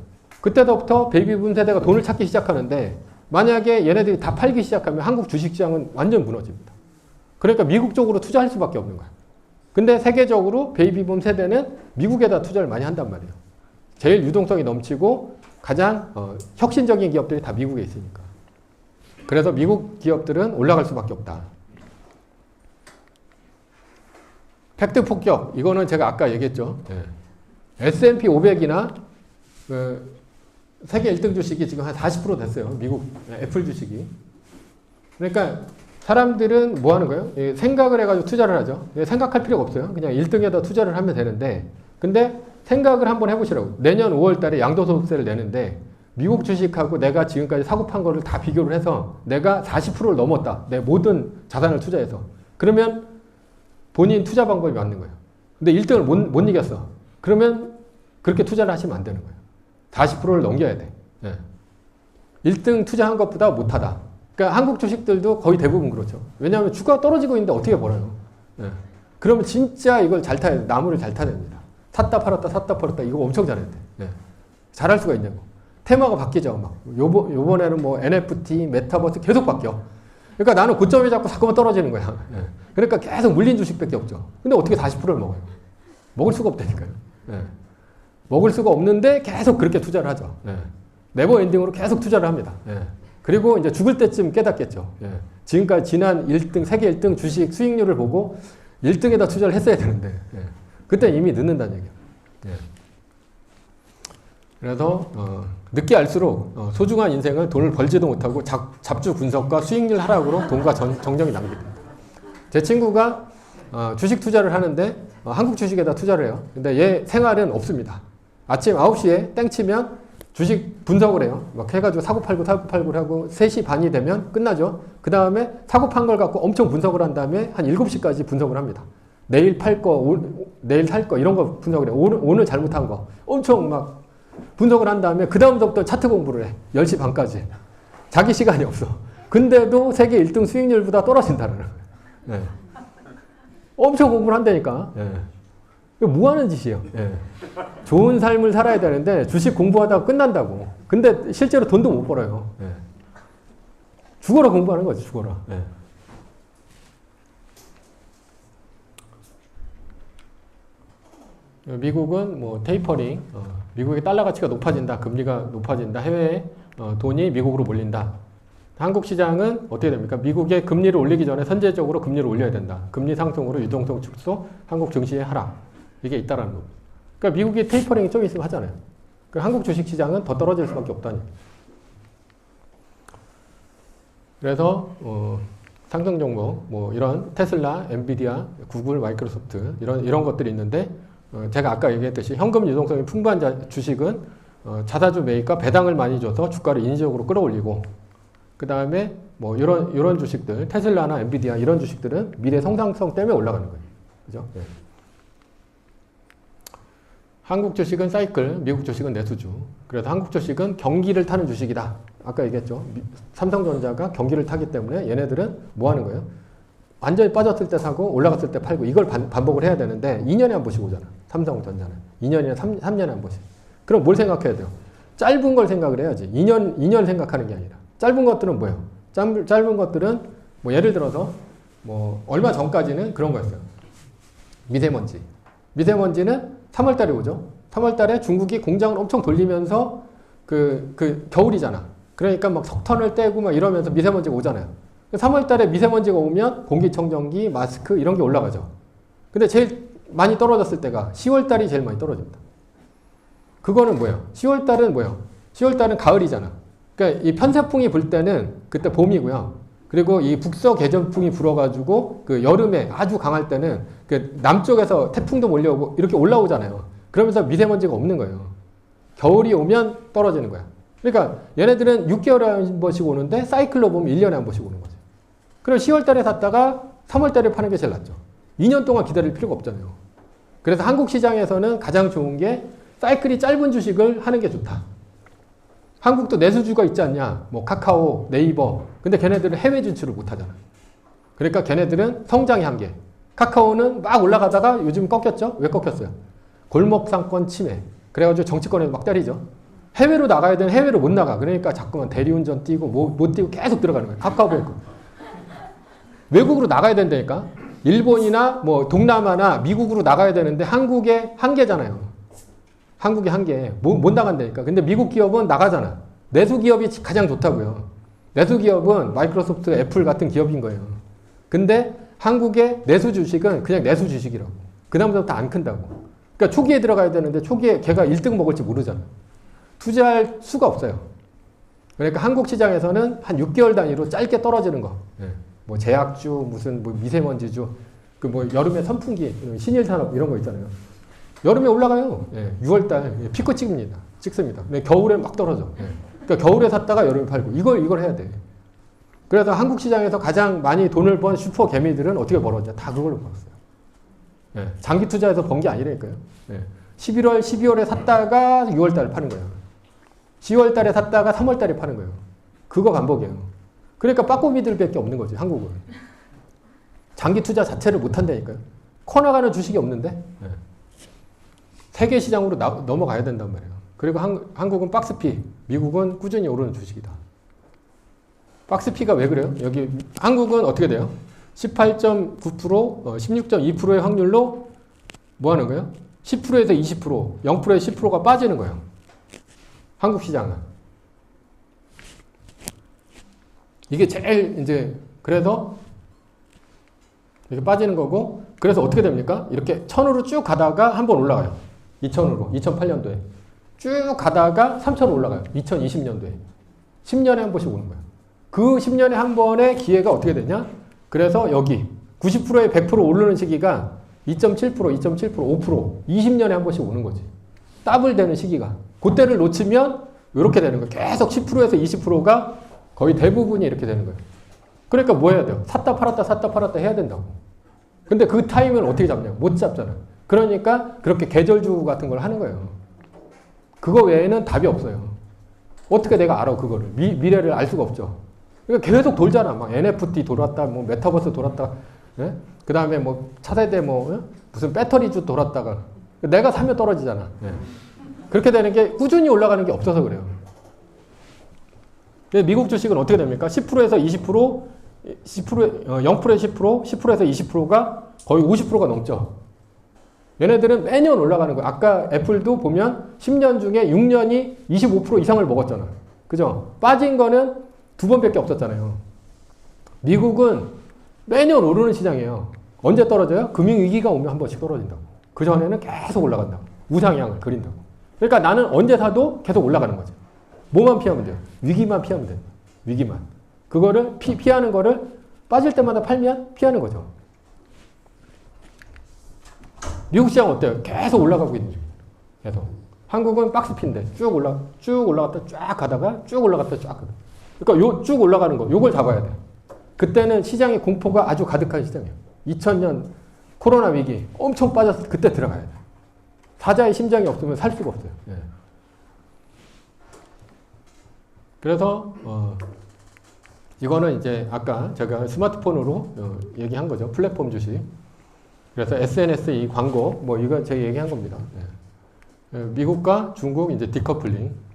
그때부터 베이비붐 세대가 돈을 찾기 시작하는데 만약에 얘네들이 다 팔기 시작하면 한국 주식시장은 완전 무너집니다. 그러니까 미국 쪽으로 투자할 수밖에 없는 거야. 근데 세계적으로 베이비붐 세대는 미국에다 투자를 많이 한단 말이에요. 제일 유동성이 넘치고 가장 혁신적인 기업들이 다 미국에 있으니까. 그래서 미국 기업들은 올라갈 수밖에 없다. 팩트 폭격. 이거는 제가 아까 얘기했죠. S&P 500이나 세계 1등 주식이 지금 한 40% 됐어요. 미국 애플 주식이. 그러니까 사람들은 뭐 하는 거예요? 생각을 해가지고 투자를 하죠. 생각할 필요가 없어요. 그냥 1등에다 투자를 하면 되는데 근데 생각을 한번 해보시라고. 내년 5월 달에 양도소득세를 내는데 미국 주식하고 내가 지금까지 사고 판 거를 다 비교를 해서 내가 40%를 넘었다. 내 모든 자산을 투자해서. 그러면 본인 투자 방법이 맞는 거예요. 근데 1등을 못 이겼어. 그러면 그렇게 투자를 하시면 안 되는 거예요. 40%를 넘겨야 돼. 1등 투자한 것보다 못하다. 그러니까 한국 주식들도 거의 대부분 그렇죠. 왜냐하면 주가가 떨어지고 있는데 어떻게 벌어요? 그러면 진짜 이걸 잘 타야 돼. 나무를 잘 타냅니다. 샀다 팔았다 이거 엄청 잘해야 돼. 잘할 수가 있냐고. 테마가 바뀌죠. 막 요번에는 뭐 NFT, 메타버스 계속 바뀌어. 그러니까 나는 고점이 자꾸 자꾸만 떨어지는 거야. 그러니까 계속 물린 주식밖에 없죠. 근데 어떻게 40%를 먹어요? 먹을 수가 없다니까요. 먹을 수가 없는데 계속 그렇게 투자를 하죠. 네버 엔딩으로 계속 투자를 합니다. 그리고 이제 죽을 때쯤 깨닫겠죠. 예. 지금까지 지난 1등, 세계 1등 주식 수익률을 보고 1등에다 투자를 했어야 되는데, 예. 그때 이미 늦는다는 얘기예요. 예. 그래서 늦게 알수록 소중한 인생을 돈을 벌지도 못하고 잡주 분석과 수익률 하락으로 돈과 정정이 낭비됩니다. 제 친구가 주식 투자를 하는데 한국 주식에다 투자를 해요. 근데 얘 생활은 없습니다. 아침 9시에 땡치면 주식 분석을 해요. 막 해가지고 사고 팔고 하고 3시 반이 되면 끝나죠. 그 다음에 사고 판 걸 갖고 엄청 분석을 한 다음에 한 7시까지 분석을 합니다. 내일 팔 거, 내일 살 거 이런 거 분석을 해요. 오늘 잘못한 거 엄청 막 분석을 한 다음에 그 다음부터 차트 공부를 해. 10시 반까지. 자기 시간이 없어. 근데도 세계 1등 수익률보다 떨어진다는 거예요. 네. 엄청 공부를 한다니까. 네. 이거 뭐 하는 짓이에요. 네. 좋은 삶을 살아야 되는데 주식 공부하다가 끝난다고. 근데 실제로 돈도 못 벌어요. 네. 죽어라 공부하는 거지, 죽어라. 네. 미국은 뭐 테이퍼링, 미국의 달러 가치가 높아진다, 금리가 높아진다, 해외에 돈이 미국으로 몰린다. 한국 시장은 어떻게 됩니까? 미국의 금리를 올리기 전에 선제적으로 금리를 올려야 된다. 금리 상승으로 유동성 축소, 한국 증시의 하락. 이게 있다라는 겁니다. 그러니까 미국이 테이퍼링이 좀 있으면 하잖아요. 그러니까 한국 주식 시장은 더 떨어질 수밖에 없다니. 그래서 상승 종목, 뭐 이런 테슬라, 엔비디아, 구글, 마이크로소프트 이런 것들이 있는데 제가 아까 얘기했듯이 현금 유동성이 풍부한 주식은 자사주 매입과 배당을 많이 줘서 주가를 인위적으로 끌어올리고 그 다음에 뭐 이런 주식들 테슬라나 엔비디아 이런 주식들은 미래 성장성 때문에 올라가는 거예요. 그죠? 네. 한국 주식은 사이클, 미국 주식은 내수주. 그래서 한국 주식은 경기를 타는 주식이다. 아까 얘기했죠. 삼성전자가 경기를 타기 때문에 얘네들은 뭐 하는 거예요? 완전히 빠졌을 때 사고 올라갔을 때 팔고 이걸 반복을 해야 되는데 2년에 한 번씩 오잖아. 삼성전자는. 2년이나 3년에 한 번씩. 그럼 뭘 생각해야 돼요? 짧은 걸 생각을 해야지. 2년 생각하는 게 아니라. 짧은 것들은 뭐예요? 짧은 것들은 뭐 예를 들어서 뭐 얼마 전까지는 그런 거였어요. 미세먼지. 미세먼지는 3월 달에 오죠. 3월 달에 중국이 공장을 엄청 돌리면서 그 겨울이잖아. 그러니까 막 석탄을 떼고 막 이러면서 미세먼지가 오잖아요. 3월 달에 미세먼지가 오면 공기청정기, 마스크 이런 게 올라가죠. 근데 제일 많이 떨어졌을 때가 10월 달이 제일 많이 떨어집니다. 그거는 뭐예요? 10월 달은 뭐예요? 10월 달은 가을이잖아. 그러니까 이 편세풍이 불 때는 그때 봄이고요. 그리고 이 북서 계절풍이 불어가지고 그 여름에 아주 강할 때는 그 남쪽에서 태풍도 몰려오고 이렇게 올라오잖아요. 그러면서 미세먼지가 없는 거예요. 겨울이 오면 떨어지는 거야. 그러니까 얘네들은 6개월에 한 번씩 오는데 사이클로 보면 1년에 한 번씩 오는 거죠. 그럼 10월 달에 샀다가 3월 달에 파는 게 제일 낫죠. 2년 동안 기다릴 필요가 없잖아요. 그래서 한국 시장에서는 가장 좋은 게 사이클이 짧은 주식을 하는 게 좋다. 한국도 내수주가 있지 않냐. 뭐 카카오, 네이버. 근데 걔네들은 해외 진출을 못 하잖아. 그러니까 걔네들은 성장의 한계. 카카오는 막 올라가다가 요즘 꺾였죠? 왜 꺾였어요? 골목상권 침해. 그래가지고 정치권에서 막 때리죠. 해외로 나가야 되는 해외로 못 나가. 그러니까 자꾸만 대리운전 뛰고 못 뛰고 계속 들어가는 거예요. 카카오뱅크. 외국으로 나가야 된다니까. 일본이나 뭐 동남아나 미국으로 나가야 되는데 한국의 한계잖아요. 한국의 한계. 못 나간다니까. 근데 미국 기업은 나가잖아. 내수 기업이 가장 좋다고요. 내수 기업은 마이크로소프트, 애플 같은 기업인 거예요. 근데 한국의 내수 주식은 그냥 내수 주식이라고. 그다음부터 안 큰다고. 그러니까 초기에 들어가야 되는데 초기에 걔가 1등 먹을지 모르잖아. 투자할 수가 없어요. 그러니까 한국 시장에서는 한 6개월 단위로 짧게 떨어지는 거. 뭐 제약주, 무슨 뭐 미세먼지주, 그 뭐 여름에 선풍기, 신일산업 이런 거 있잖아요. 여름에 올라가요. 6월달 피크 찍습니다. 근데 겨울에 막 떨어져. 그러니까 겨울에 샀다가 여름에 팔고 이걸 해야 돼. 그래서 한국 시장에서 가장 많이 돈을 번 슈퍼 개미들은 어떻게 벌었냐? 다 그걸로 벌었어요. 장기 투자해서 번 게 아니라니까요. 11월, 12월에 샀다가 6월달에 파는 거예요. 10월달에 샀다가 3월달에 파는 거예요. 그거 반복이에요. 그러니까 빠꼬미들밖에 없는 거지, 한국은. 장기 투자 자체를 못 한다니까요. 커나가는 주식이 없는데 세계 시장으로 넘어가야 된단 말이에요. 그리고 한국은 박스피, 미국은 꾸준히 오르는 주식이다. 박스피가 왜 그래요? 여기 한국은 어떻게 돼요? 18.9%, 16.2%의 확률로 뭐 하는 거예요? 10%에서 20%, 0%에서 10%가 빠지는 거예요. 한국 시장은. 이게 제일 이제 그래서 이렇게 빠지는 거고 그래서 어떻게 됩니까? 이렇게 1000으로 쭉 가다가 한번 올라가요. 2000으로 2008년도에 쭉 가다가 3000으로 올라가요. 2020년도에 10년에 한 번씩 오는 거예요. 그 10년에 한 번의 기회가 어떻게 되냐? 그래서 여기 90%에 100% 오르는 시기가 2.7%, 2.7%, 5%, 20년에 한 번씩 오는 거지. 더블 되는 시기가. 그때를 놓치면 이렇게 되는 거예요. 계속 10%에서 20%가 거의 대부분이 이렇게 되는 거예요. 그러니까 뭐 해야 돼요? 샀다 팔았다 샀다 팔았다 해야 된다고. 근데 그 타임을 어떻게 잡냐? 못 잡잖아. 그러니까 그렇게 계절주 같은 걸 하는 거예요. 그거 외에는 답이 없어요. 어떻게 내가 알아 그거를. 미래를 알 수가 없죠. 그러니까 계속 돌잖아. 막 NFT 돌았다, 뭐 메타버스 돌았다, 예? 그 다음에 뭐 차세대 뭐 예? 무슨 배터리주 돌았다가 내가 사면 떨어지잖아. 예. 그렇게 되는 게 꾸준히 올라가는 게 없어서 그래요. 미국 주식은 어떻게 됩니까? 10%에서 20%, 0%에서 10%, 10%에서 20%가 거의 50%가 넘죠. 얘네들은 매년 올라가는 거예요. 아까 애플도 보면 10년 중에 6년이 25% 이상을 먹었잖아. 그죠? 빠진 거는 2번밖에 없었잖아요. 미국은 매년 오르는 시장이에요. 언제 떨어져요? 금융위기가 오면 한 번씩 떨어진다고. 그전에는 계속 올라간다고. 우상향을 그린다고. 그러니까 나는 언제 사도 계속 올라가는 거죠. 뭐만 피하면 돼요? 위기만 피하면 돼요. 위기만. 그거를 피하는 거를 빠질 때마다 팔면 피하는 거죠. 미국 시장 어때요? 계속 올라가고 있는 중이에요. 계속. 한국은 박스핀데 쭉 올라갔다 쫙 가다가 쭉 올라갔다 쫙 가다가. 그러니까 요 쭉 올라가는 거, 요걸 잡아야 돼요. 그때는 시장의 공포가 아주 가득한 시장이에요. 2000년 코로나 위기 엄청 빠졌을 때 그때 들어가야 돼요. 사자의 심장이 없으면 살 수가 없어요. 예. 그래서 이거는 이제 아까 제가 스마트폰으로 얘기한 거죠. 플랫폼 주식. 그래서 SNS 이 광고 뭐 이거 제가 얘기한 겁니다. 예. 미국과 중국 이제 디커플링.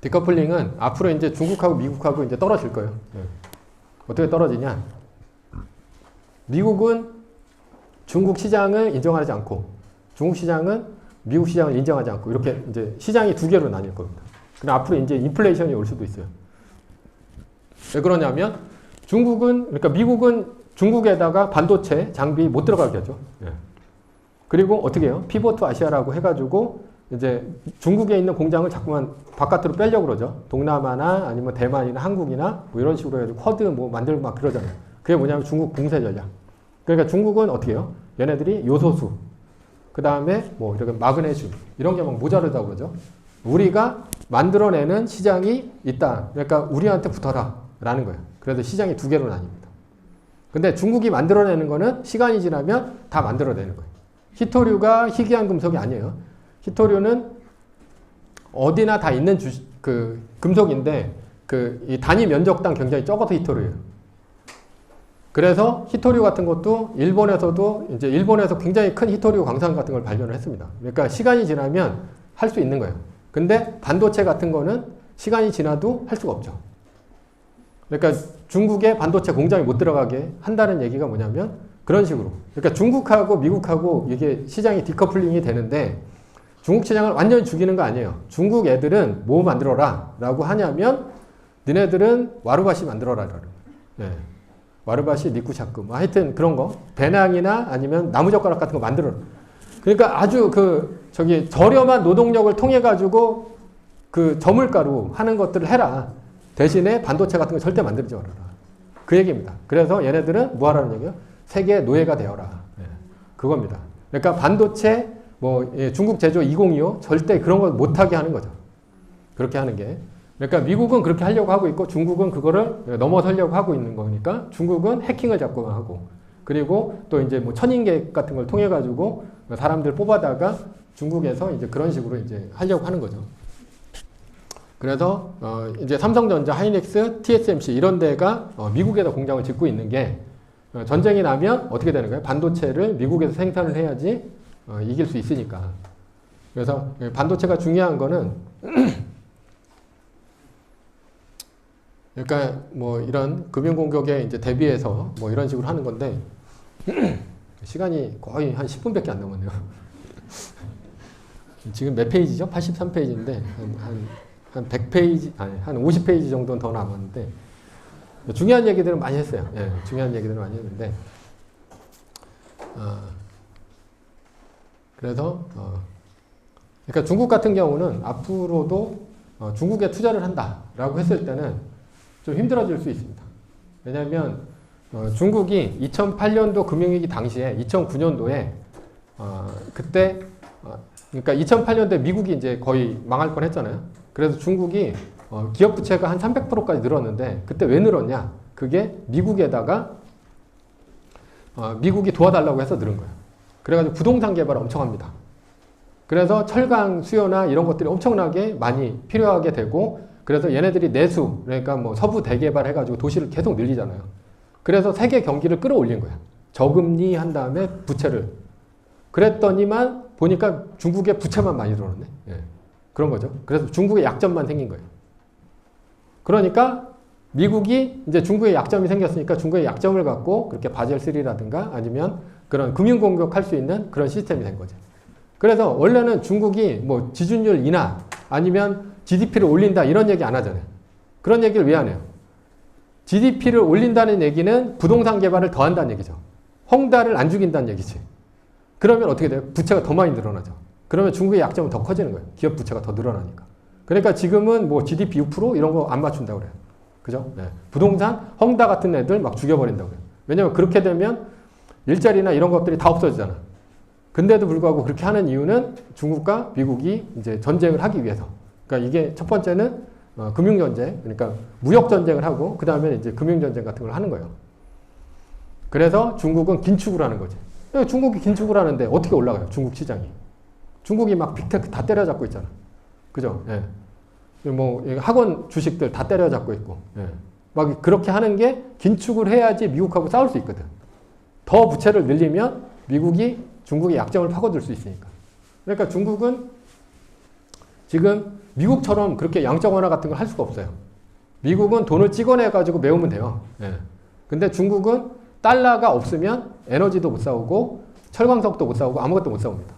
디커플링은 앞으로 이제 중국하고 미국하고 이제 떨어질 거예요. 예. 어떻게 떨어지냐? 미국은 중국 시장을 인정하지 않고 중국 시장은 미국 시장을 인정하지 않고 이렇게 이제 시장이 두 개로 나뉠 겁니다. 그럼 앞으로 이제 인플레이션이 올 수도 있어요. 왜 그러냐면 중국은 그러니까 미국은 중국에다가 반도체 장비 못 들어가게 하죠. 예. 그리고 어떻게 해요? 피보트 아시아라고 해가지고 이제 중국에 있는 공장을 자꾸만 바깥으로 빼려고 그러죠. 동남아나 아니면 대만이나 한국이나 뭐 이런 식으로 해가지고 쿼드 뭐 만들고 막 그러잖아요. 그게 뭐냐면 중국 공세 전략. 그러니까 중국은 어떻게 해요? 얘네들이 요소수, 그 다음에 뭐 이렇게 마그네슘 이런 게 막 모자르다고 그러죠. 우리가 만들어내는 시장이 있다. 그러니까 우리한테 붙어라 라는 거예요. 그래서 시장이 두 개로 나뉩니다. 근데 중국이 만들어내는 거는 시간이 지나면 다 만들어내는 거예요. 희토류가 희귀한 금속이 아니에요. 희토류는 어디나 다 있는 그 금속인데 이 단위 면적당 굉장히 적어서 희토류예요. 그래서 희토류 같은 것도 일본에서도 이제 일본에서 굉장히 큰 희토류 광산 같은 걸 발견을 했습니다. 그러니까 시간이 지나면 할 수 있는 거예요. 근데 반도체 같은 거는 시간이 지나도 할 수가 없죠. 그러니까 중국에 반도체 공장이 못 들어가게 한다는 얘기가 뭐냐면 그런 식으로. 그러니까 중국하고 미국하고 이게 시장이 디커플링이 되는데 중국 시장을 완전히 죽이는 거 아니에요. 중국 애들은 뭐 만들어라 라고 하냐면 니네들은 와르바시 만들어라. 네. 와르바시, 니쿠샤크, 뭐 하여튼 그런 거. 배낭이나 아니면 나무젓가락 같은 거 만들어라. 그러니까 아주 저렴한 노동력을 통해 가지고 그 저물가로 하는 것들을 해라. 대신에 반도체 같은 거 절대 만들지 말아라. 그 얘기입니다. 그래서 얘네들은 뭐 하라는 얘기예요? 세계 노예가 되어라. 네. 그겁니다. 그러니까 반도체 중국 제조 2025 절대 그런 거 못하게 하는 거죠. 그렇게 하는 게. 그러니까 미국은 그렇게 하려고 하고 있고 중국은 그거를 넘어서려고 하고 있는 거니까 중국은 해킹을 자꾸 하고 그리고 또 이제 뭐 천인계 같은 걸 통해 가지고 사람들 뽑아다가 중국에서 이제 그런 식으로 이제 하려고 하는 거죠. 그래서 이제 삼성전자, 하이닉스, TSMC 이런 데가 미국에다 공장을 짓고 있는 게 전쟁이 나면 어떻게 되는 거예요? 반도체를 미국에서 생산을 해야지 이길 수 있으니까. 그래서 반도체가 중요한 거는 그러니까 뭐 이런 금융 공격에 이제 대비해서 뭐 이런 식으로 하는 건데 시간이 거의 한 10분밖에 안 남았네요. 지금 몇 페이지죠? 83페이지인데 한 한 100페이지, 아니, 한 50페이지 정도는 더 남았는데, 중요한 얘기들은 많이 했어요. 예, 중요한 얘기들은 많이 했는데, 그래서, 그러니까 중국 같은 경우는 앞으로도 중국에 투자를 한다라고 했을 때는 좀 힘들어질 수 있습니다. 왜냐하면 중국이 2008년도 금융위기 당시에 2009년도에 그때 그러니까 2008년도에 미국이 이제 거의 망할 뻔했잖아요. 그래서 중국이 기업 부채가 한 300%까지 늘었는데 그때 왜 늘었냐? 그게 미국에다가 미국이 도와달라고 해서 늘은 거예요. 그래가지고 부동산 개발을 엄청 합니다. 그래서 철강 수요나 이런 것들이 엄청나게 많이 필요하게 되고 그래서 얘네들이 내수 그러니까 뭐 서부 대개발 해가지고 도시를 계속 늘리잖아요. 그래서 세계 경기를 끌어올린 거야. 저금리 한 다음에 부채를. 그랬더니만 보니까 중국의 부채만 많이 늘어났네. 예. 그런 거죠. 그래서 중국의 약점만 생긴 거예요. 그러니까 미국이 이제 중국의 약점이 생겼으니까 중국의 약점을 갖고 그렇게 바젤3라든가 아니면 그런 금융 공격할 수 있는 그런 시스템이 된 거죠. 그래서 원래는 중국이 뭐 지준율 인하 아니면 GDP를 올린다 이런 얘기 안 하잖아요. 그런 얘기를 왜 안 해요? GDP를 올린다는 얘기는 부동산 개발을 더 한다는 얘기죠. 헝다를 안 죽인다는 얘기지. 그러면 어떻게 돼요? 부채가 더 많이 늘어나죠. 그러면 중국의 약점은 더 커지는 거예요. 기업 부채가 더 늘어나니까. 그러니까 지금은 뭐 GDP 6% 이런 거 안 맞춘다고 그래요. 그죠? 네. 부동산 헝다 같은 애들 막 죽여버린다고 해요. 왜냐면 그렇게 되면 일자리나 이런 것들이 다 없어지잖아. 근데도 불구하고 그렇게 하는 이유는 중국과 미국이 이제 전쟁을 하기 위해서. 그러니까 이게 첫 번째는 금융전쟁, 그러니까 무역전쟁을 하고, 그 다음에 이제 금융전쟁 같은 걸 하는 거예요. 그래서 중국은 긴축을 하는 거지. 중국이 긴축을 하는데 어떻게 올라가요? 중국 시장이. 중국이 막 빅테크 다 때려잡고 있잖아. 그죠? 예. 뭐, 학원 주식들 다 때려잡고 있고, 예. 막 그렇게 하는 게 긴축을 해야지 미국하고 싸울 수 있거든. 더 부채를 늘리면 미국이 중국의 약점을 파고들 수 있으니까. 그러니까 중국은 지금 미국처럼 그렇게 양적 완화 같은 걸 할 수가 없어요. 미국은 돈을 찍어내가지고 메우면 돼요. 예. 근데 중국은 달러가 없으면 에너지도 못 사오고 철광석도 못 사오고 아무것도 못 사옵니다.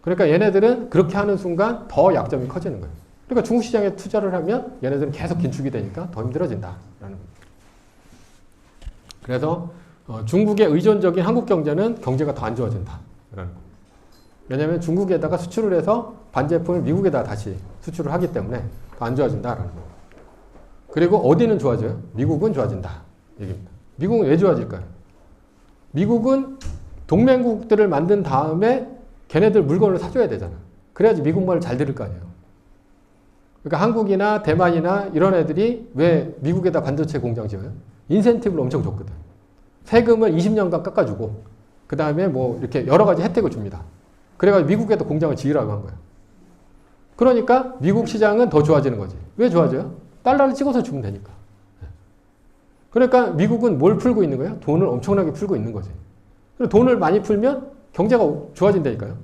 그러니까 얘네들은 그렇게 하는 순간 더 약점이 커지는 거예요. 그러니까 중국 시장에 투자를 하면 얘네들은 계속 긴축이 되니까 더 힘들어진다라는 겁니다. 그래서 중국에 의존적인 한국 경제는 경제가 더 안 좋아진다라는 겁니다. 왜냐하면 중국에다가 수출을 해서 반제품을 미국에다 다시 수출을 하기 때문에 더 안 좋아진다라는 겁니다. 그리고 어디는 좋아져요? 미국은 좋아진다 얘기입니다. 미국은 왜 좋아질까요? 미국은 동맹국들을 만든 다음에 걔네들 물건을 사줘야 되잖아. 그래야지 미국 말을 잘 들을 거 아니에요. 그러니까 한국이나 대만이나 이런 애들이 왜 미국에다 반도체 공장 지어요? 인센티브를 엄청 줬거든. 세금을 20년간 깎아주고 그 다음에 뭐 이렇게 여러 가지 혜택을 줍니다. 그래가지고 미국에도 공장을 지으라고 한 거예요. 그러니까 미국 시장은 더 좋아지는 거지. 왜 좋아져요? 달러를 찍어서 주면 되니까. 그러니까 미국은 뭘 풀고 있는 거예요? 돈을 엄청나게 풀고 있는 거지. 돈을 많이 풀면 경제가 좋아진다니까요.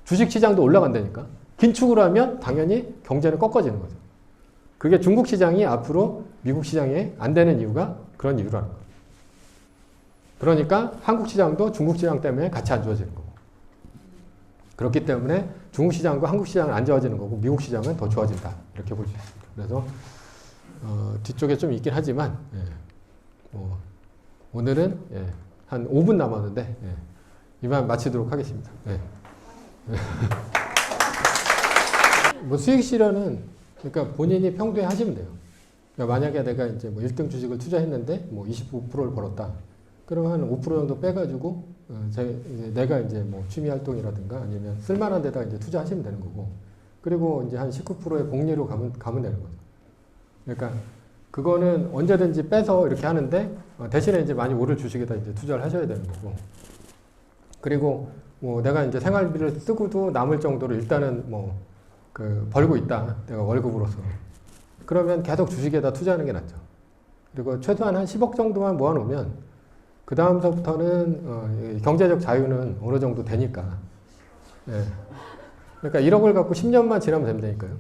주식 시장도 올라간다니까. 긴축을 하면 당연히 경제는 꺾어지는 거죠. 그게 중국 시장이 앞으로 미국 시장에 안 되는 이유가 그런 이유라는 거예요. 그러니까 한국 시장도 중국 시장 때문에 같이 안 좋아지는 거고. 그렇기 때문에 중국 시장과 한국 시장은 안 좋아지는 거고 미국 시장은 더 좋아진다. 이렇게 볼 수 있습니다. 그래서 뒤쪽에 좀 있긴 하지만 오늘은 한 5분 남았는데 이만 마치도록 하겠습니다. 뭐 수익 실현은 그러니까 본인이 평소에 하시면 돼요. 그러니까 만약에 내가 이제 뭐 1등 주식을 투자했는데 뭐 25%를 벌었다. 그러면 한 5% 정도 빼가지고 내가 이제 뭐 취미 활동이라든가 아니면 쓸만한 데다 이제 투자하시면 되는 거고. 그리고 이제 한 19%의 복리로 가면 되는 거죠. 그러니까 그거는 언제든지 빼서 이렇게 하는데 대신에 이제 많이 오를 주식에다 이제 투자를 하셔야 되는 거고. 그리고 뭐 내가 이제 생활비를 쓰고도 남을 정도로 일단은 뭐 벌고 있다. 내가 월급으로서. 그러면 계속 주식에다 투자하는 게 낫죠. 그리고 최소한 한 10억 정도만 모아놓으면 그 다음서부터는 경제적 자유는 어느 정도 되니까. 그러니까 1억을 갖고 10년만 지나면 된다니까요.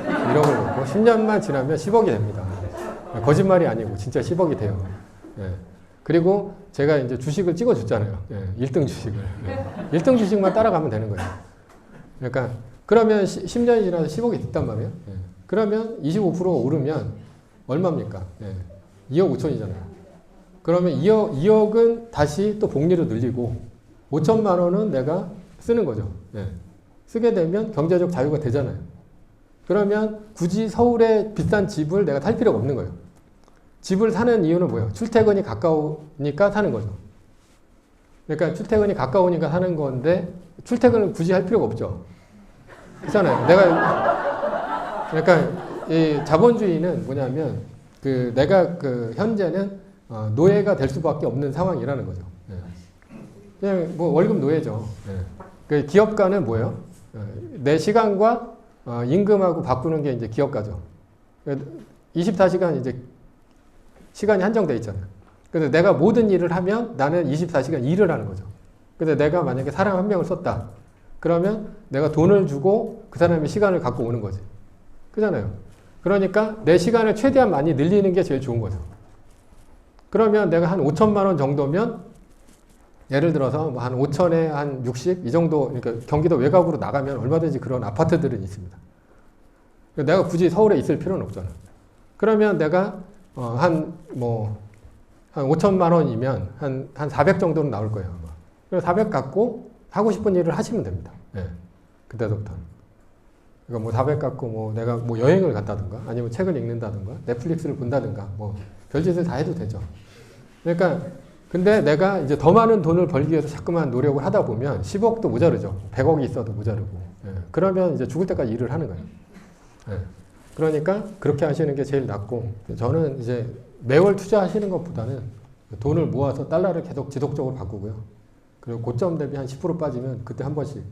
1억을 갖고 10년만 지나면 10억이 됩니다. 거짓말이 아니고 진짜 10억이 돼요. 그리고 제가 이제 주식을 찍어줬잖아요. 1등 주식을. 1등 주식만 따라가면 되는 거예요. 그러니까 그러면 10년이 지나서 10억이 됐단 말이에요. 예. 그러면 25% 오르면 얼마입니까? 예. 2억 5천이잖아요. 그러면 2억은 다시 또 복리로 늘리고 5천만 원은 내가 쓰는 거죠. 예. 쓰게 되면 경제적 자유가 되잖아요. 그러면 굳이 서울에 비싼 집을 내가 살 필요가 없는 거예요. 집을 사는 이유는 뭐예요? 출퇴근이 가까우니까 사는 거죠. 그러니까 출퇴근이 가까우니까 사는 건데 출퇴근을 굳이 할 필요가 없죠. 그렇잖아요. 그러니까 이 자본주의는 뭐냐면 내가 현재는 노예가 될 수밖에 없는 상황이라는 거죠. 예. 그냥 뭐 월급 노예죠. 예. 그 기업가는 뭐예요? 내 시간과 임금하고 바꾸는 게 이제 기업가죠. 24시간 이제 시간이 한정돼 있잖아요. 그래서 내가 모든 일을 하면 나는 24시간 일을 하는 거죠. 그래서 내가 만약에 사람 한 명을 썼다. 그러면 내가 돈을 주고 그 사람의 시간을 갖고 오는 거지. 그잖아요. 그러니까 내 시간을 최대한 많이 늘리는 게 제일 좋은 거죠. 그러면 내가 한 5천만 원 정도면 예를 들어서 뭐 한 5천에 한 60? 이 정도, 그러니까 경기도 외곽으로 나가면 얼마든지 그런 아파트들은 있습니다. 내가 굳이 서울에 있을 필요는 없잖아. 그러면 내가 한 5천만 원이면 한 400 정도는 나올 거예요. 아마. 그래서 400 갖고 하고 싶은 일을 하시면 됩니다. 예. 그때부터는. 그러니까 뭐 400 갖고 뭐 내가 뭐 여행을 갔다든가 아니면 책을 읽는다든가 넷플릭스를 본다든가 뭐 별짓을 다 해도 되죠. 그러니까 근데 내가 이제 더 많은 돈을 벌기 위해서 자꾸만 노력을 하다 보면 10억도 모자르죠. 100억이 있어도 모자르고. 예. 그러면 이제 죽을 때까지 일을 하는 거예요. 예. 그러니까 그렇게 하시는 게 제일 낫고 저는 이제 매월 투자하시는 것보다는 돈을 모아서 달러를 계속 지속적으로 바꾸고요. 그리고 고점 대비 한 10% 빠지면 그때 한 번씩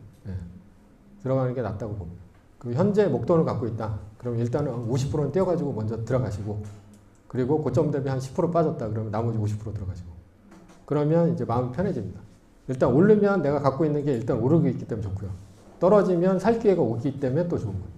들어가는 게 낫다고 봅니다. 그리고 현재 목돈을 갖고 있다. 그럼 일단은 50%는 떼어가지고 먼저 들어가시고 그리고 고점 대비 한 10% 빠졌다. 그러면 나머지 50% 들어가시고 그러면 이제 마음이 편해집니다. 일단 오르면 내가 갖고 있는 게 일단 오르고 있기 때문에 좋고요. 떨어지면 살 기회가 오기 때문에 또 좋은 거예요.